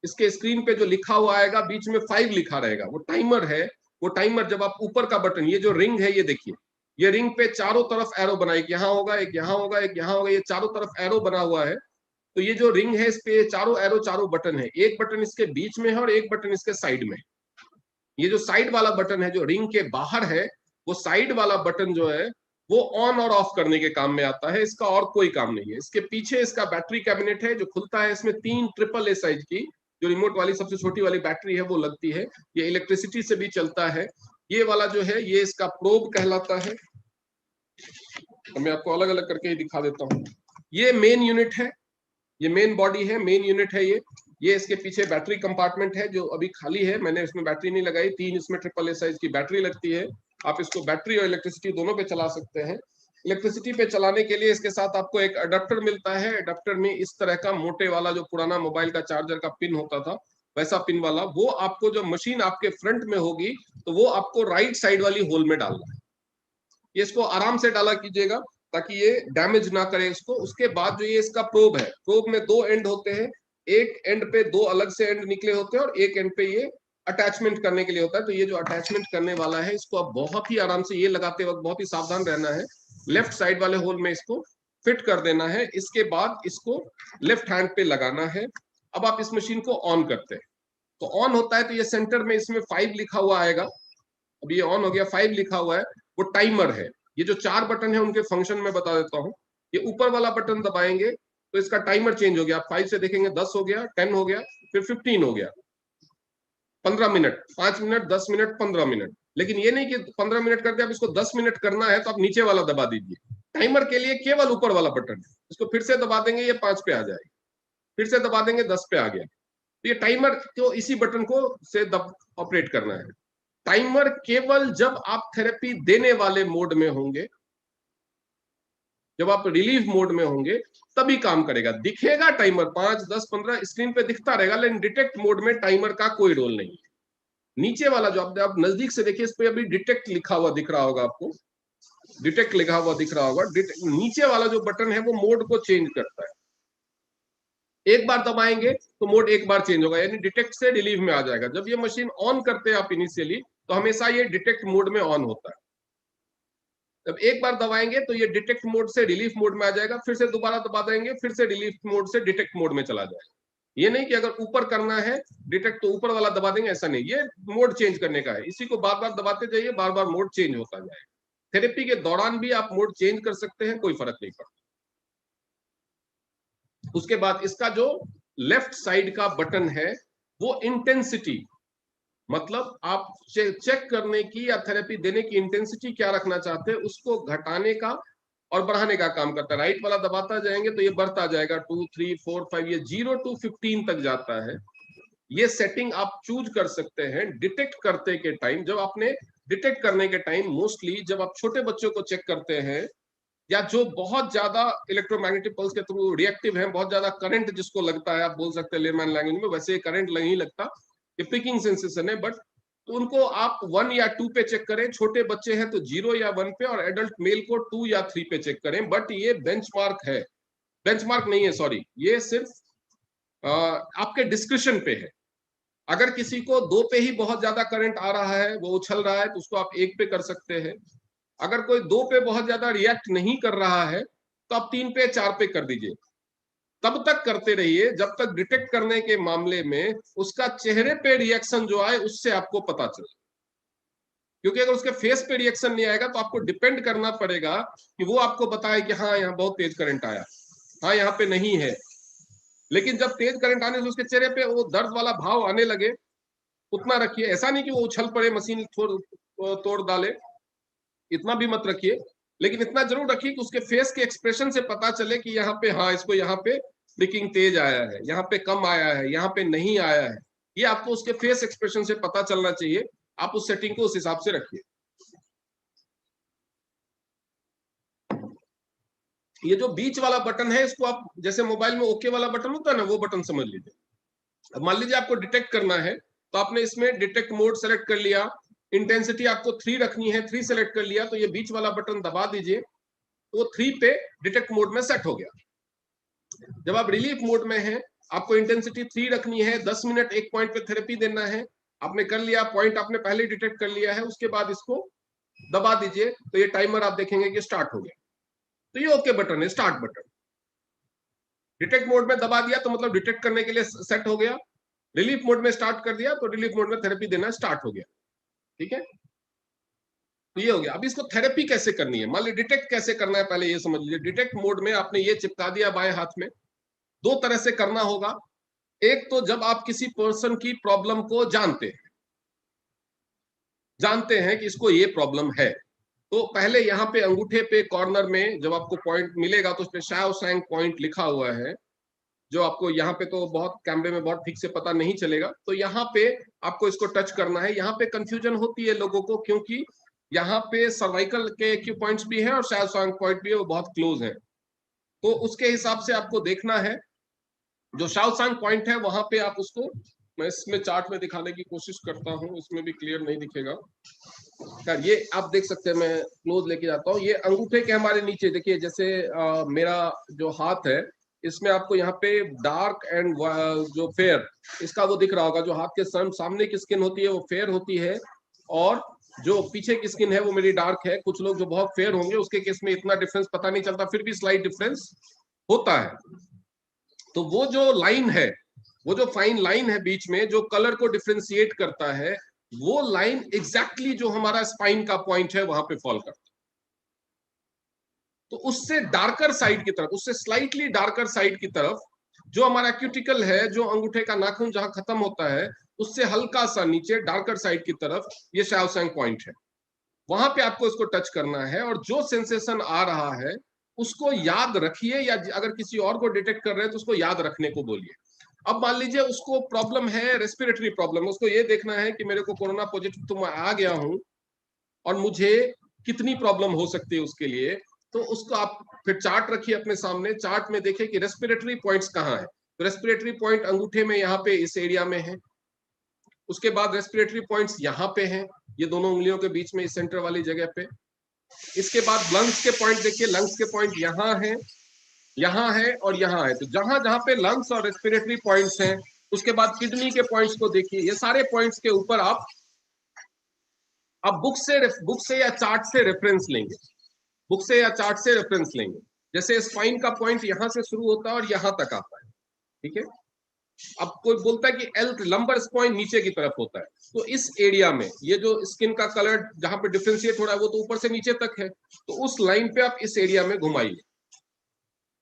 इसके स्क्रीन पे जो लिखा हुआ आएगा, बीच में 5 लिखा रहेगा, वो टाइमर है। वो टाइमर जब आप ऊपर का बटन, ये जो रिंग है, ये देखिए, ये रिंग पे चारों तरफ एरो बना, एक यहाँ होगा, एक यहाँ होगा, एक यहाँ होगा, ये चारों तरफ एरो बना हुआ है। तो ये जो रिंग है, इस पे चारों एरो, चारों बटन है, एक बटन इसके बीच में है और एक बटन इसके साइड में। ये जो साइड वाला बटन है, जो रिंग के बाहर है, वो साइड वाला बटन जो है वो ऑन और ऑफ करने के काम में आता है, इसका और कोई काम नहीं है। इसके पीछे इसका बैटरी कैबिनेट है जो खुलता है, इसमें 3 AAA साइज की जो रिमोट वाली सबसे छोटी वाली बैटरी है वो लगती है, ये इलेक्ट्रिसिटी से भी चलता है। ये वाला जो है, ये इसका प्रोब कहलाता है। तो मैं आपको अलग अलग करके ही दिखा देता हूँ। ये मेन यूनिट है, ये मेन बॉडी है, मेन यूनिट है ये इसके पीछे बैटरी कंपार्टमेंट है जो अभी खाली है, मैंने इसमें बैटरी नहीं लगाई। 3 इसमें AAA साइज की बैटरी लगती है। आप इसको बैटरी और इलेक्ट्रिसिटी दोनों पे चला सकते हैं। इलेक्ट्रिसिटी पे चलाने के लिए इसके साथ आपको एक अडेप्टर मिलता है। अडेप्टर में इस तरह का मोटे वाला, जो पुराना मोबाइल का चार्जर का पिन होता था, वैसा पिन वाला, वो आपको, जो मशीन आपके फ्रंट में होगी तो वो आपको राइट साइड वाली होल में डालना है। इसको आराम से डाला कीजिएगा, ताकि ये डैमेज ना करे इसको। उसके बाद जो ये इसका प्रोब है, प्रोब में 2 एंड होते हैं, एक एंड पे 2 अलग से एंड निकले होते हैं और एक एंड पे ये अटैचमेंट करने के लिए होता है। तो ये जो अटैचमेंट करने वाला है, इसको आप बहुत ही आराम से, ये लगाते वक्त बहुत ही सावधान रहना है, लेफ्ट साइड वाले होल में इसको फिट कर देना है। इसके बाद इसको लेफ्ट हैंड पे लगाना है। अब आप इस मशीन को ऑन करते हैं, तो ऑन होता है तो ये सेंटर में इसमें 5 लिखा हुआ आएगा। अब ये ऑन हो गया, 5 लिखा हुआ है, वो टाइमर है। ये जो 4 बटन है उनके फंक्शन में बता देता हूँ। ये ऊपर वाला बटन दबाएंगे तो इसका टाइमर चेंज हो गया। आप 5 से देखेंगे 10 हो गया, 10 हो गया, फिर 15 हो गया, 15 मिनट, 5 मिनट, 10 मिनट, 15 मिनट। लेकिन ये नहीं कि 15 मिनट करके आप इसको 10 मिनट करना है तो आप नीचे वाला दबा दीजिए। टाइमर के लिए केवल ऊपर वाला बटन है, इसको फिर से दबा देंगे ये 5 पे आ जाएगा, फिर से दबा देंगे 10 पे आ गया। तो ये टाइमर को इसी बटन को से ऑपरेट करना है। टाइमर केवल जब आप थेरेपी देने वाले मोड में होंगे, जब आप रिलीफ मोड में होंगे तभी काम करेगा। दिखेगा टाइमर 5, 10, 15 स्क्रीन पे दिखता रहेगा, लेकिन डिटेक्ट मोड में टाइमर का कोई रोल नहीं है। नीचे वाला जो आप नजदीक से देखिए, इस पे अभी डिटेक्ट लिखा हुआ दिख रहा होगा आपको, डिटेक्ट लिखा हुआ दिख रहा होगा। नीचे वाला जो बटन है वो मोड को चेंज करता है। एक बार दबाएंगे तो मोड एक बार चेंज होगा, यानी डिटेक्ट से रिलीव में आ जाएगा। जब ये मशीन ऑन करते हैं आप इनिशियली, तो हमेशा ये डिटेक्ट मोड में ऑन होता है। जब एक बार दबाएंगे तो ये डिटेक्ट मोड से रिलीफ मोड में आ जाएगा, फिर से दोबारा दबा देंगे, फिर से रिलीफ मोड से डिटेक्ट मोड में चला जाएगा। ये नहीं कि अगर ऊपर करना है डिटेक्ट तो ऊपर वाला दबा देंगे, ऐसा नहीं, ये मोड चेंज करने का है। इसी को बार बार दबाते जाइए, बार बार मोड चेंज होता जाएगा। थेरेपी के दौरान भी आप मोड चेंज कर सकते हैं, कोई फर्क नहीं पड़ता। उसके बाद इसका जो लेफ्ट साइड का बटन है वो इंटेंसिटी, मतलब आप चेक करने की या थेरेपी देने की इंटेंसिटी क्या रखना चाहते हैं उसको घटाने का और बढ़ाने का काम करता है। राइट वाला दबाता जाएंगे तो ये बढ़ता जाएगा, 2, 3, 4, 5, ये 0 to 15 तक जाता है। ये सेटिंग आप चूज कर सकते हैं डिटेक्ट करते के टाइम। जब आपने डिटेक्ट करने के टाइम, मोस्टली जब आप छोटे बच्चों को चेक करते हैं या जो बहुत ज्यादा इलेक्ट्रोमैग्नेटिक पल्स के थ्रू रिएक्टिव है, बहुत ज्यादा करंट जिसको लगता है, आप बोल सकते हैं लेमैन लैंग्वेज में, वैसे करंट नहीं लगता, ये पिकिंग सेंसेशन है, बट तो उनको आप 1 या 2 पे चेक करें। छोटे बच्चे हैं तो 0 या 1 पे, और एडल्ट मेल को 2 या 3 पे चेक करें। बट ये बेंचमार्क है, बेंचमार्क नहीं है, सॉरी, ये सिर्फ आपके डिस्क्रिप्शन पे है। अगर किसी को 2 पे ही बहुत ज्यादा करंट आ रहा है, वो उछल रहा है, तो उसको आप 1 पे कर सकते हैं। अगर कोई 2 पे बहुत ज्यादा रिएक्ट नहीं कर रहा है तो आप 3 पे, 4 पे कर दीजिए। तब तक करते रहिए जब तक डिटेक्ट करने के मामले में उसका चेहरे पे रिएक्शन जो आए उससे आपको पता चले। क्योंकि अगर उसके फेस पे रिएक्शन नहीं आएगा तो आपको डिपेंड करना पड़ेगा कि वो आपको बताए कि हाँ यहाँ बहुत तेज करंट आया, हाँ यहाँ पे नहीं है। लेकिन जब तेज करंट आने से उसके चेहरे पे वो दर्द वाला भाव आने लगे, उतना रखिए। ऐसा नहीं कि वो उछल पड़े, मशीन तोड़ डाले, इतना भी मत रखिए। लेकिन इतना जरूर रखिए कि उसके फेस के एक्सप्रेशन से पता चले कि यहाँ पे हाँ इसको यहाँ पे फ्लिकिंग तेज आया है, यहाँ पे कम आया है, यहाँ पे नहीं आया है। ये आपको उसके फेस एक्सप्रेशन से पता चलना चाहिए। आप उस सेटिंग को उस हिसाब से रखिए। ये जो बीच वाला बटन है इसको आप जैसे मोबाइल में ओके वाला बटन होता है ना, वो बटन समझ लीजिए। अब मान लीजिए आपको डिटेक्ट करना है तो आपने इसमें डिटेक्ट मोड सेलेक्ट कर लिया, इंटेंसिटी आपको 3 रखनी है, 3 सेलेक्ट कर लिया, तो ये बीच वाला बटन दबा दीजिए, तो 3 पे डिटेक्ट मोड में सेट हो गया। जब आप रिलीफ मोड में हैं, आपको इंटेंसिटी 3 रखनी है, 10 मिनट एक पॉइंट पे थेरेपी देना है, आपने कर लिया, पॉइंट आपने पहले डिटेक्ट कर लिया है। उसके बाद इसको दबा दीजिए तो ये टाइमर आप देखेंगे कि स्टार्ट हो गया। तो ये ओके बटन है, स्टार्ट बटन। डिटेक्ट मोड में दबा दिया तो मतलब डिटेक्ट करने के लिए सेट हो गया। रिलीफ मोड में स्टार्ट कर दिया तो रिलीफ मोड में थेरेपी देना स्टार्ट हो गया। ठीक है, तो ये हो गया। अब इसको थेरेपी कैसे करनी है, मान लीजिए डिटेक्ट कैसे करना है, पहले ये समझ लीजिए। डिटेक्ट मोड में आपने ये चिपका दिया बाएं हाथ में। 2 तरह से करना होगा। एक तो जब आप किसी पर्सन की प्रॉब्लम को जानते हैं कि इसको ये प्रॉब्लम है, तो पहले यहाँ पे अंगूठे पे कॉर्नर में जब आपको पॉइंट मिलेगा तो उस पे शाओ सैंग पॉइंट लिखा हुआ है, जो आपको यहाँ पे तो बहुत कैमरे में बहुत ठीक से पता नहीं चलेगा। तो यहाँ पे आपको इसको टच करना है। यहाँ पे कंफ्यूजन होती है लोगों को, क्योंकि यहाँ पे सर्वाइकल के एक्यू पॉइंट्स भी हैं और शायद सॉन्ग पॉइंट भी है, वो बहुत क्लोज है। तो उसके हिसाब से आपको देखना है, जो शाओ सांग पॉइंट है वहां पे आप उसको मैं इसमें चार्ट में दिखाने की कोशिश करता हूँ, इसमें भी क्लियर नहीं दिखेगा। खैर ये आप देख सकते हैं, मैं क्लोज लेके जाता हूँ। ये अंगूठे के हमारे नीचे देखिए, जैसे मेरा जो हाथ है इसमें आपको यहाँ पे डार्क एंड जो फेयर, इसका वो दिख रहा होगा। जो हाथ के सामने की स्किन होती है वो फेयर होती है, और जो पीछे की स्किन है वो मेरी डार्क है। कुछ लोग जो बहुत फेयर होंगे उसके केस में इतना डिफरेंस पता नहीं चलता, फिर भी स्लाइट डिफरेंस होता है। तो वो जो लाइन है, वो जो फाइन लाइन है बीच में जो कलर को डिफ्रेंशिएट करता है, वो लाइन एग्जैक्टली जो हमारा स्पाइन का पॉइंट है वहां पे फॉल करता है। तो उससे डार्कर साइड की तरफ, उससे स्लाइटली डार्कर साइड की तरफ जो हमारा क्यूटिकल है, जो अंगूठे का नाखून जहां खत्म होता है, उससे हल्का सा नीचे डार्कर साइड की तरफ ये शाओसेंग पॉइंट है। वहां पे आपको इसको टच करना है, और जो सेंसेशन आ रहा है उसको याद रखिए, या अगर किसी और को डिटेक्ट कर रहे हैं तो उसको याद रखने को बोलिए। अब मान लीजिए उसको प्रॉब्लम है, रेस्पिरेटरी प्रॉब्लम, उसको ये देखना है कि मेरे को कोरोना पॉजिटिव तो मैं आ गया हूं और मुझे कितनी प्रॉब्लम हो सकती है उसके लिए। तो उसको आप फिर चार्ट रखिए अपने सामने, चार्ट में देखिए कि रेस्पिरेटरी पॉइंट्स कहाँ है। तो रेस्पिरेटरी पॉइंट अंगूठे में यहाँ पे इस एरिया में है, उसके बाद रेस्पिरेटरी पॉइंट्स यहाँ पे हैं, ये दोनों उंगलियों के बीच में इस सेंटर वाली जगह पे। इसके बाद लंग्स के पॉइंट देखिए, लंग्स के पॉइंट यहाँ है और यहाँ है। तो जहां जहां पे लंग्स और रेस्पिरेटरी पॉइंट्स हैं, उसके बाद किडनी के पॉइंट्स को देखिए। ये सारे पॉइंट्स के ऊपर आप बुक से या चार्ट से रेफरेंस लेंगे, बुक से या चार्ट से रेफरेंस लेंगे। जैसे स्पाइन का पॉइंट यहां से शुरू होता है और यहां तक आता है, ठीक है। अब कोई बोलता है कि एल लंबर स्पाइन नीचे की तरफ होता है, तो इस एरिया में ये जो स्किन का कलर जहां पे डिफ्रेंशिएट हो रहा है वो तो ऊपर से नीचे तक है, तो उस लाइन पे आप इस एरिया में घुमाइए।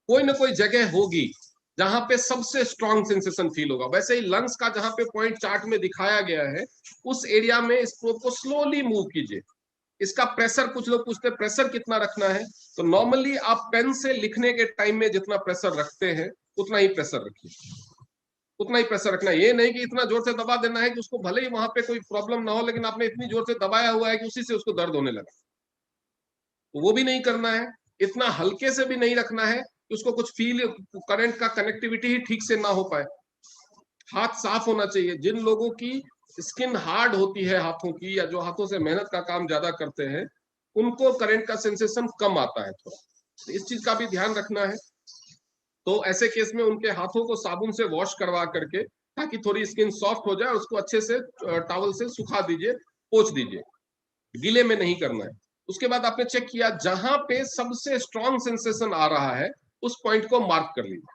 कोई ना कोई जगह होगी जहां पे सबसे स्ट्रॉन्ग सेंसेशन फील होगा। वैसे ही लंग्स का जहां पे पॉइंट चार्ट में दिखाया गया है, उस एरिया में इस प्रोब को स्लोली मूव कीजिए। इसका प्रेशर, कुछ लोग पूछते हैं प्रेशर कितना रखना है, तो नॉर्मली आप पेन से लिखने के टाइम में जितना प्रेशर रखते हैं उतना ही प्रेशर रखिए, उतना ही प्रेशर रखना है। ये नहीं कि इतना जोर से दबा देना है कि उसको भले ही वहां पे कोई प्रॉब्लम ना हो, लेकिन आपने इतनी जोर से दबाया हुआ है कि उसी से उसको दर्द होने लगा, तो वो भी नहीं करना है। इतना हल्के से भी नहीं रखना है कि उसको कुछ फील, करंट का कनेक्टिविटी ही ठीक से ना हो पाए। हाथ साफ होना चाहिए। जिन लोगों की स्किन हार्ड होती है हाथों की, या जो हाथों से मेहनत का काम ज्यादा करते हैं, उनको करंट का सेंसेशन कम आता है थोड़ा, तो इस चीज का भी ध्यान रखना है। तो ऐसे केस में उनके हाथों को साबुन से वॉश करवा करके, ताकि थोड़ी स्किन सॉफ्ट हो जाए, और उसको अच्छे से टॉवल से सुखा दीजिए, पोंछ दीजिए, गीले में नहीं करना है। उसके बाद आपने चेक किया जहां पे सबसे स्ट्रॉन्ग सेंसेशन आ रहा है उस पॉइंट को मार्क कर लीजिए।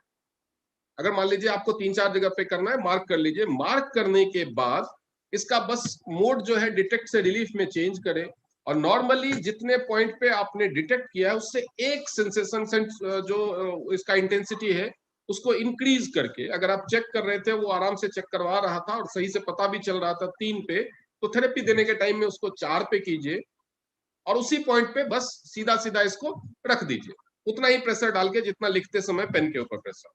अगर मान लीजिए आपको 3-4 जगह पे करना है, मार्क कर लीजिए। मार्क करने के बाद इसका बस मोड जो है डिटेक्ट से रिलीफ में चेंज करें, और नॉर्मली जितने पॉइंट पे आपने डिटेक्ट किया है उससे एक सेंसेशन जो इसका इंटेंसिटी है उसको इंक्रीज करके, अगर आप चेक कर रहे थे वो आराम से चेक करवा रहा था और सही से पता भी चल रहा था 3 पे, तो थेरेपी देने के टाइम में उसको 4 पे कीजिए, और उसी पॉइंट पे बस सीधा सीधा इसको रख दीजिए, उतना ही प्रेशर डाल के जितना लिखते समय पेन के ऊपर प्रेशर।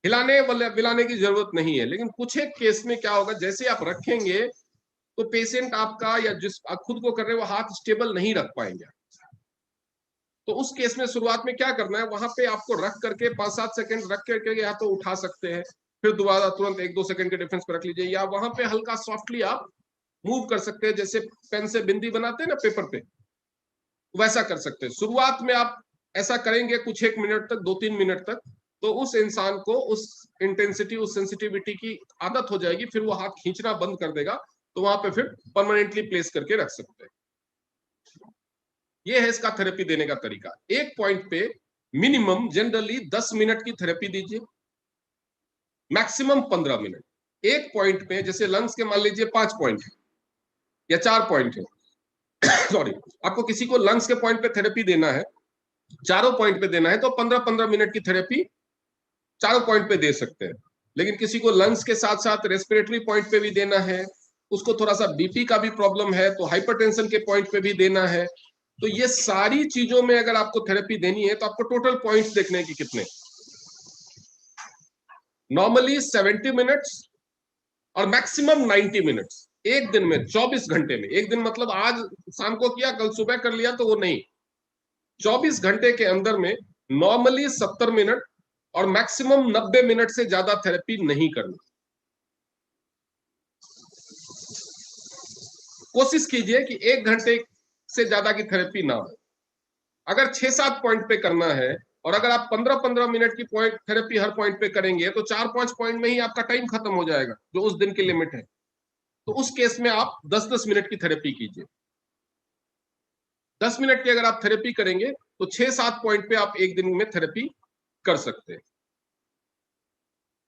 हिलाने बिलाने की जरूरत नहीं है। लेकिन कुछ एक केस में क्या होगा, जैसे आप रखेंगे तो पेशेंट आपका, या जिस आप खुद को कर रहे हो, वो हाथ स्टेबल नहीं रख पाएंगे। तो उस केस में शुरुआत में क्या करना है, वहां पे आपको रख करके 5-7 सेकंड रख करके या तो उठा सकते हैं, फिर दोबारा तुरंत 1-2 सेकंड के डिफरेंस पर रख लीजिए, या वहां पे हल्का सॉफ्टली आप मूव कर सकते हैं, जैसे पेन से बिंदी बनाते हैं ना पेपर पे, वैसा कर सकते हैं। शुरुआत में आप ऐसा करेंगे कुछ 1 मिनट तक, 2-3 मिनट तक, तो उस इंसान को उस इंटेंसिटी, उस सेंसिटिविटी की आदत हो जाएगी, फिर वो हाथ खींचना बंद कर देगा, तो वहां पे फिर परमानेंटली प्लेस करके रख सकते हैं। ये है इसका थेरेपी देने का तरीका। एक पॉइंट पे मिनिमम जनरली 10 मिनट की थेरेपी दीजिए, मैक्सिमम 15 मिनट। एक पॉइंट पे, जैसे लंग्स के मान लीजिए 5 पॉइंट है या 4 पॉइंट है सॉरी, आपको किसी को लंग्स के पॉइंट पे थेरेपी देना है, चारों पॉइंट पे देना है, तो 15-15 मिनट की थेरेपी चारों पॉइंट पे दे सकते हैं। लेकिन किसी को लंग्स के साथ साथ रेस्पिरेटरी पॉइंट पे भी देना है, उसको थोड़ा सा बीपी का भी प्रॉब्लम है तो हाइपरटेंशन के पॉइंट पे भी देना है, तो ये सारी चीजों में अगर आपको थेरेपी देनी है तो आपको टोटल पॉइंट्स देखने की कितने, नॉर्मली 70 मिनट्स और मैक्सिमम 90 मिनट्स एक दिन में, 24 घंटे में। एक दिन मतलब आज शाम को किया कल सुबह कर लिया तो वो नहीं, 24 घंटे के अंदर में नॉर्मली 70 मिनट और मैक्सिमम 90 मिनट से ज्यादा थेरेपी नहीं करनी। कोशिश कीजिए कि 1 घंटे से ज्यादा की थेरेपी ना हो। अगर 6-7 पॉइंट पे करना है और अगर आप 15-15 मिनट की पॉइंट थेरेपी हर पॉइंट पे करेंगे तो 4-5 पॉइंट में ही आपका टाइम खत्म हो जाएगा जो उस दिन की लिमिट है। तो उस केस में आप 10-10 मिनट की थेरेपी कीजिए। 10 मिनट की अगर आप थेरेपी करेंगे तो 6-7 पॉइंट पे आप एक दिन में थेरेपी कर सकते हैं।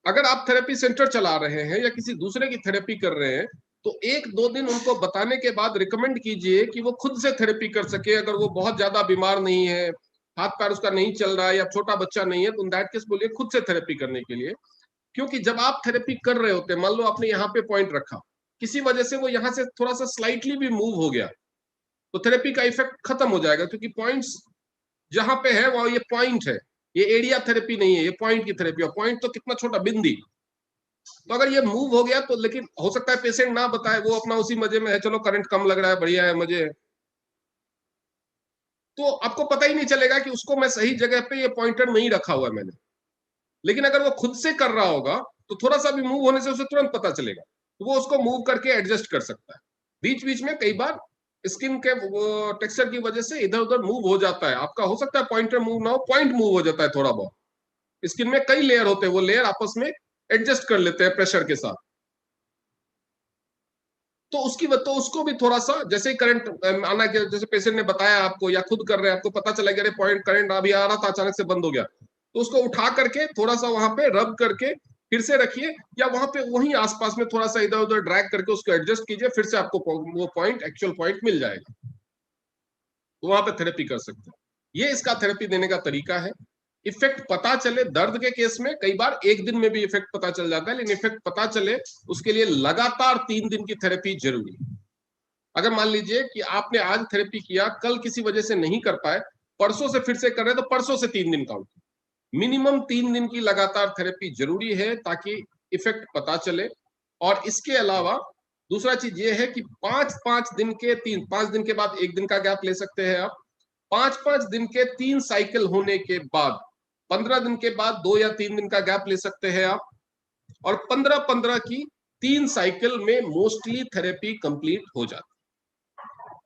अगर आप थेरेपी सेंटर चला रहे हैं या किसी दूसरे की थेरेपी कर रहे हैं तो 1-2 दिन उनको बताने के बाद रिकमेंड कीजिए कि वो खुद से थेरेपी कर सके। अगर वो बहुत ज्यादा बीमार नहीं है, हाथ पैर उसका नहीं चल रहा है या छोटा बच्चा नहीं है, तो इन दैट केस बोलिए खुद से थेरेपी करने के लिए। क्योंकि जब आप थेरेपी कर रहे होते हैं, मान लो आपने यहाँ पे पॉइंट रखा, किसी वजह से वो यहाँ से थोड़ा सा स्लाइटली भी मूव हो गया तो थेरेपी का इफेक्ट खत्म हो जाएगा। क्योंकि पॉइंट्स जहां पे है वो ये पॉइंट है, ये एरिया थेरेपी नहीं है, ये पॉइंट की थेरेपी है। पॉइंट तो कितना छोटा, बिंदी। तो अगर ये मूव हो गया तो, लेकिन हो सकता है पेशेंट ना बताए, वो अपना उसी मजे में है, चलो करंट कम लग रहा है, बढ़िया है, मजे है, तो आपको पता ही नहीं चलेगा कि उसको मैं सही जगह पे ये पॉइंटर नहीं रखा हुआ है मैंने। लेकिन अगर वो खुद से कर रहा होगा तो थोड़ा सा भी मूव होने से उसे तुरंत पता चलेगा, तो वो उसको मूव करके एडजस्ट कर सकता है। बीच बीच में कई बार स्किन के टेक्सचर की वजह से इधर उधर मूव हो जाता है आपका, हो सकता है पॉइंटर मूव ना हो, पॉइंट मूव हो जाता है थोड़ा बहुत। स्किन में कई लेयर होते हैं, वो लेयर आपस में एडजस्ट कर लेते हैं प्रेशर के साथ। तो उसको भी थोड़ा सा, जैसे ही करंट आना, जैसे पेशेंट ने बताया आपको या खुद कर रहे हैं, आपको पता चला कि अरे पॉइंट करंट अभी आ रहा था अचानक से बंद हो गया, तो उसको उठा करके थोड़ा सा वहां पे रब करके फिर से रखिए, या वहां पे वहीं आसपास में थोड़ा सा इधर उधर ड्रैग करके उसको एडजस्ट कीजिए, फिर से आपको वो पॉइंट, एक्चुअल पॉइंट मिल जाएगा, तो वहां पे थेरेपी कर सकते हैं। ये इसका थेरेपी देने का तरीका है। इफेक्ट पता चले, दर्द के केस में कई बार एक दिन में भी इफेक्ट पता चल जाता है, लेकिन इफेक्ट पता चले उसके लिए लगातार 3 दिन की थेरेपी जरूरी है। अगर मान लीजिए कि आपने आज थेरेपी किया, कल किसी वजह से नहीं कर पाए, परसों से फिर से कर रहे हैं, तो परसों से 3 दिन काउंट। मिनिमम 3 दिन की लगातार थेरेपी जरूरी है ताकि इफेक्ट पता चले। और इसके अलावा दूसरा चीज ये है कि 5-5 दिन के बाद 1 दिन का गैप ले सकते हैं आप। 5-5 दिन के 3 साइकिल होने के बाद 15 दिन के बाद 2 या 3 दिन का गैप ले सकते हैं आप। और 15-15 की 3 साइकिल में मोस्टली थेरेपी कंप्लीट हो जाती है।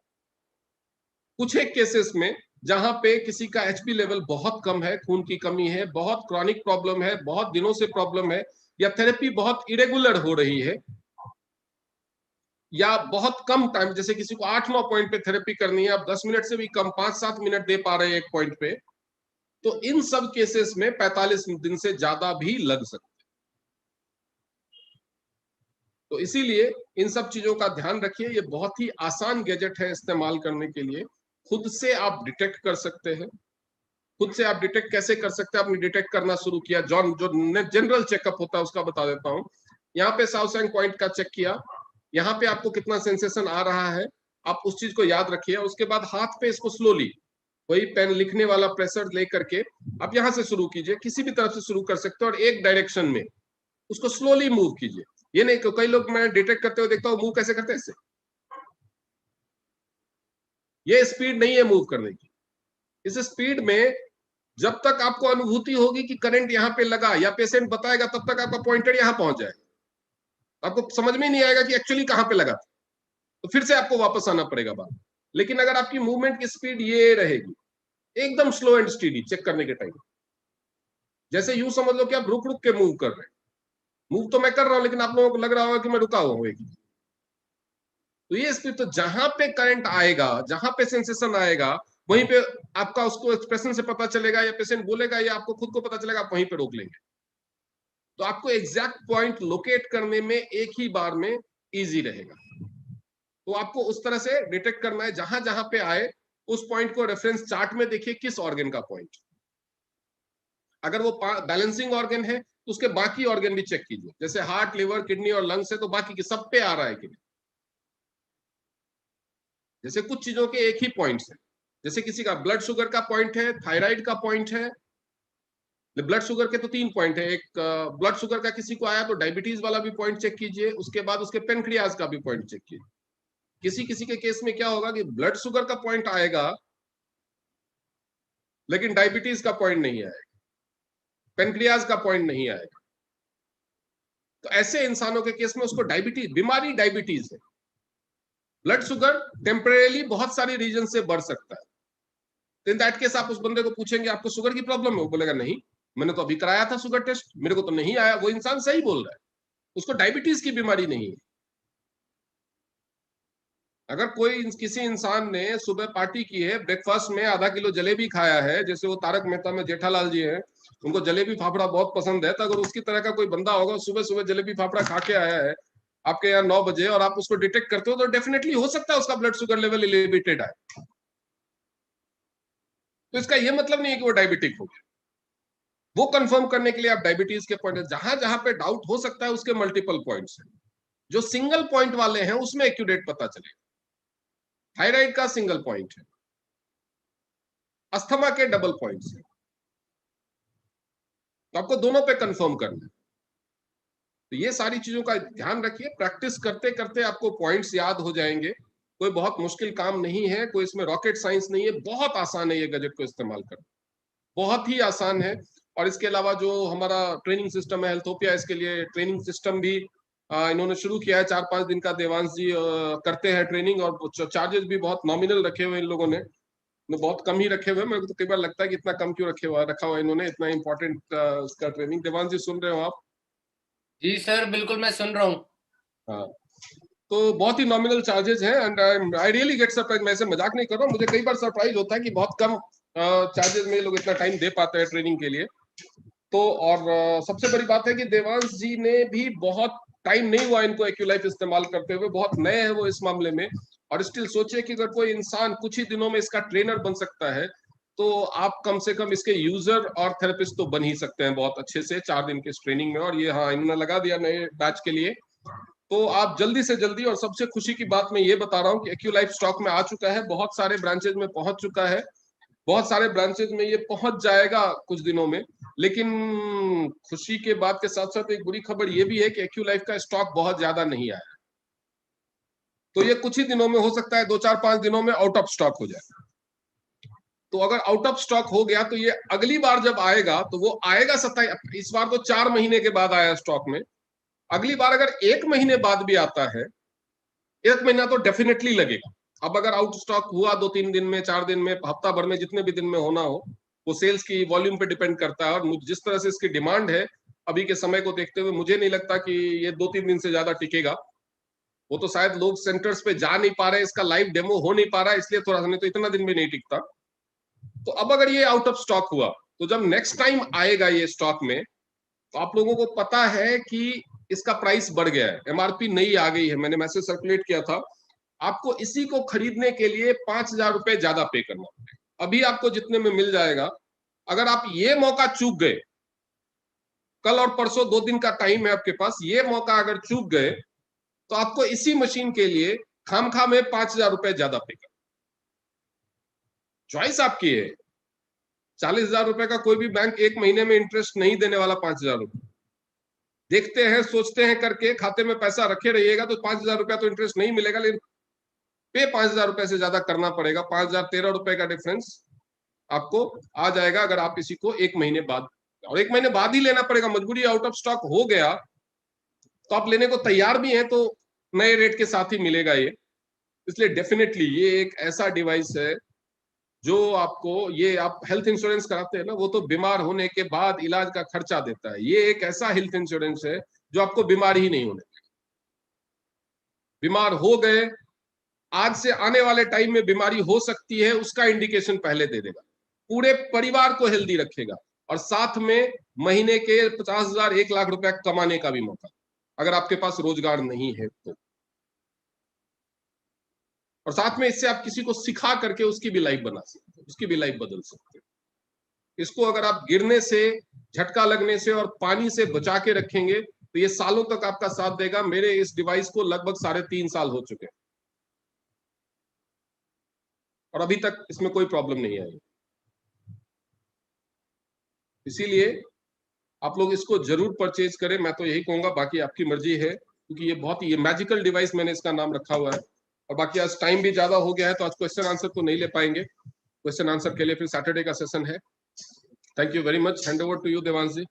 कुछ एक केसेस में जहां पे किसी का एचपी लेवल बहुत कम है, खून की कमी है, बहुत क्रॉनिक प्रॉब्लम है, बहुत दिनों से प्रॉब्लम है, या थेरेपी बहुत इरेगुलर हो रही है, या बहुत कम टाइम, जैसे किसी को 8-9 पॉइंट पे थेरेपी करनी है, आप 10 मिनट से भी कम 5-7 मिनट दे पा रहे हैं एक पॉइंट पे, तो इन सब केसेस में 45 दिन से ज्यादा भी लग सकते हैं। तो इसीलिए इन सब चीजों का ध्यान रखिए। ये बहुत ही आसान गैजेट है इस्तेमाल करने के लिए। खुद से आप डिटेक्ट कर सकते हैं। खुद से आप डिटेक्ट कैसे कर सकते हैं? आपने डिटेक्ट करना शुरू किया, जो जनरल चेकअप होता है उसका बता देता हूँ। यहाँ पे साउसेंग पॉइंट का चेक किया, यहाँ पे आपको कितना सेंसेशन आ रहा है, आप उस चीज को याद रखिए। उसके बाद हाथ पे इसको स्लोली, वही पेन लिखने वाला प्रेशर लेकर के आप यहाँ से शुरू कीजिए, किसी भी तरफ से शुरू कर सकते हो, और एक डायरेक्शन में उसको स्लोली मूव कीजिए। ये नहीं, कई लोग मैं डिटेक्ट करते हुए देखता हूँ मूव कैसे करते हैं इससे, ये स्पीड नहीं है मूव करने की। इस स्पीड में जब तक आपको अनुभूति होगी कि करंट यहाँ पे लगा या पेशेंट बताएगा, तब तक आपका पॉइंटर यहाँ पहुंच जाएगा, आपको समझ में नहीं आएगा कि एक्चुअली कहाँ पे लगा था, तो फिर से आपको वापस आना पड़ेगा बाहर। लेकिन अगर आपकी मूवमेंट की स्पीड ये रहेगी, एकदम स्लो एंड स्टीडी चेक करने के टाइम, जैसे यूं समझ लो कि आप रुक रुक के मूव कर रहे हैं। मूव तो मैं कर रहा हूं लेकिन आप लोगों को लग रहा होगा कि मैं रुका हुआ हूं। तो ये स्पीड, तो जहां पे करंट आएगा, जहां पे सेंसेशन आएगा, वहीं पे आपका उसको एक्सप्रेशन से पता चलेगा, या पेशेंट बोलेगा, या आपको खुद को पता चलेगा, आप वहीं पे रोक लेंगे। तो आपको एग्जैक्ट पॉइंट लोकेट करने में एक ही बार में इजी रहेगा। तो आपको उस तरह से डिटेक्ट करना है, जहां जहां पे आए उस पॉइंट को रेफरेंस चार्ट में देखिए किस ऑर्गन का पॉइंट। अगर वो बैलेंसिंग ऑर्गन है तो उसके बाकी ऑर्गन भी चेक कीजिए, जैसे हार्ट, लिवर, किडनी और लंग्स है तो बाकी के सब पे आ रहा है कि नहीं। जैसे कुछ चीजों के एक ही पॉइंट्स है, जैसे किसी का ब्लड शुगर का पॉइंट है, थायराइड का पॉइंट है। ब्लड शुगर के तो 3 पॉइंट है, एक ब्लड शुगर का किसी को आया तो डायबिटीज वाला भी पॉइंट चेक कीजिए, उसके बाद उसके पेनक्रियाज का भी पॉइंट चेक कीजिए। किसी किसी के केस में क्या होगा कि ब्लड शुगर का पॉइंट आएगा लेकिन डायबिटीज का पॉइंट नहीं आएगा, पेनक्रियाज का पॉइंट नहीं आएगा। तो ऐसे इंसानों के केस में उसको डायबिटीज, बीमारी डायबिटीज है, ब्लड शुगर टेम्परेली बहुत सारी रीजन से बढ़ सकता है। इन दैट केस आप उस बंदे को पूछेंगे आपको शुगर की प्रॉब्लम है, वो बोलेगा नहीं, मैंने तो अभी कराया था शुगर टेस्ट, मेरे को तो नहीं आया। वो इंसान सही बोल रहा है, उसको डायबिटीज की बीमारी नहीं है। अगर कोई किसी इंसान ने सुबह पार्टी की है, ब्रेकफास्ट में आधा किलो जलेबी खाया है, जैसे वो तारक मेहता में जेठालाल जी हैं, उनको जलेबी फाफड़ा बहुत पसंद है, तो अगर उसकी तरह का कोई बंदा होगा सुबह सुबह जलेबी फाफड़ा खा के आया है आपके यहाँ 9 बजे और आप उसको डिटेक्ट करते हो, तो डेफिनेटली हो सकता है उसका ब्लड शुगर लेवल एलिवेटेड है। तो इसका यह मतलब नहीं है कि वो डायबिटिक हो गया। वो कंफर्म करने के लिए आप डायबिटीज के पॉइंट, जहां जहां पे डाउट हो सकता है उसके मल्टीपल पॉइंट्स हैं। जो सिंगल पॉइंट वाले हैं उसमें एक्यूरेट पता चलेगा। थायराइड का सिंगल पॉइंट है, अस्थमा के डबल पॉइंट्स हैं, तो आपको दोनों पे कंफर्म करना है। तो ये सारी चीजों का ध्यान रखिए, प्रैक्टिस करते करते आपको पॉइंट्स याद हो जाएंगे। कोई बहुत मुश्किल काम नहीं है, कोई इसमें रॉकेट साइंस नहीं है, बहुत आसान है ये गैजेट को इस्तेमाल करना, बहुत ही आसान है। और इसके अलावा जो हमारा ट्रेनिंग सिस्टम है हेल्थोपिया, इसके लिए ट्रेनिंग सिस्टम भी इन्होंने शुरू किया है। 4-5 दिन का देवांश जी करते हैं ट्रेनिंग, और चार्जेस भी बहुत नॉमिनल रखे हुए इन लोगों ने, बहुत कम ही रखे हुए हैं। मेरे को तो कई बार लगता है कि इतना कम क्यों रखा हुआ इन्होंने, इतना इंपॉर्टेंट इसका ट्रेनिंग। देवांश जी सुन रहे हो आप? जी सर, बिल्कुल मैं सुन रहा हूँ। हाँ, तो बहुत ही नॉमिनल चार्जेस हैं, and I really get surprise. मैं ऐसे मजाक नहीं कर रहा हूँ, मुझे कई बार सरप्राइज होता है कि बहुत कम चार्जेस में लोग इतना टाइम दे पाते हैं ट्रेनिंग के लिए। तो और सबसे बड़ी बात है कि देवांश जी ने भी बहुत टाइम नहीं हुआ इनको एक्यूलाइफ इस्तेमाल करते हुए, बहुत नए हैं वो इस मामले में। और स्टिल सोचिए कि अगर कोई इंसान कुछ ही दिनों में इसका ट्रेनर बन सकता है, तो आप कम से कम इसके यूजर और थेरेपिस्ट तो बन ही सकते हैं बहुत अच्छे से 4 दिन के इस ट्रेनिंग में। और ये हाँ, इन्होंने लगा दिया नए बैच के लिए, तो आप जल्दी से जल्दी। और सबसे खुशी की बात मैं ये बता रहा हूँ कि एक्यूलाइफ स्टॉक में आ चुका है, बहुत सारे ब्रांचेज में पहुंच चुका है, बहुत सारे ब्रांचेज में ये पहुंच जाएगा कुछ दिनों में। लेकिन खुशी के बात के साथ साथ एक बुरी खबर ये भी है कि एक्यूलाइफ का स्टॉक बहुत ज्यादा नहीं आया, तो ये कुछ ही दिनों में हो सकता है 2-4-5 दिनों में आउट ऑफ स्टॉक हो जाए। तो अगर आउट ऑफ स्टॉक हो गया तो ये अगली बार जब आएगा तो वो आएगा 27, इस बार तो 4 महीने के बाद आया स्टॉक में, अगली बार अगर 1 महीने बाद भी आता है, 1 महीना तो डेफिनेटली लगेगा। अब अगर आउट स्टॉक हुआ 2-3 दिन में, 4 दिन में, हफ्ता भर में, जितने भी दिन में होना हो, वो सेल्स की वॉल्यूम पे डिपेंड करता है। और जिस तरह से इसकी डिमांड है अभी के समय को देखते हुए, मुझे नहीं लगता कि ये 2-3 दिन से ज्यादा टिकेगा। वो तो शायद लोग सेंटर्स पे जा नहीं पा रहे, इसका लाइव डेमो हो नहीं पा रहा है, इसलिए थोड़ा सा, नहीं तो इतना दिन भी नहीं टिकता। तो अब अगर ये आउट ऑफ स्टॉक हुआ, तो जब नेक्स्ट टाइम आएगा ये स्टॉक में, तो आप लोगों को पता है कि इसका प्राइस बढ़ गया है, एमआरपी नई आ गई है, मैंने मैसेज सर्कुलेट किया था। आपको इसी को खरीदने के लिए 5,000 रुपए ज्यादा पे करना पड़ेगा। अभी आपको जितने में मिल जाएगा, अगर आप ये मौका चूक गए, कल और परसों 2 दिन का टाइम है आपके पास, ये मौका अगर चूक गए, तो आपको इसी मशीन के लिए खामखा में 5,000 रुपए ज्यादा पे करना। चॉइस आपकी है। 40,000 रुपए का कोई भी बैंक 1 महीने में इंटरेस्ट नहीं देने वाला। 5,000 रुपए देखते हैं, सोचते हैं करके, खाते में पैसा रखे रहिएगा तो 5,000 रुपया तो इंटरेस्ट नहीं मिलेगा, लेकिन पे 5,000 रुपए से ज्यादा करना पड़ेगा। 5,013 रुपए का डिफरेंस आपको आ जाएगा अगर आप इसी को 1 महीने बाद, और 1 महीने बाद ही लेना पड़ेगा। मजबूरी, आउट ऑफ स्टॉक हो गया तो आप लेने को तैयार भी हैं तो नए रेट के साथ ही मिलेगा ये। इसलिए डेफिनेटली ये एक ऐसा डिवाइस है जो आपको, ये आप हेल्थ इंश्योरेंस कराते हैं ना, वो तो बीमार होने के बाद इलाज का खर्चा देता है। ये एक ऐसा हेल्थ इंश्योरेंस है जो आपको बीमार ही नहीं होने देगा। बीमार हो गए, आज से आने वाले टाइम में बीमारी हो सकती है, उसका इंडिकेशन पहले दे देगा, पूरे परिवार को हेल्दी रखेगा, और साथ में महीने के 50,000, 1 लाख रुपया कमाने का भी मौका, अगर आपके पास रोजगार नहीं है तो। और साथ में इससे आप किसी को सिखा करके उसकी भी लाइफ बना सकते हैं, उसकी भी लाइफ बदल सकते हैं। इसको अगर आप गिरने से, झटका लगने से और पानी से बचा के रखेंगे तो ये सालों तक आपका साथ देगा। मेरे इस डिवाइस को लगभग 3.5 साल हो चुके हैं और अभी तक इसमें कोई प्रॉब्लम नहीं आई। इसीलिए आप लोग इसको जरूर परचेज करें, मैं तो यही कहूंगा, बाकी आपकी मर्जी है, क्योंकि ये मैजिकल डिवाइस मैंने इसका नाम रखा हुआ है। और बाकी आज टाइम भी ज्यादा हो गया है तो आज क्वेश्चन आंसर तो नहीं ले पाएंगे, क्वेश्चन आंसर के लिए फिर सैटरडे का सेशन है। Thank you very much, hand over to you Devansh ji.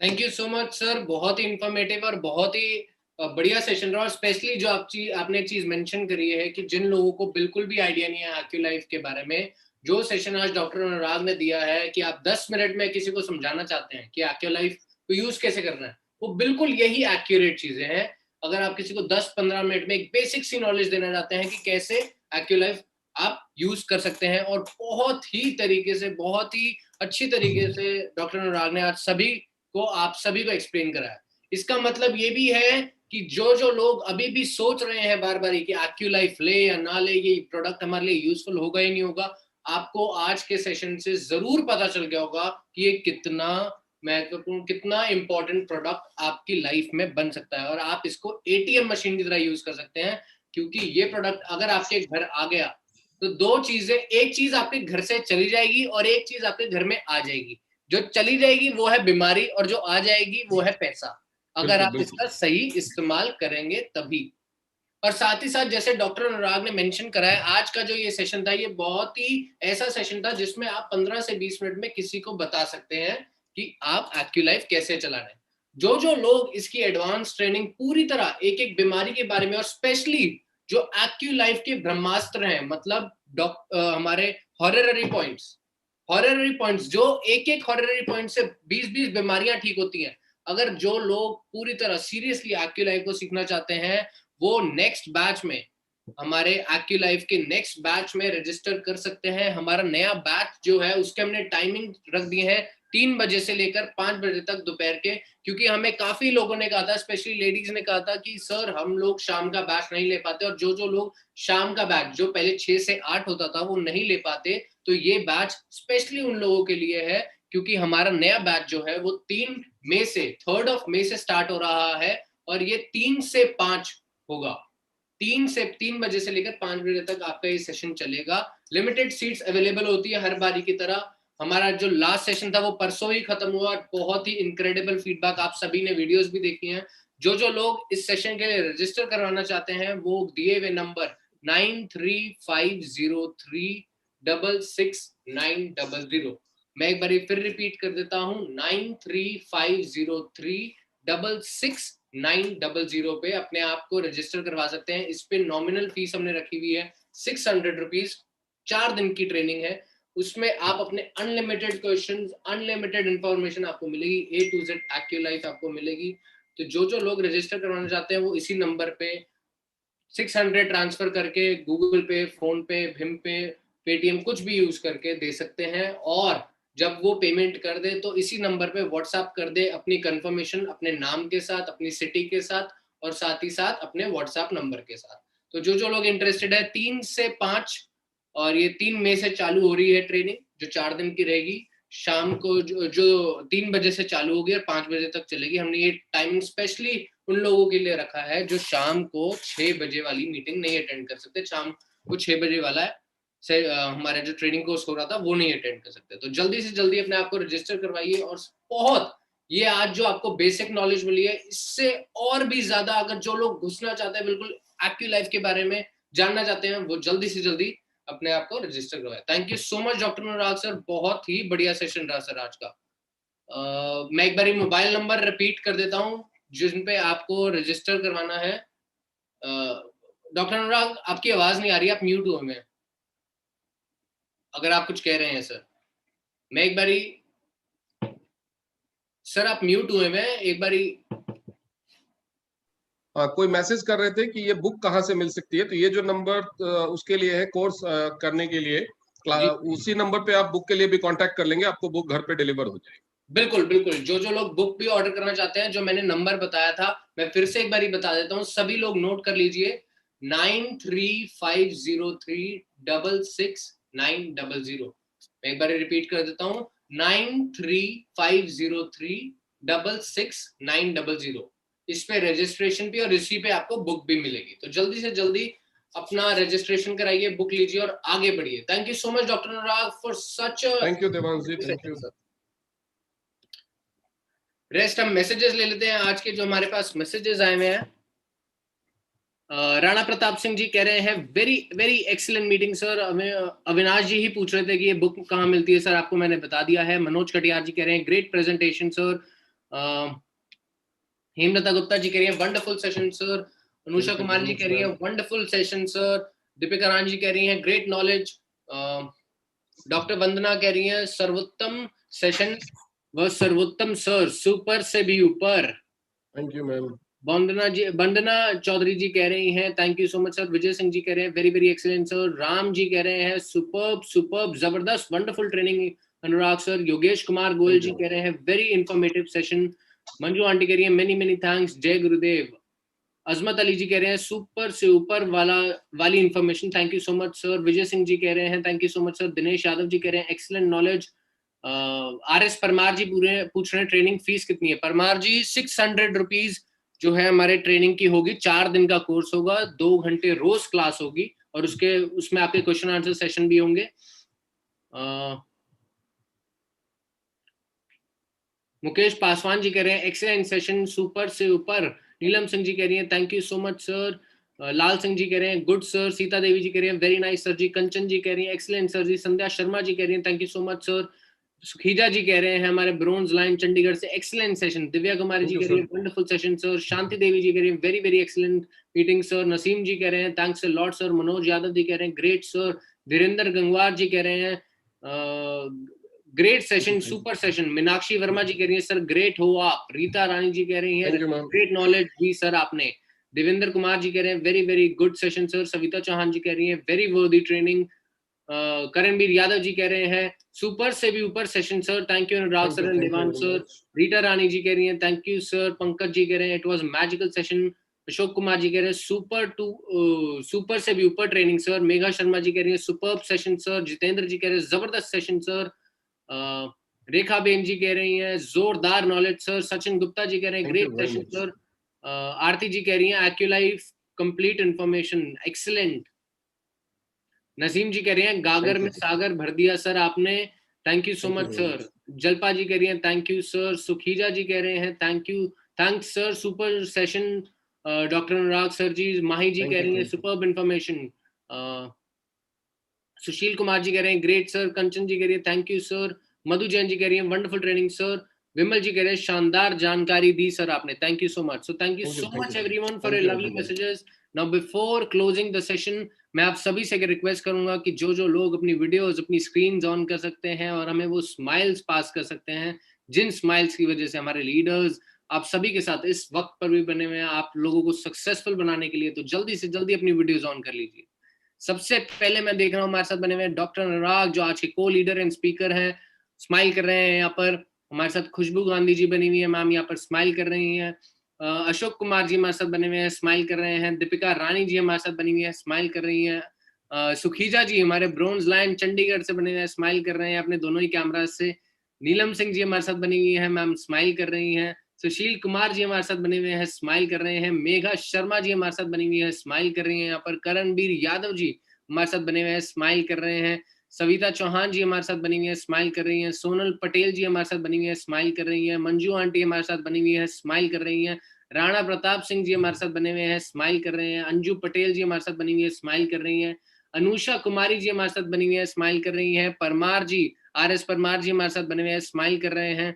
Thank you so much sir, बहुत ही इंफॉर्मेटिव और बहुत ही बढ़िया सेशन रहा, और स्पेशली जो आपने चीज मेंशन करी है कि जिन लोगों को बिल्कुल भी आइडिया नहीं है एक्यूलाइफ के बारे में, जो सेशन आज डॉक्टर अनुराग ने दिया है कि आप 10 मिनट में किसी को समझाना चाहते हैं कि एक्यूलाइफ को यूज कैसे करना है, वो बिल्कुल यही एक्यूरेट चीजें हैं। अगर आप किसी को 10-15 मिनट में एक बेसिक सी नॉलेज देना चाहते हैं कि कैसे एक्यूलाइफ आप यूज कर सकते हैं, और बहुत ही तरीके से, बहुत ही अच्छी तरीके से डॉक्टर अनुराग ने आज आप सभी को एक्सप्लेन कराया। इसका मतलब ये भी है कि जो लोग अभी भी सोच रहे हैं बार बार कि एक्यूलाइफ ले या ना ले, ये प्रोडक्ट हमारे लिए यूजफुल होगा ही नहीं होगा, आपको आज के सेशन से जरूर पता चल गया होगा कि ये कितना महत्वपूर्ण, कितना इंपॉर्टेंट प्रोडक्ट आपकी लाइफ में बन सकता है, और आप इसको एटीएम मशीन की तरह यूज कर सकते हैं। क्योंकि ये प्रोडक्ट अगर आपके घर आ गया तो दो चीजें, एक चीज आपके घर से चली जाएगी और एक चीज आपके घर में आ जाएगी। जो चली जाएगी वो है बीमारी, और जो आ जाएगी वो है पैसा, अगर आप इसका सही इस्तेमाल करेंगे तभी। और साथ ही साथ जैसे डॉक्टर अनुराग ने मेंशन करा है, आज का जो ये सेशन था, ये बहुत ही ऐसा सेशन था जिसमें आप 15 से 20 मिनट में किसी को बता सकते हैं कि आप एक्यूलाइफ कैसे चला रहे हैं। जो लोग इसकी एडवांस ट्रेनिंग पूरी तरह एक एक बीमारी के बारे में, और स्पेशली जो एक्यूलाइफ के ब्रह्मास्त्र हैं, मतलब हमारे हॉरररी पॉइंट्स जो एक हॉरररी पॉइंट से 20-20 बीमारियां ठीक होती हैं, अगर जो लोग पूरी तरह सीरियसली एक्यूलाइफ को सीखना चाहते हैं, वो नेक्स्ट बैच में, हमारे एक्यूलाइफ के नेक्स्ट बैच में रजिस्टर कर सकते हैं। हमारा नया बैच जो है उसके हमने टाइमिंग रख दी है 3 बजे से लेकर 5 बजे तक दोपहर के, क्योंकि हमें काफी लोगों ने कहा था, स्पेशली लेडीज ने कहा था कि सर हम लोग शाम का बैच नहीं ले पाते, और जो लोग शाम का बैच जो पहले 6 से 8 होता था वो नहीं ले पाते, तो ये बैच स्पेशली उन लोगों के लिए है। क्योंकि हमारा नया बैच जो है वो 3 मई से स्टार्ट हो रहा है, और ये 3 से 5 होगा। 3 बजे से लेकर 5 बजे तक आपका ये सेशन चलेगा। लिमिटेड सीट्स अवेलेबल होती है हर बारी की तरह। हमारा जो लास्ट सेशन था वो परसों ही खत्म हुआ, और बहुत ही इनक्रेडिबल फीडबैक, आप सभी ने वीडियोस भी देखी हैं। जो लोग इस सेशन के लिए रजिस्टर करवाना चाहते हैं वो दिए हुए नंबर 9350366900, मैं एक बार फिर रिपीट कर देता हूं, 9350366900 पे अपने आप को रजिस्टर करवा सकते हैं। इस पे नॉमिनल फीस हमने रखी हुई है 600 रुपीज। 4 दिन की ट्रेनिंग है, उसमें आप अपने अनलिमिटेड क्वेश्चंस, अनलिमिटेड इंफॉर्मेशन आपको मिलेगी, A to Z एक्यूलाइफ आपको मिलेगी। तो जो लोग रजिस्टर करवाना चाहते हैं वो इसी नंबर पे 600 ट्रांसफर करके गूगल पे, फोन पे, भीम पे, पेटीएम कुछ भी यूज करके दे सकते हैं, और जब वो पेमेंट कर दे तो इसी नंबर पे व्हाट्सएप कर दे अपनी कंफर्मेशन, अपने नाम के साथ, अपनी सिटी के साथ, और साथ ही साथ अपने व्हाट्सएप नंबर के साथ। तो जो लोग इंटरेस्टेड है 3 से 5, और ये 3 मई से चालू हो रही है ट्रेनिंग, जो 4 दिन की रहेगी। शाम को जो 3 बजे से चालू होगी और 5 बजे तक चलेगी। हमने ये टाइमिंग स्पेशली उन लोगों के लिए रखा है जो शाम को 6 बजे वाली मीटिंग नहीं अटेंड कर सकते। शाम को 6 बजे वाला है से हमारा जो ट्रेनिंग कोर्स हो रहा था वो नहीं अटेंड कर सकते। तो जल्दी से जल्दी अपने आप को रजिस्टर करवाइए। और बहुत, ये आज जो आपको बेसिक नॉलेज मिली है, इससे और भी ज्यादा अगर जो लोग घुसना चाहते हैं, बिल्कुल एक्यूलाइफ के बारे में जानना चाहते हैं, वो जल्दी से जल्दी अपने आप को रजिस्टर करवाए। Thank you so much doctor Anurag sir, बहुत ही बढ़िया सेशन रहा सर आज का। मैं एक बार मोबाइल नंबर रिपीट कर देता हूँ जिन पे आपको रजिस्टर करवाना है। डॉक्टर अनुराग आपकी आवाज नहीं आ रही, आप म्यूट हुए हैं अगर आप कुछ कह रहे हैं सर। मैं एक बारी, सर आप म्यूट हुए हैं एक बारी। कोई मैसेज कर रहे थे कि ये बुक कहाँ से मिल सकती है, तो ये जो नंबर उसके लिए है, कोर्स करने के लिए, उसी नंबर पे आप बुक के लिए भी कांटेक्ट कर लेंगे, आपको बुक घर पे डिलीवर हो जाएगी। बिल्कुल बिल्कुल, जो लोग बुक भी ऑर्डर करना चाहते हैं, जो मैंने नंबर बताया था मैं फिर से एक बार बता देता हूँ, सभी लोग नोट कर लीजिए, 9350366900। मैं एक बार रिपीट कर देता हूँ, 9350366900। इस पे रजिस्ट्रेशन भी और इसी पे आपको बुक भी मिलेगी। तो जल्दी से जल्दी अपना रजिस्ट्रेशन कराइए, बुक लीजिए और आगे बढ़िए। Thank you so much doctor Anurag for such. Thank you Devansh ji, thank you sir. Rest हम मैसेजेस ले लेते हैं आज के जो हमारे पास मैसेजेस आए हुए हैं। राणा प्रताप सिंह जी कह रहे हैं very very excellent meeting sir. हमें अविनाश जी ही पूछ रहे थे कि ये बुक कहाँ मिलती है सर, आपको मैंने बता दिया है। मनोज कटियार जी कह रहे हैं great presentation sir, Hemlata Gupta ji कह रही है wonderful session sir. Anusha Kumar ji कह रही है wonderful session sir. Deepika Rani ji कह रही है ग्रेट नॉलेज। डॉक्टर वंदना कह रही है सर्वोत्तम सेशन व सर्वोत्तम सर, सुपर से भी ऊपर। Thank you ma'am. Vandana Chaudhary ji कह रही हैं thank you so much sir. Vijay Singh ji कह रहे हैं very very excellent sir. Ram ji कह रहे हैं सुपर्ब सुपर्ब, जबरदस्त, wonderful training Anurag sir. Yogesh Kumar Goyal ji कह रहे हैं very informative session. Manju aunty कह रही है मेनी मेनी थैंक्स, जय गुरुदेव। अजमत अली जी कह रहे हैं सुपर से ऊपर वाली information, thank you so much sir. Vijay Singh ji कह रहे हैं thank you so much sir. Dinesh Yadav ji कह रहे हैं excellent knowledge. R S Parmar ji पूछ रहे हैं ट्रेनिंग फीस कितनी है। परमार जी 600 रुपीज जो है हमारे ट्रेनिंग की होगी। 4 दिन का कोर्स होगा, 2 घंटे रोज क्लास होगी और उसमें आपके क्वेश्चन आंसर सेशन भी होंगे। मुकेश पासवान जी कह रहे हैं एक्सीलेंट सेशन, सुपर से ऊपर। नीलम सिंह जी कह रही हैं thank you so much sir. Lal Singh ji कह रहे हैं गुड सर। सीता देवी जी कह रही हैं very nice sir ji. Kanchan ji कह रही हैं एक्सीलेंट सर जी। संध्या शर्मा जी कह रही हैं thank you so much sir. Sukhija ji कह रहे हैं हमारे ब्रोंज लाइन चंडीगढ़ से एक्सीलेंट सेशन। दिव्या कुमारी जी कह रही है wonderful session sir. Shanti Devi ji कह रही है very very excellent meeting sir. Naseem ji कह रहे हैं thanks a lot sir. Manoj Yadav ji कह रहे हैं ग्रेट सर। वीरेंद्र गंगवार जी कह रहे हैं great session, super session. Meenakshi Verma ji कह रही है सर ग्रेट हो आप। रीता रानी जी कह रही है ग्रेट नॉलेज दी सर आपने। देवेंद्र कुमार जी कह रहे हैं very very good session sir. Savita Chauhan ji कह रही है वेरी वर्दी ट्रेनिंग। करणबीर यादव जी कह रहे हैं सुपर से भी ऊपर session sir, thank you Anurag sir and Devan sir. Rita Rani ji कह रही हैं thank you sir. Pankaj ji कह रहे हैं it was magical session. Ashok Kumar ji कह रहे हैं सुपर से भी ऊपर ट्रेनिंग सर। मेघा शर्मा जी कह रही है superb session sir. Jitendra ji कह रहे हैं जबरदस्त सेशन सर। रेखा बेन जी कह रही हैं जोरदार नॉलेज सर। सचिन गुप्ता जी कह रहे हैं ग्रेट सेशन सर। आरती जी कह रही हैं एक्यूलाइफ complete information excellent. Naseem ji कह रही हैं गागर में सागर भर दिया सर आपने, thank you so much sir. Jalpa ji कह रही हैं thank you sir. Sukhija ji कह रहे हैं thanks sir super session doctor Anurag sir ji. Mahi ji कह रही हैं सुपर्ब इंफॉर्मेशन। सुशील कुमार जी कह रहे हैं ग्रेट सर। कंचन जी कह रही है थैंक यू सर। मधु जैन जी कह रही है वंडरफुल ट्रेनिंग सर। विमल जी कह रहे हैं शानदार जानकारी दी सर आपने, thank you so much. So thank you so much everyone for your lovely messages. Now before closing the session मैं आप सभी से रिक्वेस्ट करूंगा कि जो लोग अपनी वीडियोस अपनी स्क्रीन ऑन कर सकते हैं और हमें वो स्माइल्स पास कर सकते हैं, जिन स्माइल्स की वजह से हमारे लीडर्स आप सभी के साथ इस वक्त पर भी बने हुए हैं, आप लोगों को सक्सेसफुल बनाने के लिए, तो जल्दी से जल्दी अपनी वीडियोस ऑन कर लीजिए। सबसे पहले मैं देख रहा हूँ हमारे साथ बने हुए डॉक्टर अनुराग जो आज के को लीडर एंड स्पीकर हैं, स्माइल कर रहे हैं। यहाँ पर हमारे साथ खुशबू गांधी जी बनी हुई है, मैम यहाँ पर स्माइल कर रही हैं। अशोक कुमार जी हमारे साथ बने हुए हैं, स्माइल कर रहे हैं। दीपिका रानी जी हमारे साथ बनी हुई है, स्माइल कर रही हैं। सुखीजा जी हमारे ब्रोंज लाइन चंडीगढ़ से बने हुए हैं, स्माइल कर रहे हैं अपने दोनों ही कैमरा से। नीलम सिंह जी हमारे साथ बनी हुई है, मैम स्माइल कर रही हैं। सुशील कुमार जी हमारे साथ बने हुए हैं, स्माइल कर रहे हैं। मेघा शर्मा जी हमारे साथ बनी हुई है, स्माइल कर रही हैं। यहाँ पर करणबीर यादव जी हमारे साथ बने हुए हैं, स्माइल कर रहे हैं। सविता चौहान जी हमारे साथ बनी हुई है, स्माइल कर रही हैं। सोनल पटेल जी हमारे साथ बनी हुई है, स्माइल कर रही हैं। मंजू आंटी हमारे साथ बनी हुई है, स्माइल कर रही हैं। राणा प्रताप सिंह जी हमारे साथ बने हुए हैं, स्माइल कर रहे हैं। अंजू पटेल जी हमारे साथ बनी हुई है, स्माइल कर रही हैं। अनुषा कुमारी जी हमारे साथ बनी हुई है, स्माइल कर रही हैं। परमार जी आर एस परमार जी हमारे साथ बने हुए हैं, स्माइल कर रहे हैं।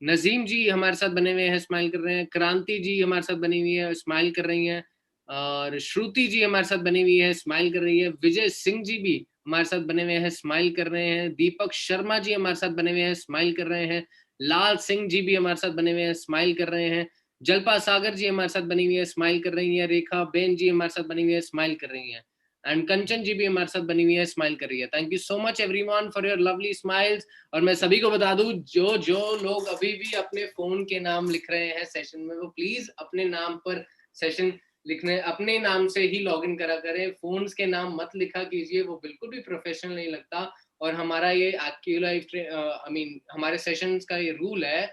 नजीम जी हमारे साथ बने हुए हैं, स्माइल कर रहे हैं। क्रांति जी हमारे साथ बनी हुई है, स्माइल कर रही हैं। और श्रुति जी हमारे साथ बनी हुई है, स्माइल कर रही है। विजय सिंह जी भी हमारे साथ बने हुए हैं, स्माइल कर रहे हैं। दीपक शर्मा जी हमारे साथ बने हुए हैं, स्माइल कर रहे हैं। लाल सिंह जी भी हमारे साथ बने हुए हैं, स्माइल कर रहे हैं। जल्पा सागर जी हमारे साथ बनी हुई है, स्माइल कर रही है। रेखा बेन जी हमारे साथ बनी हुई है, स्माइल कर रही है। एंड कंचन जी भी हमारे साथ बनी हुई है, स्माइल कर रही है। Thank you so much everyone for your lovely smiles. और मैं सभी को बता दूं जो लोग अभी भी अपने फोन के नाम लिख रहे हैं सेशन में, वो प्लीज अपने नाम पर सेशन लिखने अपने नाम से ही लॉगिन करा करें। फोन्स के नाम मत लिखा कीजिए, वो बिल्कुल भी प्रोफेशनल नहीं लगता। और हमारा ये हमारे सेशंस का ये रूल है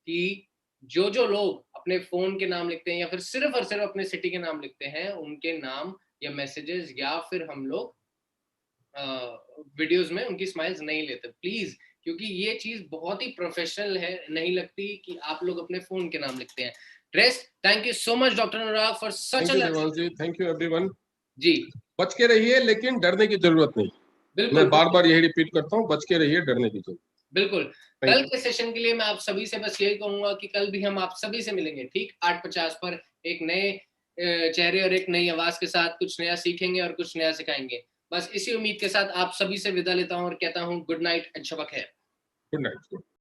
कि जो लोग अपने फोन के नाम लिखते हैं या फिर सिर्फ और सिर्फ अपने सिटी के नाम लिखते हैं, उनके नाम या मैसेजेस या फिर हम लोग वीडियोस में उनकी स्माइल्स नहीं लेते प्लीज, क्योंकि ये चीज बहुत ही प्रोफेशनल है, नहीं लगती कि आप लोग अपने फोन के नाम लिखते हैं। Rest, thank you so much doctor Anurag for such a thank you everyone ji. बच के रहिए, लेकिन डरने की जरूरत नहीं। मैं बार बार यही रिपीट करता हूँ, बच के रहिए, डरने की जरूरत। बिल्कुल। Thank कल you. के सेशन के लिए मैं आप सभी से बस यही कहूंगा कि कल भी हम आप सभी से मिलेंगे ठीक 8:50 पर, एक नए चेहरे और एक नई आवाज के साथ कुछ नया सीखेंगे और कुछ नया सिखाएंगे। बस इसी उम्मीद के साथ आप सभी से विदा लेता हूं और कहता हूं गुड नाइट एंड शब ख़ैर। Good night.